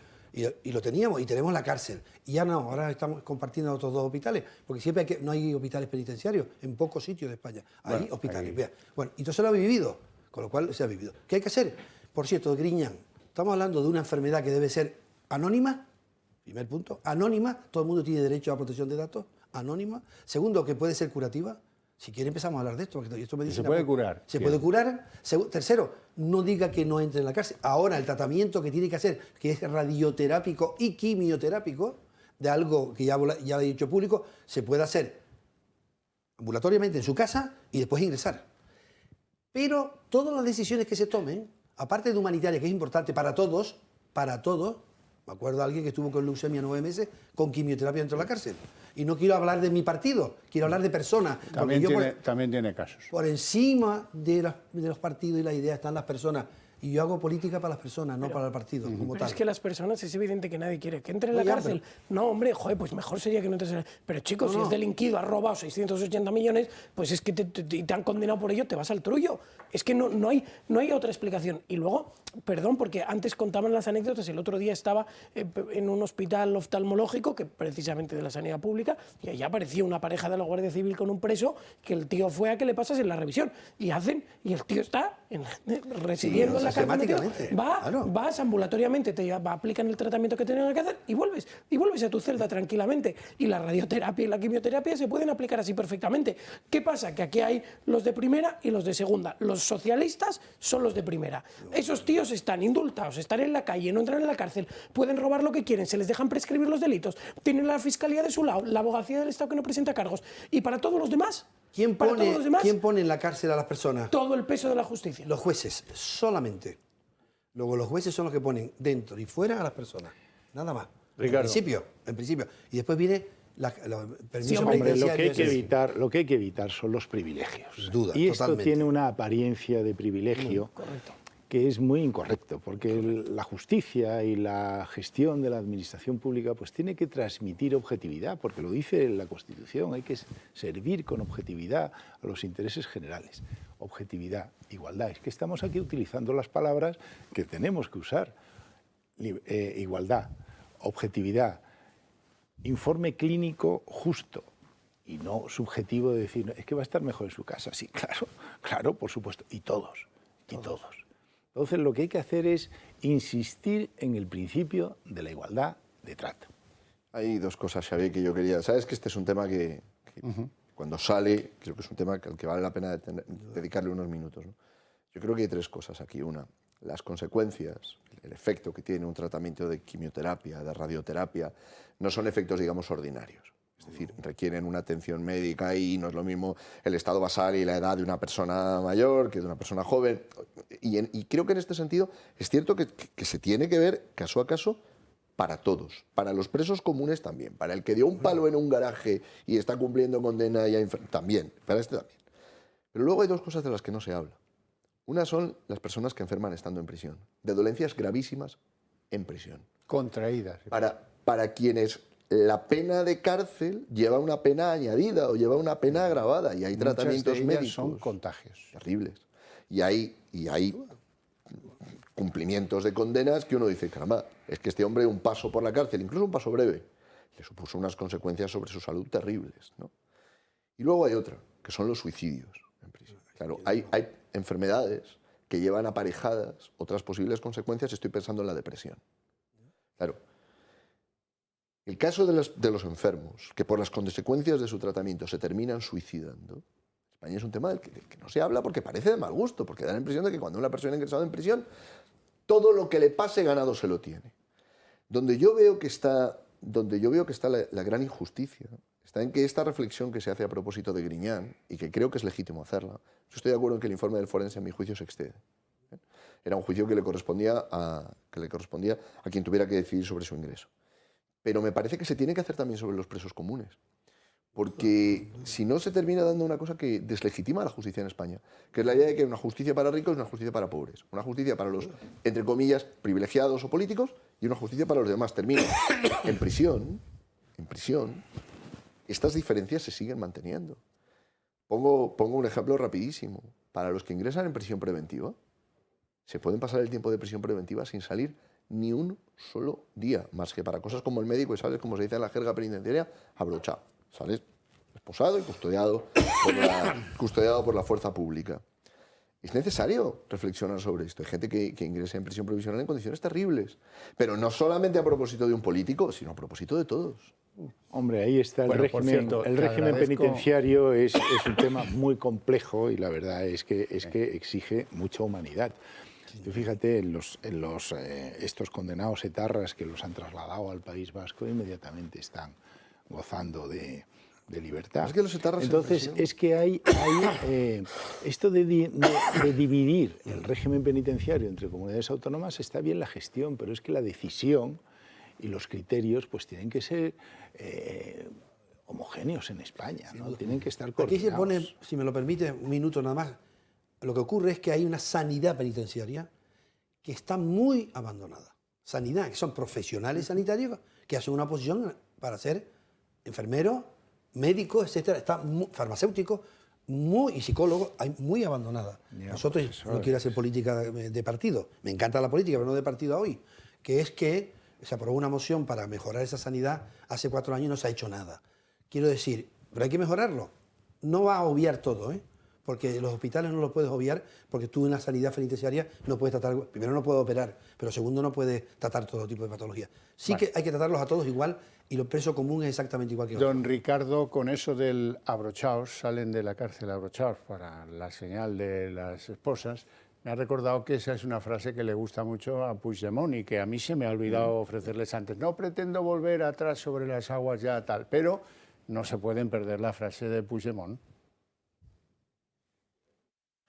Y lo teníamos, y tenemos la cárcel. Y ya no, ahora estamos compartiendo otros 2 hospitales, porque siempre no hay hospitales penitenciarios en pocos sitios de España. Hay hospitales. Bien. Bueno, y entonces lo ha vivido, con lo cual se ha vivido. ¿Qué hay que hacer? Por cierto, Griñán, estamos hablando de una enfermedad que debe ser anónima, primer punto, anónima, todo el mundo tiene derecho a protección de datos, anónima. Segundo, que puede ser curativa. Si quiere empezamos a hablar de esto. Porque esto me dice se puede curar. Se puede curar. Tercero, no diga que no entre en la cárcel. Ahora, el tratamiento que tiene que hacer, que es radioterápico y quimioterápico, de algo que ya he dicho público, se puede hacer ambulatoriamente en su casa y después ingresar. Pero todas las decisiones que se tomen, aparte de humanitaria, que es importante para todos, me acuerdo de alguien que estuvo con leucemia 9 meses con quimioterapia dentro de la cárcel. Y no quiero hablar de mi partido, quiero hablar de personas. También tiene casos. Por encima de los partidos y las ideas están las personas. Y yo hago política para las personas, no para el partido como Pero tal. es que las personas es evidente que nadie quiere que entre en la cárcel. No, hombre, joder, pues mejor sería que no entres en la cárcel. Pero chicos, si has delinquido, has robado 680 millones, pues es que te han condenado por ello, te vas al trullo. Es que no hay otra explicación. Y luego, perdón, porque antes contaban las anécdotas, el otro día estaba en un hospital oftalmológico, que precisamente de la sanidad pública, y allá apareció una pareja de la Guardia Civil con un preso, que el tío fue a que le pasasen la revisión. Y el tío está residiendo en la cárcel. Vas ambulatoriamente, te aplican el tratamiento que tenían que hacer y vuelves a tu celda tranquilamente. Y la radioterapia y la quimioterapia se pueden aplicar así perfectamente. ¿Qué pasa? Que aquí hay los de primera y los de segunda. Los socialistas son los de primera. Esos tíos están indultados, están en la calle, no entran en la cárcel, pueden robar lo que quieren, se les dejan prescribir los delitos, tienen la fiscalía de su lado, la abogacía del Estado que no presenta cargos. Y para todos los demás, ¿quién pone en la cárcel a las personas? Todo el peso de la justicia. Los jueces, solamente. Luego los jueces son los que ponen dentro y fuera a las personas. Nada más. Ricardo. En principio. Y después viene permiso lo que hay que evitar son los privilegios. Duda, y esto totalmente. tiene una apariencia de privilegio que es muy incorrecto, porque la justicia y la gestión de la administración pública pues tiene que transmitir objetividad, porque lo dice la Constitución, hay que servir con objetividad a los intereses generales. Objetividad, igualdad. Es que estamos aquí utilizando las palabras que tenemos que usar. Igualdad, objetividad, informe clínico justo y no subjetivo de decir, es que va a estar mejor en su casa. Sí, claro, por supuesto. Y todos. Entonces lo que hay que hacer es insistir en el principio de la igualdad de trato. Hay 2 cosas, Xavier, que yo quería... Sabes que este es un tema que cuando sale, creo que es un tema al que vale la pena dedicarle unos minutos, ¿no? Yo creo que hay 3 cosas aquí. Una, las consecuencias, el efecto que tiene un tratamiento de quimioterapia, de radioterapia, no son efectos, digamos, ordinarios. Es decir, requieren una atención médica y no es lo mismo el estado basal y la edad de una persona mayor que de una persona joven. Y creo que en este sentido es cierto que se tiene que ver caso a caso para todos, para los presos comunes también, para el que dio un palo en un garaje y está cumpliendo condena también, para este también. Pero luego hay 2 cosas de las que no se habla. Una son las personas que enferman estando en prisión, de dolencias gravísimas en prisión. Contraídas. Para quienes la pena de cárcel lleva una pena añadida o lleva una pena agravada y hay tratamientos médicos. Son contagios. Terribles. Y hay cumplimientos de condenas que uno dice, caramba, es que este hombre un paso por la cárcel, incluso un paso breve, le supuso unas consecuencias sobre su salud terribles, ¿no? Y luego hay otra, que son los suicidios en prisión. Claro, hay enfermedades que llevan aparejadas otras posibles consecuencias, estoy pensando en la depresión. Claro, el caso de los enfermos, que por las consecuencias de su tratamiento se terminan suicidando, España es un tema del que no se habla porque parece de mal gusto, porque da la impresión de que cuando una persona ha ingresado en prisión, todo lo que le pase ganado se lo tiene. Donde yo veo que está la gran injusticia, está en que esta reflexión que se hace a propósito de Griñán, y que creo que es legítimo hacerla, yo estoy de acuerdo en que el informe del forense, a mi juicio, se excede. Era un juicio que le correspondía a quien tuviera que decidir sobre su ingreso. Pero me parece que se tiene que hacer también sobre los presos comunes. Porque si no se termina dando una cosa que deslegitima a la justicia en España, que es la idea de que hay una justicia para ricos y una justicia para pobres. Una justicia para los, entre comillas, privilegiados o políticos y una justicia para los demás. Termina en prisión, estas diferencias se siguen manteniendo. Pongo un ejemplo rapidísimo. Para los que ingresan en prisión preventiva, se pueden pasar el tiempo de prisión preventiva sin salir ni un solo día, más que para cosas como el médico y sales, como se dice en la jerga penitenciaria, abrochado. Sales esposado y custodiado por la fuerza pública. Es necesario reflexionar sobre esto. Hay gente que ingresa en prisión provisional en condiciones terribles, pero no solamente a propósito de un político, sino a propósito de todos. Hombre, ahí está el régimen. Cierto, el régimen penitenciario es un tema muy complejo y la verdad es que exige mucha humanidad. Tú fíjate, estos condenados etarras que los han trasladado al País Vasco inmediatamente están gozando de libertad. Es que los etarras entonces, es que hay esto de dividir el régimen penitenciario entre comunidades autónomas, está bien la gestión, pero es que la decisión y los criterios pues tienen que ser homogéneos en España, ¿no? Tienen que estar coordinados. Aquí se pone, si me lo permite, un minuto nada más. Lo que ocurre es que hay una sanidad penitenciaria que está muy abandonada. Sanidad, que son profesionales sanitarios que hacen una posición para ser enfermeros, médicos, etcétera, farmacéuticos y psicólogos, hay muy abandonada. Nosotros, no quiero hacer política de partido, me encanta la política, pero no de partido hoy, que es que se aprobó una moción para mejorar esa sanidad hace 4 años y no se ha hecho nada. Quiero decir, pero hay que mejorarlo. No va a obviar todo, porque los hospitales no los puedes obviar, porque tú en la sanidad penitenciaria no puedes tratar, primero no puedes operar, pero segundo no puedes tratar todo tipo de patologías. Sí que hay que tratarlos a todos igual y lo preso común es exactamente igual que nosotros. Don Ricardo, con eso del abrochaos, salen de la cárcel abrochaos para la señal de las esposas, me ha recordado que esa es una frase que le gusta mucho a Puigdemont y que a mí se me ha olvidado ofrecerles antes. No pretendo volver atrás sobre las aguas ya tal, pero no se pueden perder la frase de Puigdemont.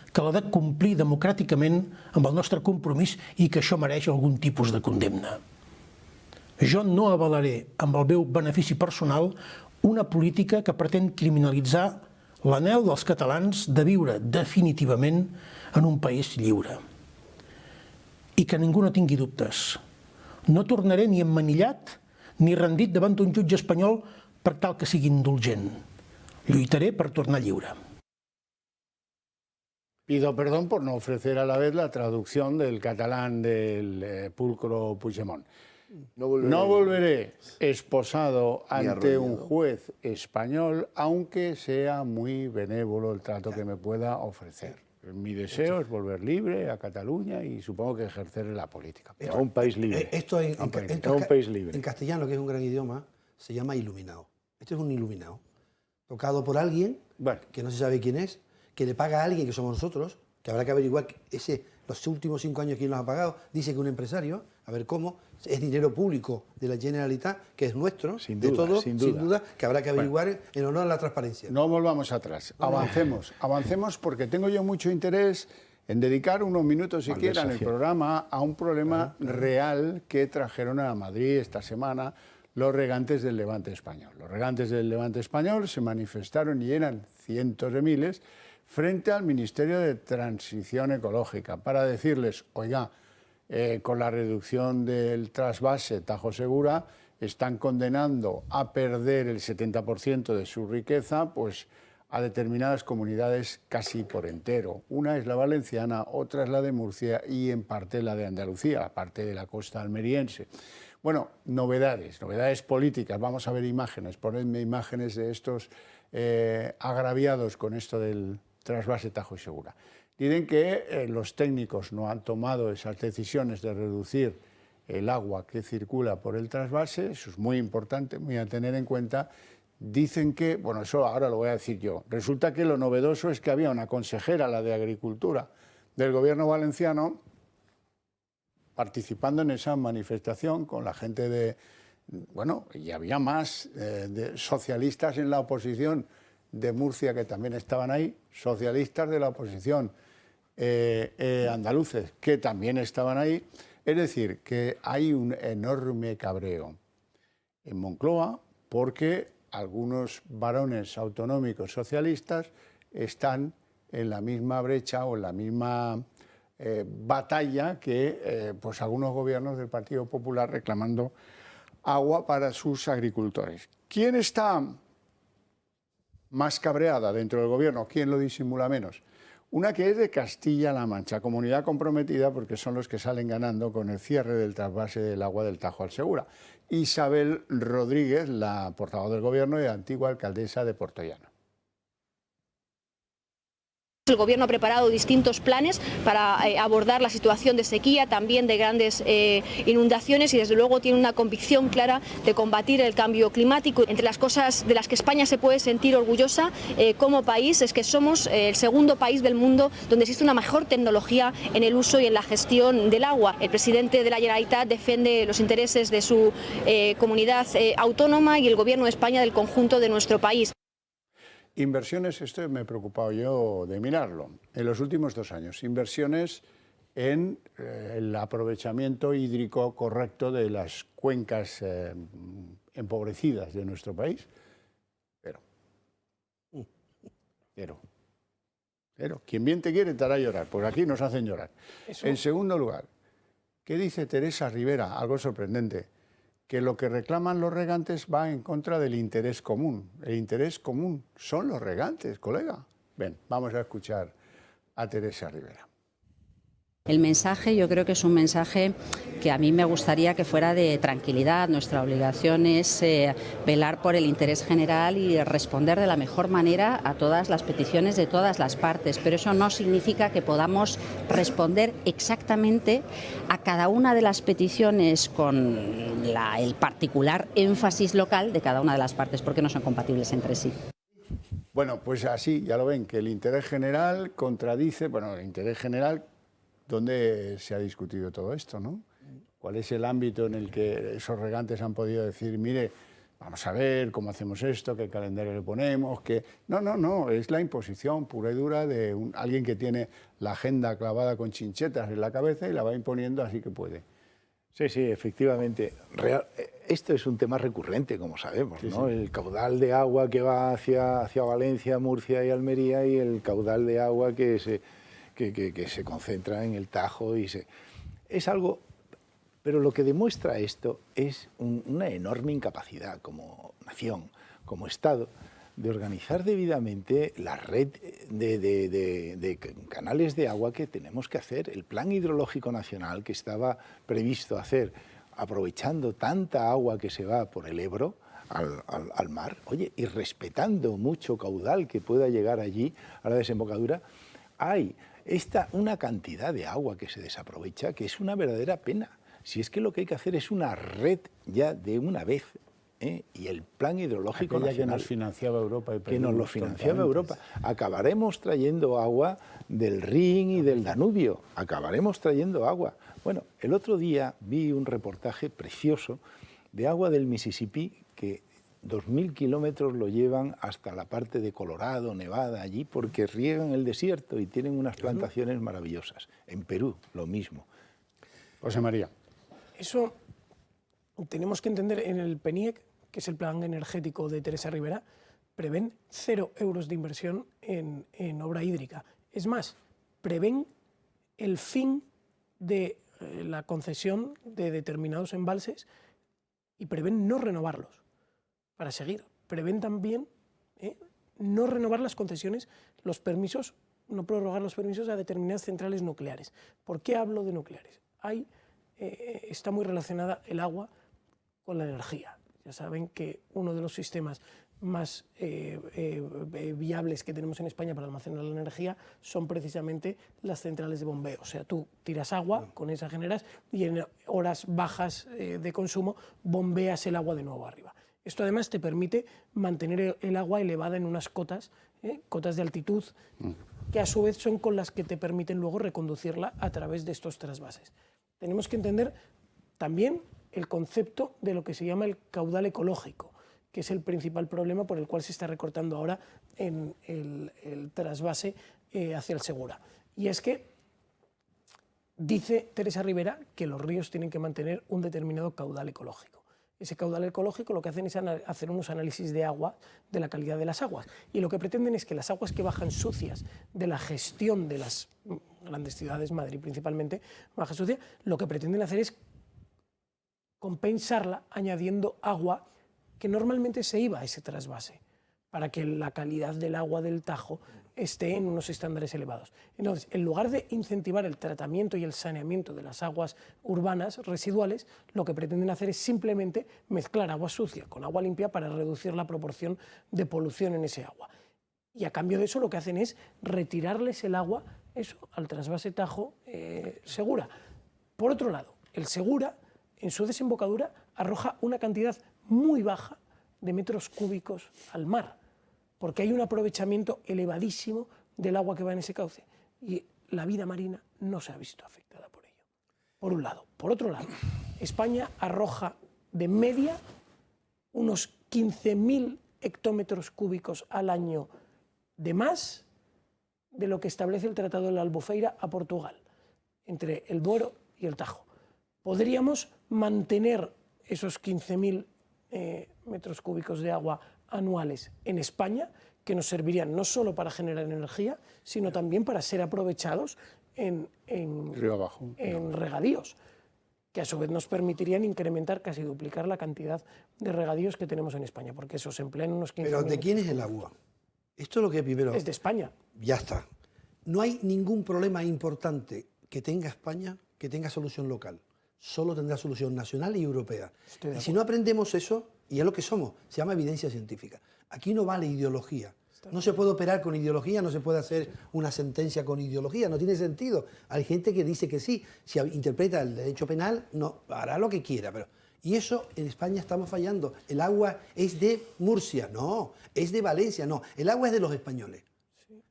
Que l'ha de complir democràticament amb el nostre compromís i que això mereix algun tipus de condemna. Jo no avalaré amb el meu benefici personal una política que pretén criminalitzar l'anhel dels catalans de viure definitivament en un país lliure. I que ningú no tingui dubtes. No tornaré ni emmanillat ni rendit davant d'un jutge espanyol per tal que sigui indulgent. Lluitaré per tornar lliure. Pido perdón por no ofrecer a la vez la traducción del catalán del pulcro Puigdemont. No volveré esposado ante un juez español, aunque sea muy benévolo el trato que me pueda ofrecer. Mi deseo es volver libre a Cataluña y supongo que ejercer en la política. A un país libre. Esto un país libre. En castellano, que es un gran idioma, se llama iluminado. Este es un iluminado, tocado por alguien que no se sabe quién es, que le paga a alguien, que somos nosotros, que habrá que averiguar los últimos 5 años quién los ha pagado. Dice que un empresario, a ver cómo, es dinero público de la Generalitat, que es nuestro, sin duda, que habrá que averiguar en honor a la transparencia. No volvamos atrás, avancemos porque tengo yo mucho interés en dedicar unos minutos siquiera en el programa a un problema real que trajeron a Madrid esta semana los regantes del Levante español. Los regantes del Levante español se manifestaron y eran cientos de miles frente al Ministerio de Transición Ecológica para decirles, oiga, con la reducción del trasvase Tajo Segura están condenando a perder el 70% de su riqueza pues, a determinadas comunidades casi por entero. Una es la valenciana, otra es la de Murcia y en parte la de Andalucía, aparte de la costa almeriense. Bueno, novedades políticas. Vamos a ver imágenes, ponedme imágenes de estos agraviados con esto del trasvase Tajo Segura. Dicen que los técnicos no han tomado esas decisiones de reducir el agua que circula por el trasvase, eso es muy importante, muy a tener en cuenta. Dicen que, bueno, eso ahora lo voy a decir yo, resulta que lo novedoso es que había una consejera, la de Agricultura, del gobierno valenciano, participando en esa manifestación con la gente de, bueno, y había más de socialistas en la oposición de Murcia que también estaban ahí, socialistas de la oposición andaluces que también estaban ahí. Es decir, que hay un enorme cabreo en Moncloa porque algunos varones autonómicos socialistas están en la misma brecha o en la misma batalla que pues algunos gobiernos del Partido Popular reclamando agua para sus agricultores. ¿Quién está más cabreada dentro del gobierno? ¿Quién lo disimula menos? Una que es de Castilla-La Mancha, comunidad comprometida porque son los que salen ganando con el cierre del trasvase del agua del Tajo al Segura. Isabel Rodríguez, la portavoz del Gobierno y antigua alcaldesa de Portollano. El Gobierno ha preparado distintos planes para abordar la situación de sequía, también de grandes inundaciones, y desde luego tiene una convicción clara de combatir el cambio climático. Entre las cosas de las que España se puede sentir orgullosa como país es que somos el segundo país del mundo donde existe una mejor tecnología en el uso y en la gestión del agua. El presidente de la Generalitat defiende los intereses de su comunidad autónoma y el Gobierno de España del conjunto de nuestro país. Inversiones, esto me he preocupado yo de mirarlo, en los últimos 2 años, inversiones en el aprovechamiento hídrico correcto de las cuencas empobrecidas de nuestro país. Cero. Quien bien te quiere te hará llorar, pues aquí nos hacen llorar. En segundo lugar, ¿qué dice Teresa Rivera? Algo sorprendente. Que lo que reclaman los regantes va en contra del interés común. El interés común son los regantes, colega. Ven, vamos a escuchar a Teresa Rivera. El mensaje yo creo que es un mensaje que a mí me gustaría que fuera de tranquilidad. Nuestra obligación es velar por el interés general y responder de la mejor manera a todas las peticiones de todas las partes, pero eso no significa que podamos responder exactamente a cada una de las peticiones con el particular énfasis local de cada una de las partes, porque no son compatibles entre sí. Bueno, pues así, ya lo ven, que el interés general contradice, bueno, el interés general, ¿dónde se ha discutido todo esto, no? ¿Cuál es el ámbito en el que esos regantes han podido decir, mire, vamos a ver cómo hacemos esto, qué calendario le ponemos, que... No, es la imposición pura y dura de alguien que tiene la agenda clavada con chinchetas en la cabeza y la va imponiendo así que puede. Sí, efectivamente. Esto es un tema recurrente, como sabemos, ¿no? Sí. El caudal de agua que va hacia Valencia, Murcia y Almería y el caudal de agua que se concentra en el Tajo. Es algo... Pero lo que demuestra esto es una enorme incapacidad como nación, como Estado, de organizar debidamente la red de canales de agua que tenemos que hacer. El Plan Hidrológico Nacional que estaba previsto hacer, aprovechando tanta agua que se va por el Ebro al mar, oye, y respetando mucho caudal que pueda llegar allí a la desembocadura, hay una cantidad de agua que se desaprovecha que es una verdadera pena. Si es que lo que hay que hacer es una red ya de una vez, y el Plan Hidrológico Nacional... que nos financiaba Europa. Que nos lo financiaba Europa. Acabaremos trayendo agua del Rin y del Danubio. Acabaremos trayendo agua. Bueno, el otro día vi un reportaje precioso de agua del Mississippi que 2.000 kilómetros lo llevan hasta la parte de Colorado, Nevada, allí, porque riegan el desierto y tienen unas plantaciones maravillosas. En Perú, lo mismo. José María. Eso tenemos que entender en el PENIEC, que es el plan energético de Teresa Rivera, prevén 0 euros de inversión en obra hídrica. Es más, prevén el fin de la concesión de determinados embalses y prevén no renovarlos para seguir. Prevén también no renovar las concesiones, los permisos, no prorrogar los permisos a determinadas centrales nucleares. ¿Por qué hablo de nucleares? Está muy relacionada el agua con la energía. Ya saben que uno de los sistemas más viables que tenemos en España para almacenar la energía son precisamente las centrales de bombeo. O sea, tú tiras agua, con esa generas y en horas bajas de consumo bombeas el agua de nuevo arriba. Esto además te permite mantener el agua elevada en unas cotas de altitud, que a su vez son con las que te permiten luego reconducirla a través de estos trasvases. Tenemos que entender también el concepto de lo que se llama el caudal ecológico, que es el principal problema por el cual se está recortando ahora en el trasvase hacia el Segura. Y es que dice Teresa Rivera que los ríos tienen que mantener un determinado caudal ecológico. Ese caudal ecológico lo que hacen es hacer unos análisis de agua, de la calidad de las aguas. Y lo que pretenden es que las aguas que bajan sucias de la gestión de las grandes ciudades, Madrid principalmente, baja sucia, lo que pretenden hacer es compensarla añadiendo agua que normalmente se iba a ese trasvase, para que la calidad del agua del Tajo esté en unos estándares elevados. Entonces, en lugar de incentivar el tratamiento y el saneamiento de las aguas urbanas residuales, lo que pretenden hacer es simplemente mezclar agua sucia con agua limpia para reducir la proporción de polución en ese agua. Y a cambio de eso lo que hacen es retirarles el agua, eso, al trasvase Tajo Segura. Por otro lado, el Segura, en su desembocadura, arroja una cantidad muy baja de metros cúbicos al mar, porque hay un aprovechamiento elevadísimo del agua que va en ese cauce y la vida marina no se ha visto afectada por ello. Por un lado. Por otro lado, España arroja de media unos 15.000 hectómetros cúbicos al año de más de lo que establece el Tratado de la Albufeira a Portugal, entre el Duero y el Tajo. Podríamos mantener esos 15.000 metros cúbicos de agua anuales en España, que nos servirían no solo para generar energía, sino también para ser aprovechados en regadíos, que a su vez nos permitirían incrementar, casi duplicar la cantidad de regadíos que tenemos en España, porque eso se emplea en unos 15.000. ¿Pero de quién es el agua? Esto es lo que primero... Es de España. Ya está. No hay ningún problema importante que tenga España que tenga solución local. Solo tendrá solución nacional y europea. Y si no aprendemos eso, y es lo que somos, se llama evidencia científica. Aquí no vale ideología. No se puede operar con ideología, no se puede hacer una sentencia con ideología, no tiene sentido. Hay gente que dice que sí, si interpreta el derecho penal, no, hará lo que quiera. Y eso en España estamos fallando. El agua es de Murcia, no, es de Valencia, no. El agua es de los españoles.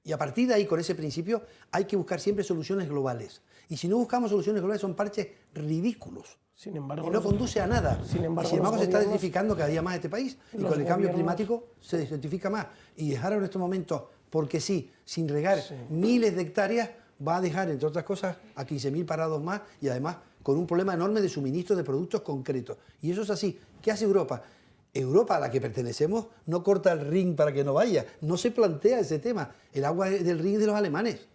Y a partir de ahí, con ese principio, hay que buscar siempre soluciones globales. Y si no buscamos soluciones globales, son parches ridículos. Sin embargo, y no conduce a nada. Sin embargo, se está desertificando cada día más este país. Y con el cambio climático se desertifica más. Y dejar en estos momentos, porque sí, sin regar miles de hectáreas, va a dejar, entre otras cosas, a 15.000 parados más y además con un problema enorme de suministro de productos concretos. Y eso es así. ¿Qué hace Europa? Europa, a la que pertenecemos, no corta el Rin para que no vaya. No se plantea ese tema. El agua del Rin es de los alemanes.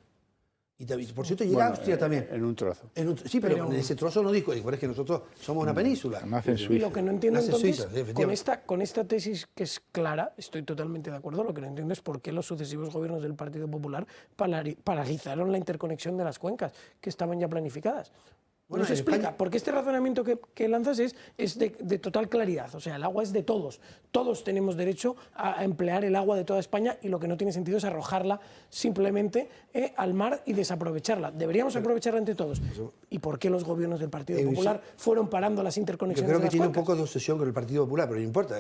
Y por cierto, llega a Austria también. En un trozo. Sí, pero en ese trozo no dijo. Es que nosotros somos una península. Nace en Suiza. Y lo que no entiendo entonces, Suiza, con esta tesis que es clara, estoy totalmente de acuerdo, lo que no entiendo es por qué los sucesivos gobiernos del Partido Popular paralizaron la interconexión de las cuencas que estaban ya planificadas. Bueno, se explica, porque este razonamiento que lanzas es de total claridad. O sea, el agua es de todos. Todos tenemos derecho a emplear el agua de toda España y lo que no tiene sentido es arrojarla simplemente al mar y desaprovecharla. Deberíamos aprovecharla entre todos. ¿Y por qué los gobiernos del Partido Popular fueron parando las interconexiones de las cuencas? Yo creo que tiene un poco de obsesión con el Partido Popular, pero no importa.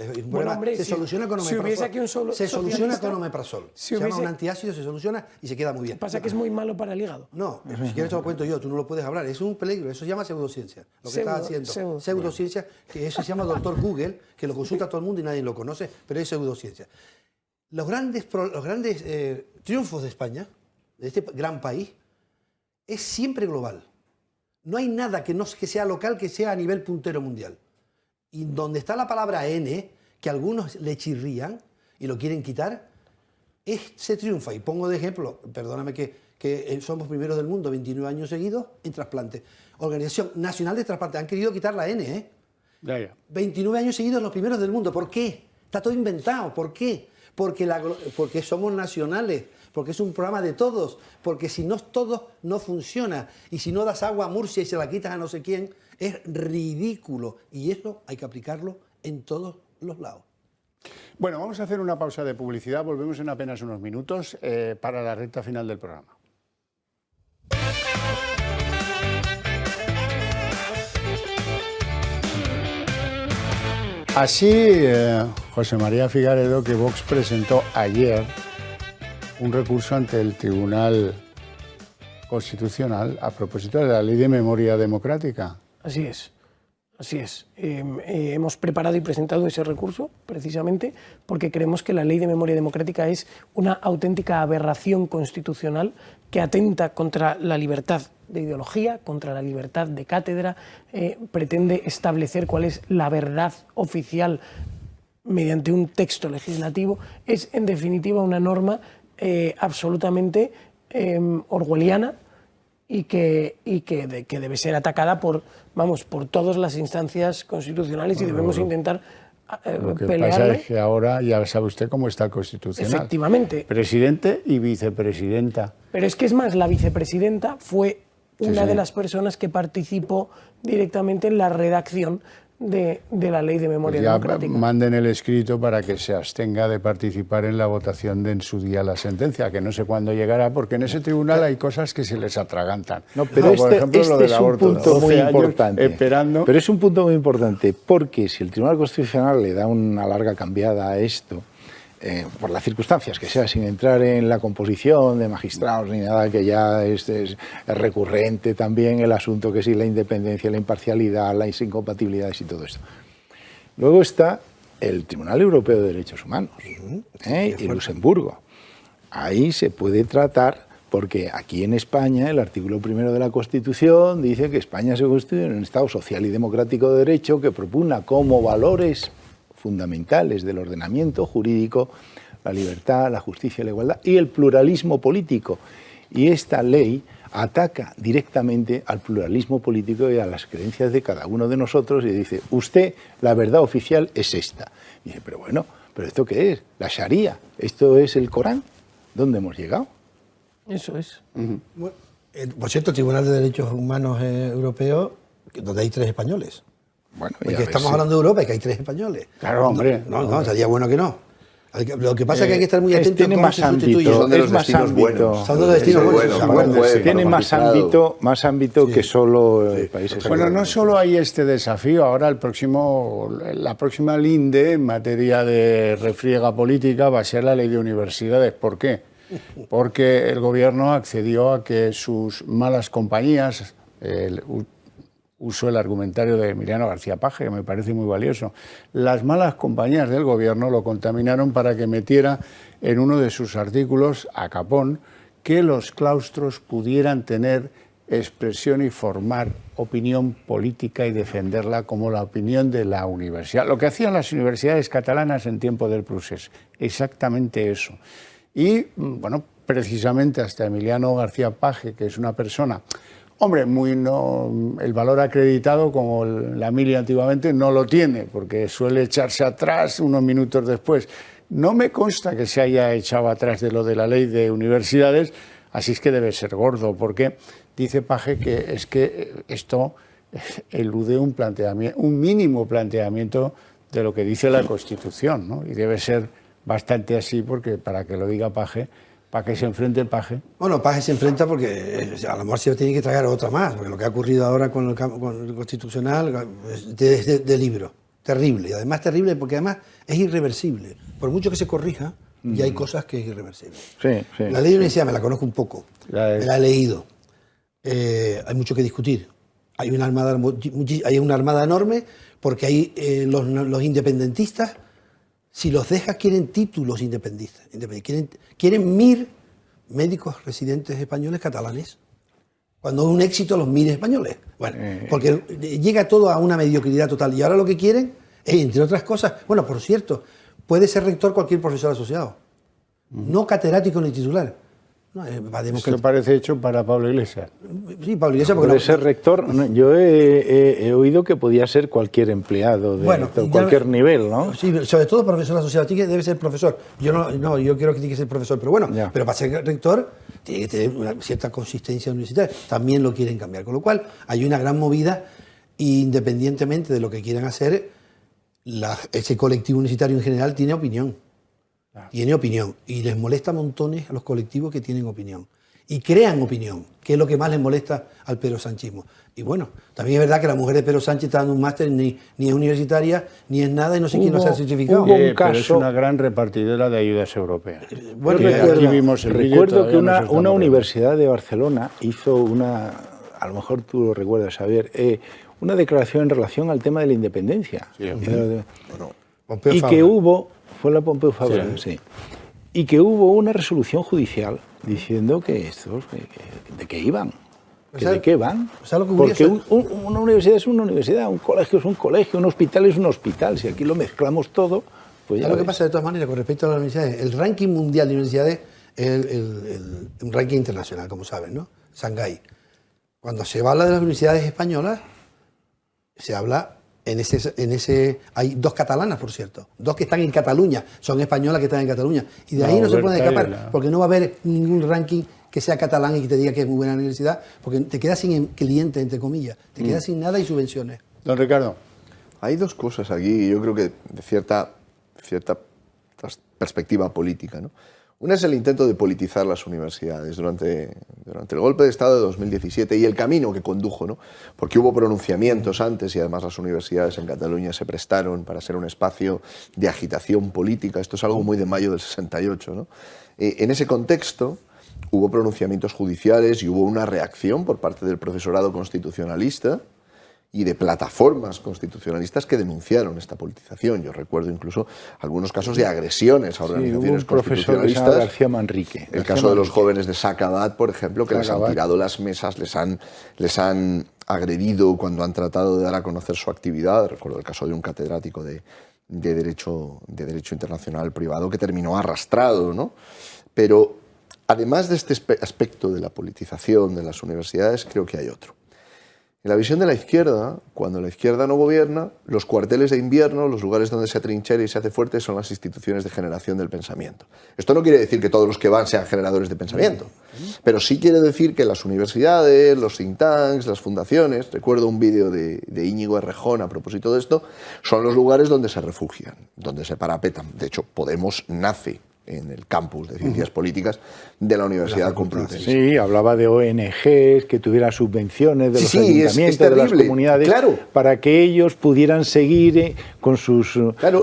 Se soluciona con omeprazol. Se soluciona con omeprazol. Se llama un antiácido, se soluciona y se queda muy bien. Pasa que es muy malo para el hígado. No, si quieres te lo cuento yo, tú no lo puedes hablar. Es un peligro. Eso se llama pseudociencia, lo que está haciendo. Pseudociencia, que eso se llama doctor Google, que lo consulta todo el mundo y nadie lo conoce, pero es pseudociencia. Los grandes triunfos de España, de este gran país, es siempre global. No hay nada que sea local que sea a nivel puntero mundial. Y donde está la palabra N, que algunos le chirrían y lo quieren quitar, se triunfa. Y pongo de ejemplo, perdóname que somos primeros del mundo 29 años seguidos en trasplantes. Organización Nacional de Trasplantes. Han querido quitar la N, ¿eh? Ya. 29 años seguidos los primeros del mundo. ¿Por qué? Está todo inventado. ¿Por qué? Porque somos nacionales, porque es un programa de todos, porque si no todos no funciona. Y si no das agua a Murcia y se la quitas a no sé quién, es ridículo. Y eso hay que aplicarlo en todos los lados. Bueno, vamos a hacer una pausa de publicidad. Volvemos en apenas unos minutos para la recta final del programa. Así, José María Figaredo, que Vox presentó ayer un recurso ante el Tribunal Constitucional a propósito de la Ley de Memoria Democrática. Así es. Así es. Hemos preparado y presentado ese recurso precisamente porque creemos que la Ley de Memoria Democrática es una auténtica aberración constitucional que atenta contra la libertad de ideología, contra la libertad de cátedra, pretende establecer cuál es la verdad oficial mediante un texto legislativo. Es, en definitiva, una norma absolutamente orwelliana y que debe ser atacada por todas las instancias constitucionales y debemos intentar Lo que pelearle. pasa es que ahora ya sabe usted cómo está el Constitucional. Efectivamente. Presidente y vicepresidenta. Pero es que es más, la vicepresidenta fue una sí. de las personas que participó directamente en la redacción de la Ley de Memoria Pues ya Democrática. manden el escrito para que se abstenga de participar en la votación de en su día la sentencia, que no sé cuándo llegará, porque en ese tribunal hay cosas que se les atragantan. No, pero por ejemplo, lo del es un aborto, punto 12 muy años importante. esperando. Pero es un punto muy importante, porque si el Tribunal Constitucional le da una larga cambiada a esto, por las circunstancias que sea, sin entrar en la composición de magistrados ni nada, que ya es recurrente también el asunto que sí, la independencia, la imparcialidad, las incompatibilidades y todo esto. Luego está el Tribunal Europeo de Derechos Humanos y Luxemburgo. Ahí se puede tratar, porque aquí en España el artículo 1 de la Constitución dice que España se constituye en un Estado social y democrático de derecho que propugna como valores fundamentales del ordenamiento jurídico la libertad, la justicia, la igualdad y el pluralismo político. Y esta ley ataca directamente al pluralismo político y a las creencias de cada uno de nosotros y dice, usted, la verdad oficial es esta. Y dice, pero bueno, ¿pero esto qué es? La Sharia, ¿esto es el Corán? ¿Dónde hemos llegado? Eso es. Bueno, por cierto, el Tribunal de Derechos Humanos Europeo, donde hay 3 españoles. Bueno, porque estamos hablando de Europa y que hay 3 españoles. Claro, hombre. No, sería bueno que no. Lo que pasa es que hay que estar muy atentos tiene a cómo más se sustituye. ámbito, Son de los es más destinos ámbito. buenos. Son de los destinos buenos. Tiene más ámbito que solo países. Bueno, no solo hay este desafío, ahora la próxima linde en materia de refriega política va a ser la ley de universidades. ¿Por qué? Porque el gobierno accedió a que sus malas compañías, uso el argumentario de Emiliano García Paje, que me parece muy valioso, las malas compañías del gobierno lo contaminaron para que metiera en uno de sus artículos, a capón, que los claustros pudieran tener expresión y formar opinión política y defenderla como la opinión de la universidad. Lo que hacían las universidades catalanas en tiempo del Procés, exactamente eso. Y, bueno, precisamente hasta Emiliano García Paje, que es una persona, hombre, el valor acreditado como la mili antiguamente no lo tiene, porque suele echarse atrás unos minutos después. No me consta que se haya echado atrás de lo de la ley de universidades, así es que debe ser gordo, porque dice Paje que es que esto elude un mínimo planteamiento de lo que dice la Constitución, ¿no? Y debe ser bastante así, porque para que lo diga Paje, para que se enfrente Paje. Bueno, Paje se enfrenta porque a lo mejor se tiene que tragar otra más, porque lo que ha ocurrido ahora con el Constitucional es de libro, terrible. Y además terrible porque además es irreversible. Por mucho que se corrija, ya hay cosas que es irreversible. Sí. La ley de universidad me la conozco un poco, me la he leído. Hay mucho que discutir. Hay una armada enorme porque hay los independentistas. Si los dejas, quieren títulos independentistas. Quieren MIR, médicos residentes españoles catalanes. Cuando es un éxito los MIR españoles. Bueno, porque llega todo a una mediocridad total. Y ahora lo que quieren es, entre otras cosas, bueno, por cierto, puede ser rector cualquier profesor asociado. No catedrático ni titular. No, Esto parece hecho para Pablo Iglesias. Sí, Pablo Iglesias. Puede ser rector. Yo he oído que podía ser cualquier empleado de cualquier nivel, ¿no? Sí, sobre todo profesor asociado. Debe ser profesor. Yo creo que tiene que ser profesor, pero bueno, pero para ser rector tiene que tener una cierta consistencia universitaria. También lo quieren cambiar. Con lo cual, hay una gran movida, independientemente de lo que quieran hacer, ese colectivo universitario en general tiene opinión. Tiene opinión y les molesta montones a los colectivos que tienen opinión y crean opinión, que es lo que más les molesta al perosanchismo. Y bueno, también es verdad que la mujer de Pedro Sánchez está dando un máster, ni es universitaria, ni es nada y no sé quién nos ha certificado. Pero es una gran repartidora de ayudas europeas. Bueno, recuerdo que una universidad de Barcelona hizo a lo mejor tú lo recuerdas, Javier, una declaración en relación al tema de la independencia. Sí, y que fue la Pompeu Fabra, sí. Y que hubo una resolución judicial diciendo que estos, ¿de qué iban? ¿De qué van? Porque una universidad es una universidad, un colegio es un colegio, un hospital es un hospital. Si aquí lo mezclamos todo, pues ya lo que pasa de todas maneras con respecto a las universidades, el ranking mundial de universidades es un ranking internacional, como saben, ¿no? Shanghái. Cuando se habla de las universidades españolas, se habla hay 2 catalanas, por cierto, 2 que están en Cataluña, son españolas que están en Cataluña, y de ahí no se pueden escapar, porque no va a haber ningún ranking que sea catalán y que te diga que es muy buena universidad, porque te quedas sin cliente, entre comillas, te quedas sin nada y subvenciones. Don Ricardo. Hay 2 cosas aquí, yo creo que de cierta perspectiva política, ¿no? Una es el intento de politizar las universidades durante el golpe de Estado de 2017 y el camino que condujo, ¿no? Porque hubo pronunciamientos antes y además las universidades en Cataluña se prestaron para ser un espacio de agitación política. Esto es algo muy de mayo del 68, ¿no? En ese contexto hubo pronunciamientos judiciales y hubo una reacción por parte del profesorado constitucionalista y de plataformas constitucionalistas que denunciaron esta politización. Yo recuerdo incluso algunos casos de agresiones a organizaciones constitucionalistas. García Manrique. El caso de los jóvenes de Sacabad, por ejemplo, que les han tirado las mesas, les han agredido cuando han tratado de dar a conocer su actividad. Recuerdo el caso de un catedrático de Derecho Internacional Privado que terminó arrastrado, ¿no? Pero además de este aspecto de la politización de las universidades, creo que hay otro. En la visión de la izquierda, cuando la izquierda no gobierna, los cuarteles de invierno, los lugares donde se atrinchera y se hace fuerte, son las instituciones de generación del pensamiento. Esto no quiere decir que todos los que van sean generadores de pensamiento, pero sí quiere decir que las universidades, los think tanks, las fundaciones, recuerdo un vídeo de Íñigo Errejón a propósito de esto, son los lugares donde se refugian, donde se parapetan. De hecho, Podemos nace en el campus de Ciencias Políticas de la Universidad Complutense. Sí, hablaba de ONGs que tuvieran subvenciones de los ayuntamientos, de las comunidades, para que ellos pudieran seguir con sus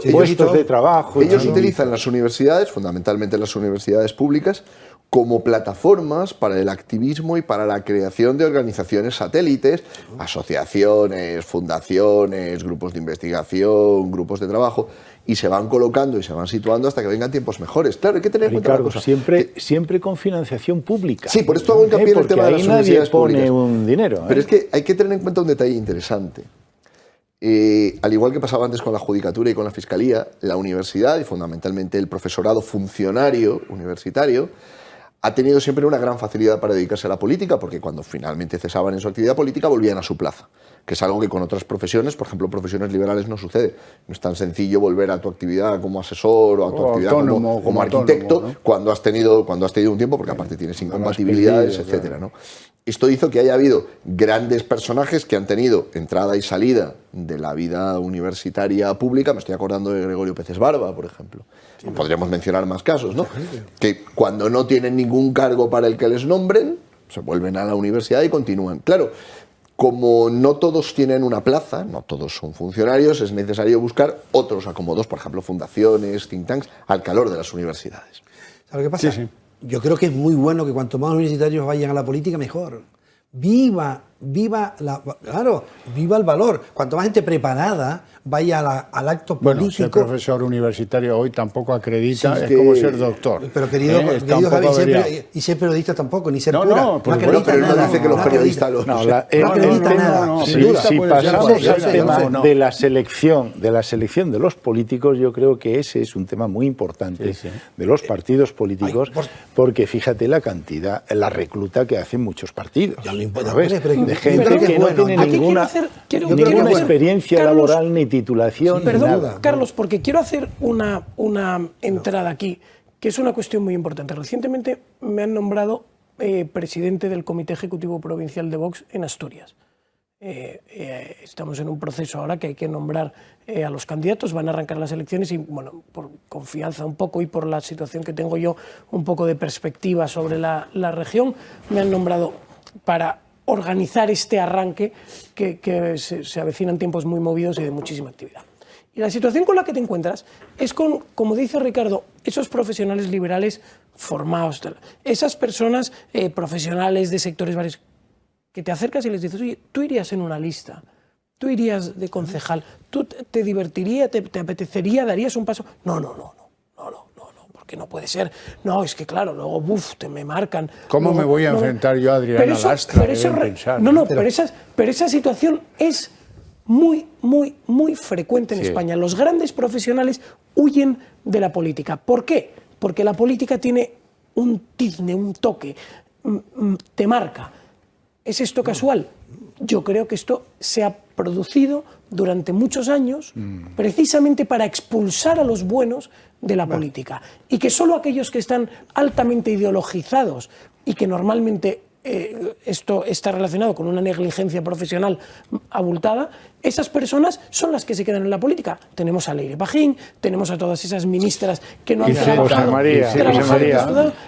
puestos de trabajo. Ellos utilizan las universidades, fundamentalmente las universidades públicas, como plataformas para el activismo y para la creación de organizaciones satélites, asociaciones, fundaciones, grupos de investigación, grupos de trabajo, y se van colocando y se van situando hasta que vengan tiempos mejores. Claro, hay que tener en cuenta una cosa. Siempre con financiación pública. Sí, por esto hago hincapié en el tema de las universidades públicas. Nadie públicas. pone un dinero. Pero es que hay que tener en cuenta un detalle interesante. Al igual que pasaba antes con la judicatura y con la fiscalía, la universidad y fundamentalmente el profesorado funcionario universitario ha tenido siempre una gran facilidad para dedicarse a la política, porque cuando finalmente cesaban en su actividad política volvían a su plaza, que es algo que con otras profesiones, por ejemplo profesiones liberales, no sucede. No es tan sencillo volver a tu actividad como asesor o a tu actividad como arquitecto autónomo, ¿no? cuando has tenido un tiempo, porque aparte tienes incompatibilidades, etcétera, ¿no? Esto hizo que haya habido grandes personajes que han tenido entrada y salida de la vida universitaria pública. Me estoy acordando de Gregorio Peces Barba, por ejemplo. Sí, podríamos mencionar más casos, ¿no? Que cuando no tienen ningún cargo para el que les nombren, se vuelven a la universidad y continúan. Claro, como no todos tienen una plaza, no todos son funcionarios, es necesario buscar otros acomodos, por ejemplo, fundaciones, think tanks, al calor de las universidades. ¿Sabes qué pasa? Sí. Yo creo que es muy bueno que cuanto más universitarios vayan a la política, mejor. Viva el valor. Cuanto más gente preparada vaya al acto político... Bueno, ser profesor universitario hoy tampoco acredita, es como ser doctor. Pero querido Javi, y ser periodista tampoco, ni ser cura. No acredita nada. No dice que los periodistas lo... No acredita nada. Si pasamos al tema de la selección de los políticos, yo creo que ese es un tema muy importante de los partidos políticos, porque fíjate la cantidad, la recluta que hacen muchos partidos. De gente que no tiene ninguna experiencia laboral ni titulación. Perdón, ni nada. Carlos, porque quiero hacer una entrada aquí, que es una cuestión muy importante. Recientemente me han nombrado presidente del Comité Ejecutivo Provincial de Vox en Asturias. Estamos en un proceso ahora que hay que nombrar a los candidatos, van a arrancar las elecciones y, bueno, por confianza un poco y por la situación que tengo yo, un poco de perspectiva sobre la región, me han nombrado para organizar este arranque que se avecinan tiempos muy movidos y de muchísima actividad. Y la situación con la que te encuentras es con, como dice Ricardo, esos profesionales liberales formados, esas personas profesionales de sectores varios, que te acercas y les dices, oye, tú irías en una lista, tú irías de concejal, tú te divertiría, te apetecería, darías un paso. No, que no puede ser. No, es que claro, luego, te me marcan. ¿Cómo me voy a enfrentar yo a Adriana Lastra? Pero esa situación es muy frecuente en España. Los grandes profesionales huyen de la política. ¿Por qué? Porque la política tiene un tizne, un toque, te marca. ¿Es esto casual? yo creo que esto se ha producido durante muchos años precisamente para expulsar a los buenos de la política, y que solo aquellos que están altamente ideologizados y que normalmente esto está relacionado con una negligencia profesional abultada, esas personas son las que se quedan en la política. Tenemos a Leire Pajín, tenemos a todas esas ministras que no han trabajado. José María,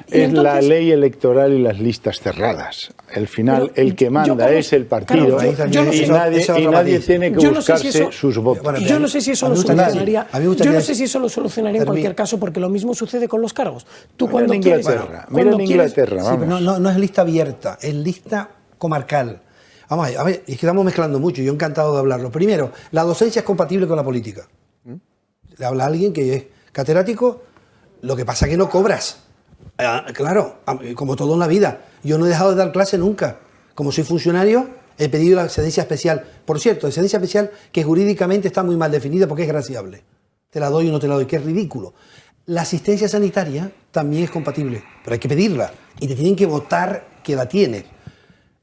es la ley electoral y las listas cerradas. Al final, el que manda es el partido, y nadie tiene que buscarse sus votos. Yo no sé si eso lo solucionaría. Yo no sé si eso lo solucionaría en cualquier caso, porque lo mismo sucede con los cargos. Tú cuando quieres, mira en Inglaterra, sí, pero no es lista abierta, es lista comarcal. Vamos a ver, es que estamos mezclando mucho, yo encantado de hablarlo. Primero, la docencia es compatible con la política. Le habla a alguien que es catedrático, lo que pasa es que no cobras. Claro, como todo en la vida. Yo no he dejado de dar clase nunca. Como soy funcionario, he pedido la excedencia especial. Por cierto, excedencia especial que jurídicamente está muy mal definida porque es graciable. Te la doy o no te la doy, que es ridículo. La asistencia sanitaria también es compatible, pero hay que pedirla y te tienen que votar que la tienes.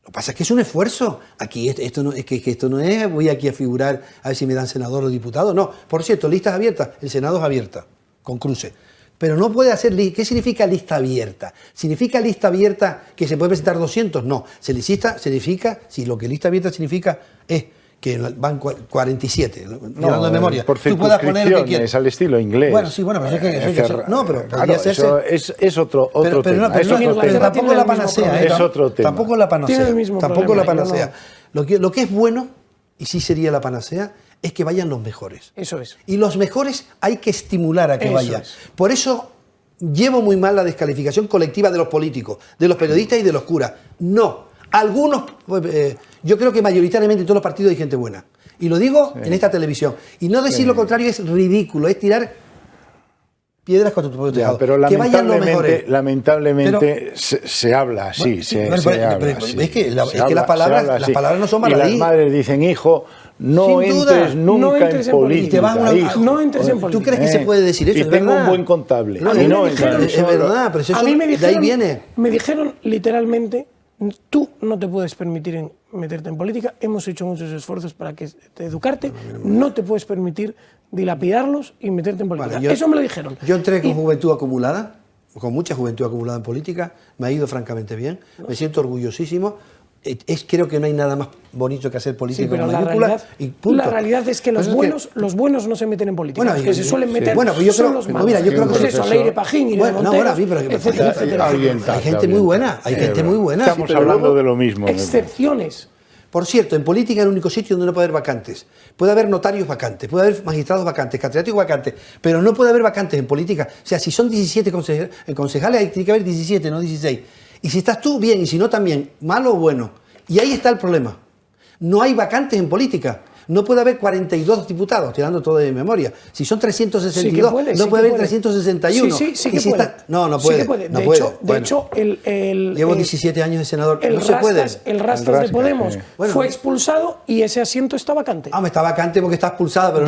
Lo que pasa es que es un esfuerzo. Aquí esto no es voy aquí a figurar a ver si me dan senador o diputado. No, por cierto, listas abiertas. El Senado es abierta, con cruce. Pero no puede hacer... ¿Qué significa lista abierta? ¿Significa lista abierta que se puede presentar 200? No. Significa, si lo que lista abierta significa es que van 47, hablando de memoria. Por tú puedas poner lo que quieras. Al estilo inglés. Bueno, sí, bueno, pero es que eso hay que hacer. No, pero podría hacerse. Es otro tema. Pero tampoco la panacea. Es otro tema. Tampoco la panacea. Tampoco la panacea. Lo que es bueno, y sí sería la panacea, es que vayan los mejores. Eso es. Y los mejores hay que estimular a que vayan. Por eso llevo muy mal la descalificación colectiva de los políticos, de los periodistas y de los curas. No. Algunos, yo creo que mayoritariamente en todos los partidos hay gente buena. Y lo digo en esta televisión. Y no decir lo contrario es ridículo, es tirar piedras contra tu propio tejado. Pero lamentablemente se habla así. Es que las palabras no son baladí. Y las madres dicen, hijo, no entres nunca en política. No entres en política. ¿Tú crees que se puede decir eso? Y tengo un buen contable. Es verdad, pero eso de ahí viene. Me dijeron literalmente... Tú no te puedes permitir meterte en política, hemos hecho muchos esfuerzos para educarte, no te puedes permitir dilapidarlos y meterte en política. Eso me lo dijeron. Yo entré con juventud acumulada, con mucha juventud acumulada en política, me ha ido francamente bien, me siento orgullosísimo. Creo que no hay nada más bonito que hacer política con mayúsculas y punto. La realidad es que los buenos no se meten en política. Los que se suelen meter son los malos. Mira, yo creo que eso, Leire Pajín y etcétera. Hay gente muy buena, Estamos hablando de lo mismo. Excepciones. Por cierto, en política es el único sitio donde no puede haber vacantes. Puede haber notarios vacantes, puede haber magistrados vacantes, catedráticos vacantes, pero no puede haber vacantes en política. O sea, si son 17 concejales, tiene que haber 17, no 16. Y si estás tú, bien, y si no, también, malo o bueno. Y ahí está el problema. No hay vacantes en política. No puede haber 42 diputados, estoy dando todo de memoria. Si son 362, no puede haber 361. Sí que puede. No puede. De hecho, llevo 17 años de senador. No se puede. El Rastas de Podemos fue expulsado y ese asiento está vacante. Está vacante porque está expulsado, pero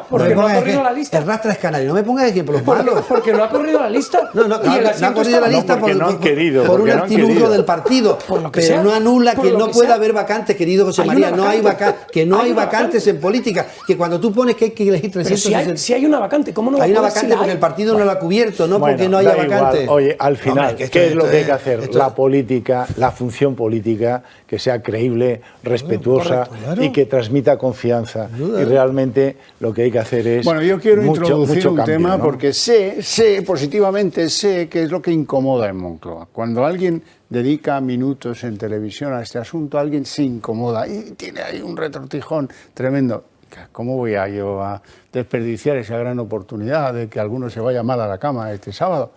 porque no ha corrido la lista. El Rastas es canario. No me pongas ejemplos malos. Porque no ha corrido la lista. No ha corrido la lista por un artilugio del partido. Pero no anula que no pueda haber vacantes, querido José María. No hay vacantes. Que no hay vacantes en política, que cuando tú pones que hay que elegir 360... Si hay una vacante, ¿cómo no va a Hay una vacante porque el partido no la ha cubierto, no porque no haya vacante. Oye, al final, ¿qué es lo que hay que hacer? La política, la función política, que sea creíble, respetuosa y que transmita confianza. Y realmente lo que hay que hacer es... Bueno, yo quiero introducir un cambio, tema porque positivamente sé que es lo que incomoda en Moncloa. Cuando alguien dedica minutos en televisión a este asunto, alguien se incomoda y tiene ahí un retortijón tremendo. ¿Cómo voy yo a desperdiciar esa gran oportunidad de que alguno se vaya mal a la cama este sábado?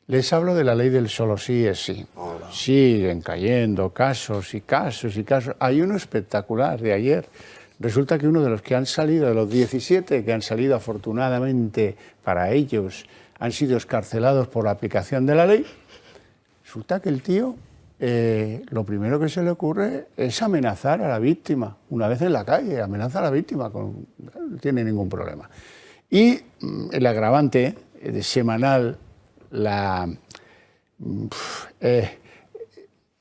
Les hablo de la ley del solo sí es sí. Siguen cayendo casos y casos y casos. Hay uno espectacular de ayer. Resulta que uno de los que han salido, de los 17 que han salido afortunadamente para ellos, han sido excarcelados por la aplicación de la ley. Resulta que el tío, lo primero que se le ocurre es amenazar a la víctima. Una vez en la calle, amenaza a la víctima, no tiene ningún problema. Y el agravante semanal,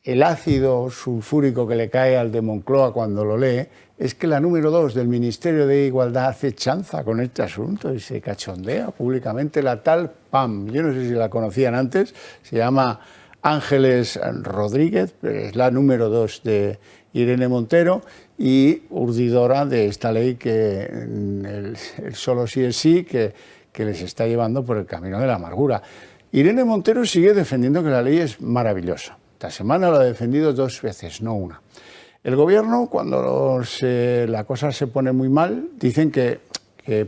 el ácido sulfúrico que le cae al de Moncloa cuando lo lee es que la número 2 del Ministerio de Igualdad hace chanza con este asunto y se cachondea públicamente la tal PAM. Yo no sé si la conocían antes, se llama Ángeles Rodríguez, es la número 2 de Irene Montero y urdidora de esta ley que el solo sí es sí, que les está llevando por el camino de la amargura. Irene Montero sigue defendiendo que la ley es maravillosa. Esta semana lo ha defendido 2 veces, no una. El gobierno, cuando la cosa se pone muy mal, dicen que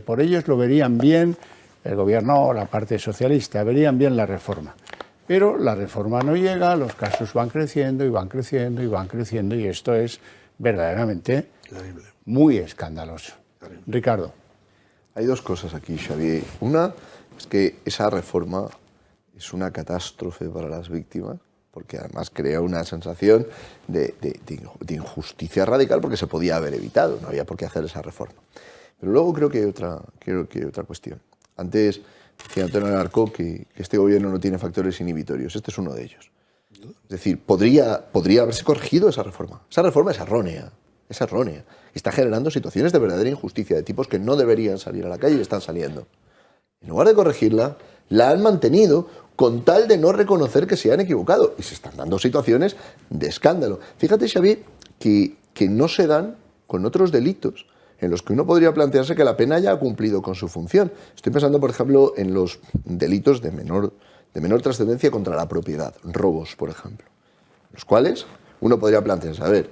por ellos lo verían bien, el gobierno o la parte socialista, verían bien la reforma. Pero la reforma no llega, los casos van creciendo y van creciendo y van creciendo y esto es verdaderamente muy escandaloso. Ricardo. Hay 2 cosas aquí, Xavier. Una es que esa reforma es una catástrofe para las víctimas, porque además crea una sensación de injusticia radical porque se podía haber evitado, no había por qué hacer esa reforma. Pero luego creo que hay otra cuestión. Antes decía Antonio Alarcó que este gobierno no tiene factores inhibitorios, este es uno de ellos. Es decir, podría haberse corregido esa reforma. Esa reforma es errónea, está generando situaciones de verdadera injusticia, de tipos que no deberían salir a la calle y están saliendo. En lugar de corregirla, la han mantenido con tal de no reconocer que se han equivocado. Y se están dando situaciones de escándalo. Fíjate, Xavier, que no se dan con otros delitos en los que uno podría plantearse que la pena ya ha cumplido con su función. Estoy pensando, por ejemplo, en los delitos de menor trascendencia contra la propiedad, robos, por ejemplo, los cuales uno podría plantearse, a ver,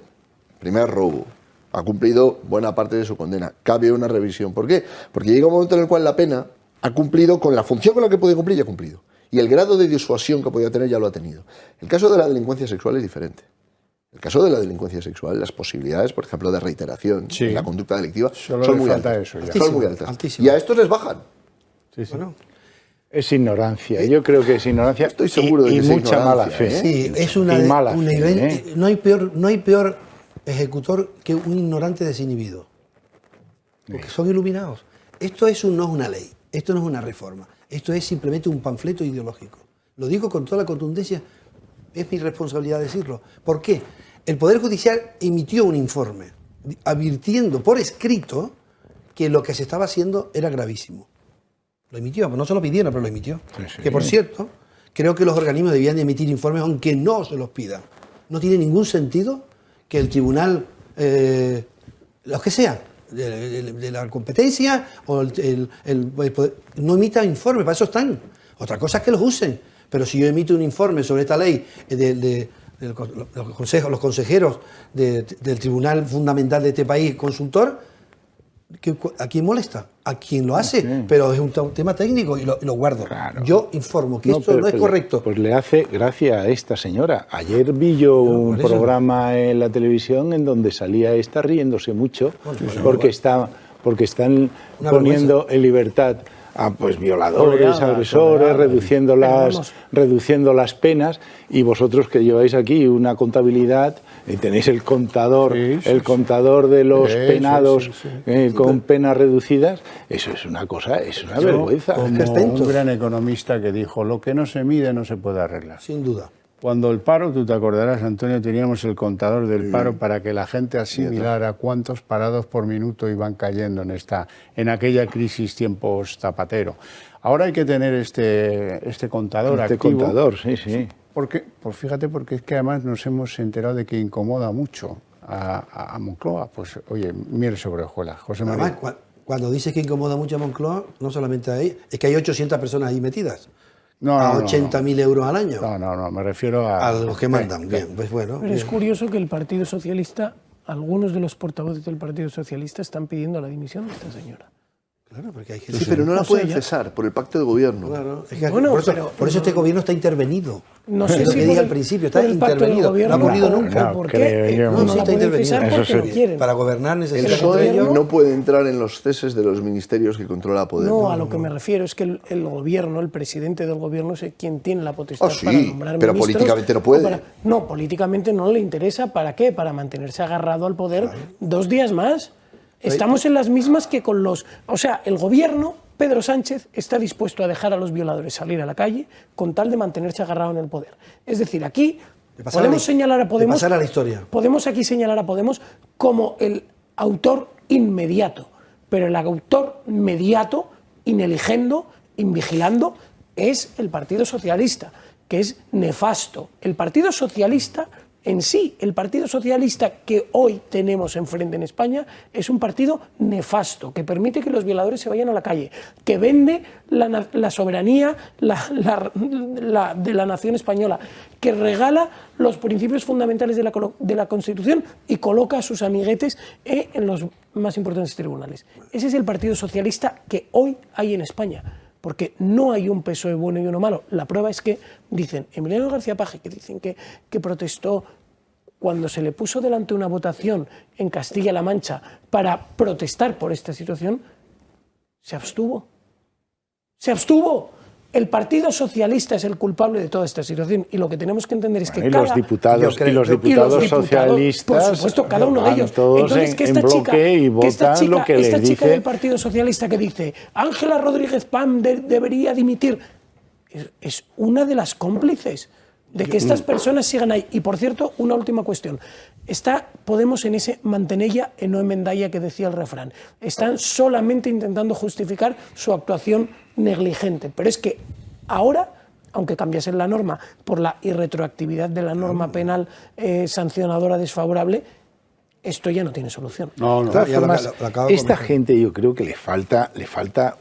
primer robo, ha cumplido buena parte de su condena, cabe una revisión. ¿Por qué? Porque llega un momento en el cual la pena ha cumplido con la función con la que puede cumplir, ya ha cumplido. Y el grado de disuasión que podía tener ya lo ha tenido. El caso de la delincuencia sexual es diferente. El caso de la delincuencia sexual, las posibilidades, por ejemplo, de reiteración en la conducta delictiva son muy altas. Son muy altas. Y a estos les bajan. Sí, sí. Bueno, es ignorancia. Yo creo que es ignorancia. Estoy seguro de que y es mucha mala fe. Sí, es una fe. No hay peor ejecutor que un ignorante desinhibido. Porque son iluminados. Esto no es una ley. Esto no es una reforma. Esto es simplemente un panfleto ideológico. Lo digo con toda la contundencia. Es mi responsabilidad decirlo. ¿Por qué? El Poder Judicial emitió un informe advirtiendo por escrito que lo que se estaba haciendo era gravísimo. Lo emitió, no se lo pidieron, pero lo emitió. Sí. Que, por cierto, creo que los organismos debían de emitir informes aunque no se los pidan. No tiene ningún sentido que el tribunal, los que sean, de la competencia o el poder, no emita informes, para eso están. Otra cosa es que los usen. Pero si yo emito un informe sobre esta ley los consejeros del Tribunal Fundamental de este país, consultor, ¿a quién molesta? A quien lo hace, pero es un tema técnico y lo guardo. Claro. Yo informo que esto no es correcto. Pues le hace gracia a esta señora. Ayer vi yo un programa en la televisión en donde salía esta riéndose mucho porque están poniendo en libertad a violadores, agresores, reduciendo las penas, y vosotros que lleváis aquí una contabilidad y tenéis el contador de los penados con penas reducidas, eso es una cosa, es una vergüenza. Como un gran economista que dijo, lo que no se mide no se puede arreglar. Sin duda. Cuando el paro, tú te acordarás, Antonio, teníamos el contador del paro para que la gente asimilara cuántos parados por minuto iban cayendo en aquella crisis tiempos Zapatero. Ahora hay que tener este contador activo. Este contador, sí. Porque, pues fíjate, porque es que además nos hemos enterado de que incomoda mucho a Moncloa. Pues, oye, miel sobre hojuelas. José María. Además, cuando dices que incomoda mucho a Moncloa, no solamente a ahí, es que hay 800 personas ahí metidas. A 80.000 euros al año. No, me refiero a los que mandan. Bien, pues bueno. Pero es curioso que el Partido Socialista, algunos de los portavoces del Partido Socialista están pidiendo la dimisión de esta señora. Claro, porque hay gente... Sí, pero no la pueden cesar por el pacto de gobierno. Claro. Es que por eso este gobierno está intervenido. No sé lo que dije al principio, está intervenido. No ha ocurrido nunca. ¿Por qué? No está intervenido. Para gobernar necesita... El PSOE no puede entrar en los ceses de los ministerios que controla Podemos. No, a lo que me refiero es que el gobierno, el presidente del gobierno es quien tiene la potestad para nombrar pero ministros. Políticamente no puede. No, políticamente no le interesa. ¿Para qué? Para mantenerse agarrado al poder 2 días más. Estamos en las mismas que con los... O sea, el gobierno, Pedro Sánchez, está dispuesto a dejar a los violadores salir a la calle con tal de mantenerse agarrado en el poder. Es decir, aquí Podemos señalar a Podemos, pasar a la historia. Podemos aquí señalar a Podemos como el autor inmediato, pero el autor mediato, ineligiendo, invigilando, es el Partido Socialista, que es nefasto. El Partido Socialista en sí, el Partido Socialista que hoy tenemos enfrente en España es un partido nefasto, que permite que los violadores se vayan a la calle, que vende la soberanía de la nación española, que regala los principios fundamentales de la Constitución y coloca a sus amiguetes en los más importantes tribunales. Ese es el Partido Socialista que hoy hay en España. Porque no hay un PSOE bueno y uno malo. La prueba es que dicen, Emiliano García Paje, que dicen que protestó cuando se le puso delante una votación en Castilla-La Mancha para protestar por esta situación, se abstuvo. ¡Se abstuvo! El Partido Socialista es el culpable de toda esta situación y lo que tenemos que entender es que los diputados socialistas, por supuesto, cada uno de ellos. Entonces, que esta chica del Partido Socialista que dice Ángela Rodríguez Pam debería dimitir, es una de las cómplices de que estas personas sigan ahí. Y por cierto, una última cuestión. Está Podemos en ese mantenella e no enmendalla que decía el refrán. Están solamente intentando justificar su actuación negligente. Pero es que ahora, aunque cambiasen la norma por la irretroactividad de la norma penal sancionadora desfavorable, esto ya no tiene solución. De todas formas, esta gente yo creo que le falta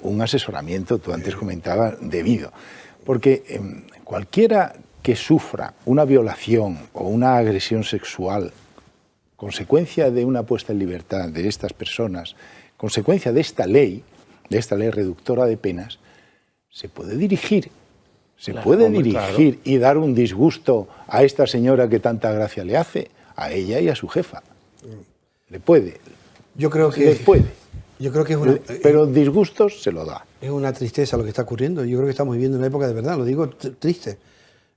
un asesoramiento, tú antes comentabas, debido. Porque cualquiera que sufra una violación o una agresión sexual, consecuencia de una puesta en libertad de estas personas, consecuencia de esta ley reductora de penas, se puede dirigir y dar un disgusto a esta señora que tanta gracia le hace, a ella y a su jefa. Le puede. Yo creo que es una, pero disgustos se lo da. Es una tristeza lo que está ocurriendo. Yo creo que estamos viviendo una época de verdad, lo digo triste.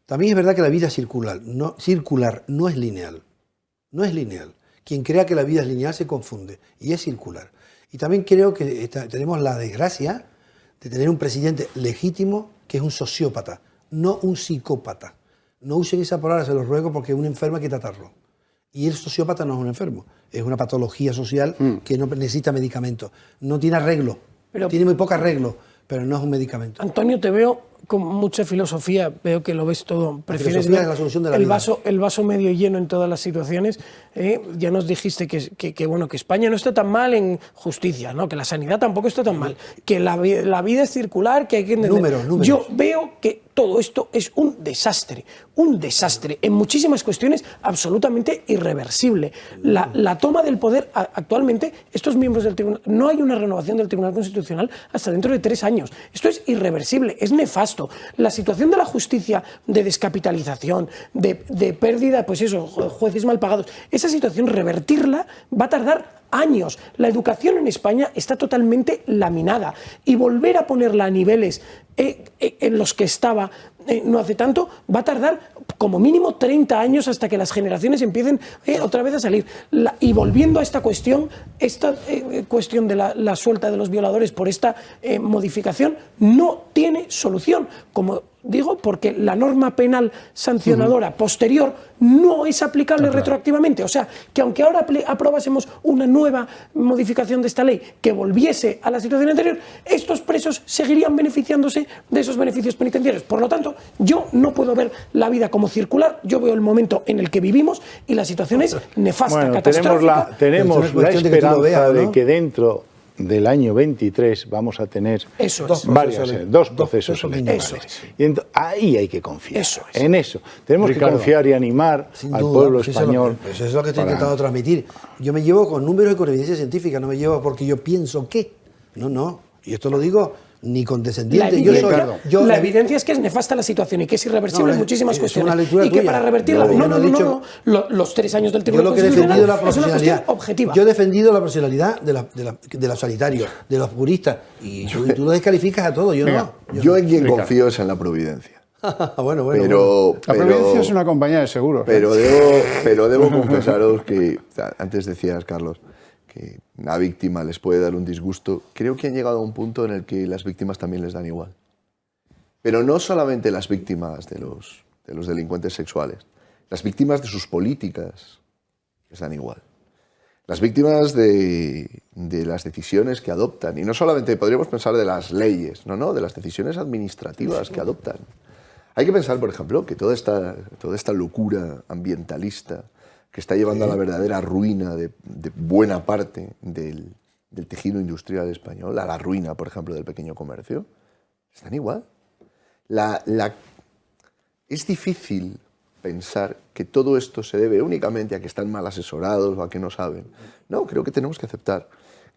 También es verdad que la vida es circular, no es lineal. No es lineal. Quien crea que la vida es lineal se confunde y es circular. Y también creo que tenemos la desgracia de tener un presidente legítimo que es un sociópata, no un psicópata. No usen esa palabra, se los ruego, porque es un enfermo hay que tratarlo. Y el sociópata no es un enfermo, es una patología social que no necesita medicamentos. No tiene arreglo, tiene muy poco arreglo, pero no es un medicamento. Antonio, te veo con mucha filosofía, veo que lo ves todo. Prefieres ver la solución de la el vaso medio lleno en todas las situaciones. Ya nos dijiste que España no está tan mal en justicia, ¿no? Que la sanidad tampoco está tan mal, que la vida es circular, que hay que entender. Números. Yo veo que todo esto es un desastre en muchísimas cuestiones absolutamente irreversible. La toma del poder actualmente, estos miembros del tribunal, no hay una renovación del Tribunal Constitucional hasta dentro de 3 años. Esto es irreversible, es nefasto. La situación de la justicia, de descapitalización, de pérdida, pues eso, jueces mal pagados, esa situación, revertirla va a tardar años. La educación en España está totalmente laminada y volver a ponerla a niveles en los que estaba no hace tanto, va a tardar como mínimo 30 años hasta que las generaciones empiecen otra vez a salir. Y volviendo a esta cuestión de la suelta de los violadores por esta modificación, no tiene solución. Como digo, porque la norma penal sancionadora posterior no es aplicable retroactivamente. O sea, que aunque ahora aprobásemos una nueva modificación de esta ley que volviese a la situación anterior, estos presos seguirían beneficiándose de esos beneficios penitenciarios. Por lo tanto, yo no puedo ver la vida como circular, yo veo el momento en el que vivimos y la situación es nefasta, catastrófica. Tenemos la esperanza de que dentro del año 23 vamos a tener dos procesos electorales. Y ahí hay que confiar. En eso. Tenemos que confiar y animar al pueblo español. Eso es lo que estoy intentando transmitir. Yo me llevo con números y con evidencia científica, no me llevo porque yo pienso que. No. Y esto lo digo ni condescendiente. La evidencia es que es nefasta la situación y que es irreversible en muchísimas cuestiones. Y que para revertirla, los 3 años del Tribunal Constitucional es una cuestión objetiva. Yo he defendido la profesionalidad de los sanitarios, de los juristas, y tú lo descalificas a todo, yo no. Yo en quien confío es en la providencia. Bueno. La providencia es una compañía de seguros. Pero debo confesaros que, antes decías, Carlos, que una víctima les puede dar un disgusto. Creo que han llegado a un punto en el que las víctimas también les dan igual. Pero no solamente las víctimas de los delincuentes sexuales, Las víctimas de sus políticas están igual. Las víctimas de las decisiones que adoptan, y no solamente podríamos pensar de las leyes, no, de las decisiones administrativas que adoptan. Hay que pensar, por ejemplo, que toda esta locura ambientalista que está llevando a la verdadera ruina de buena parte del tejido industrial español, a la ruina, por ejemplo, del pequeño comercio, están igual. Es difícil pensar que todo esto se debe únicamente a que están mal asesorados o a que no saben. No, creo que tenemos que aceptar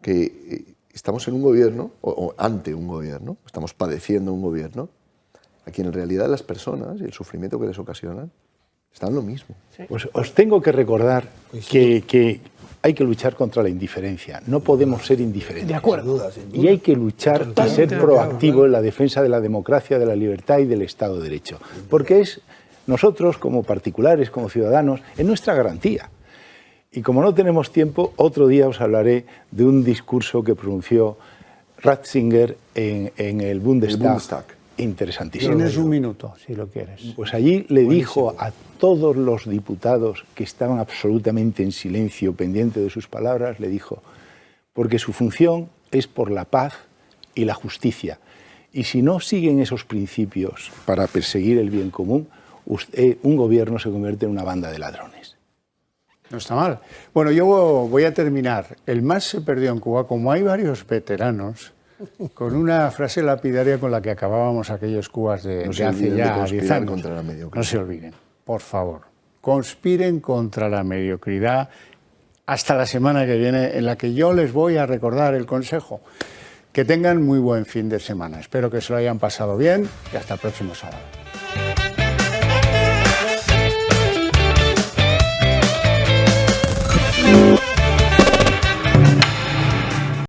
que estamos en un gobierno, o ante un gobierno, estamos padeciendo un gobierno, a quien en realidad las personas y el sufrimiento que les ocasionan están lo mismo. Pues os tengo que recordar que hay que luchar contra la indiferencia. No podemos ser indiferentes. De acuerdo. Y hay que luchar y ser proactivo en la defensa de la democracia, de la libertad y del Estado de Derecho. Porque es nosotros, como particulares, como ciudadanos, es nuestra garantía. Y como no tenemos tiempo, otro día os hablaré de un discurso que pronunció Ratzinger en el Bundestag. Interesantísimo. Tienes un minuto, si lo quieres. Pues allí le dijo a todos los diputados que estaban absolutamente en silencio, pendientes de sus palabras, le dijo, porque su función es por la paz y la justicia. Y si no siguen esos principios para perseguir el bien común, un gobierno se convierte en una banda de ladrones. No está mal. Bueno, yo voy a terminar. El MAS se perdió en Cuba, como hay varios veteranos, con una frase lapidaria con la que acabábamos aquellos Cubas de hace ya 10 años. No se olviden, por favor. Conspiren contra la mediocridad hasta la semana que viene, en la que yo les voy a recordar el consejo. Que tengan muy buen fin de semana. Espero que se lo hayan pasado bien y hasta el próximo sábado.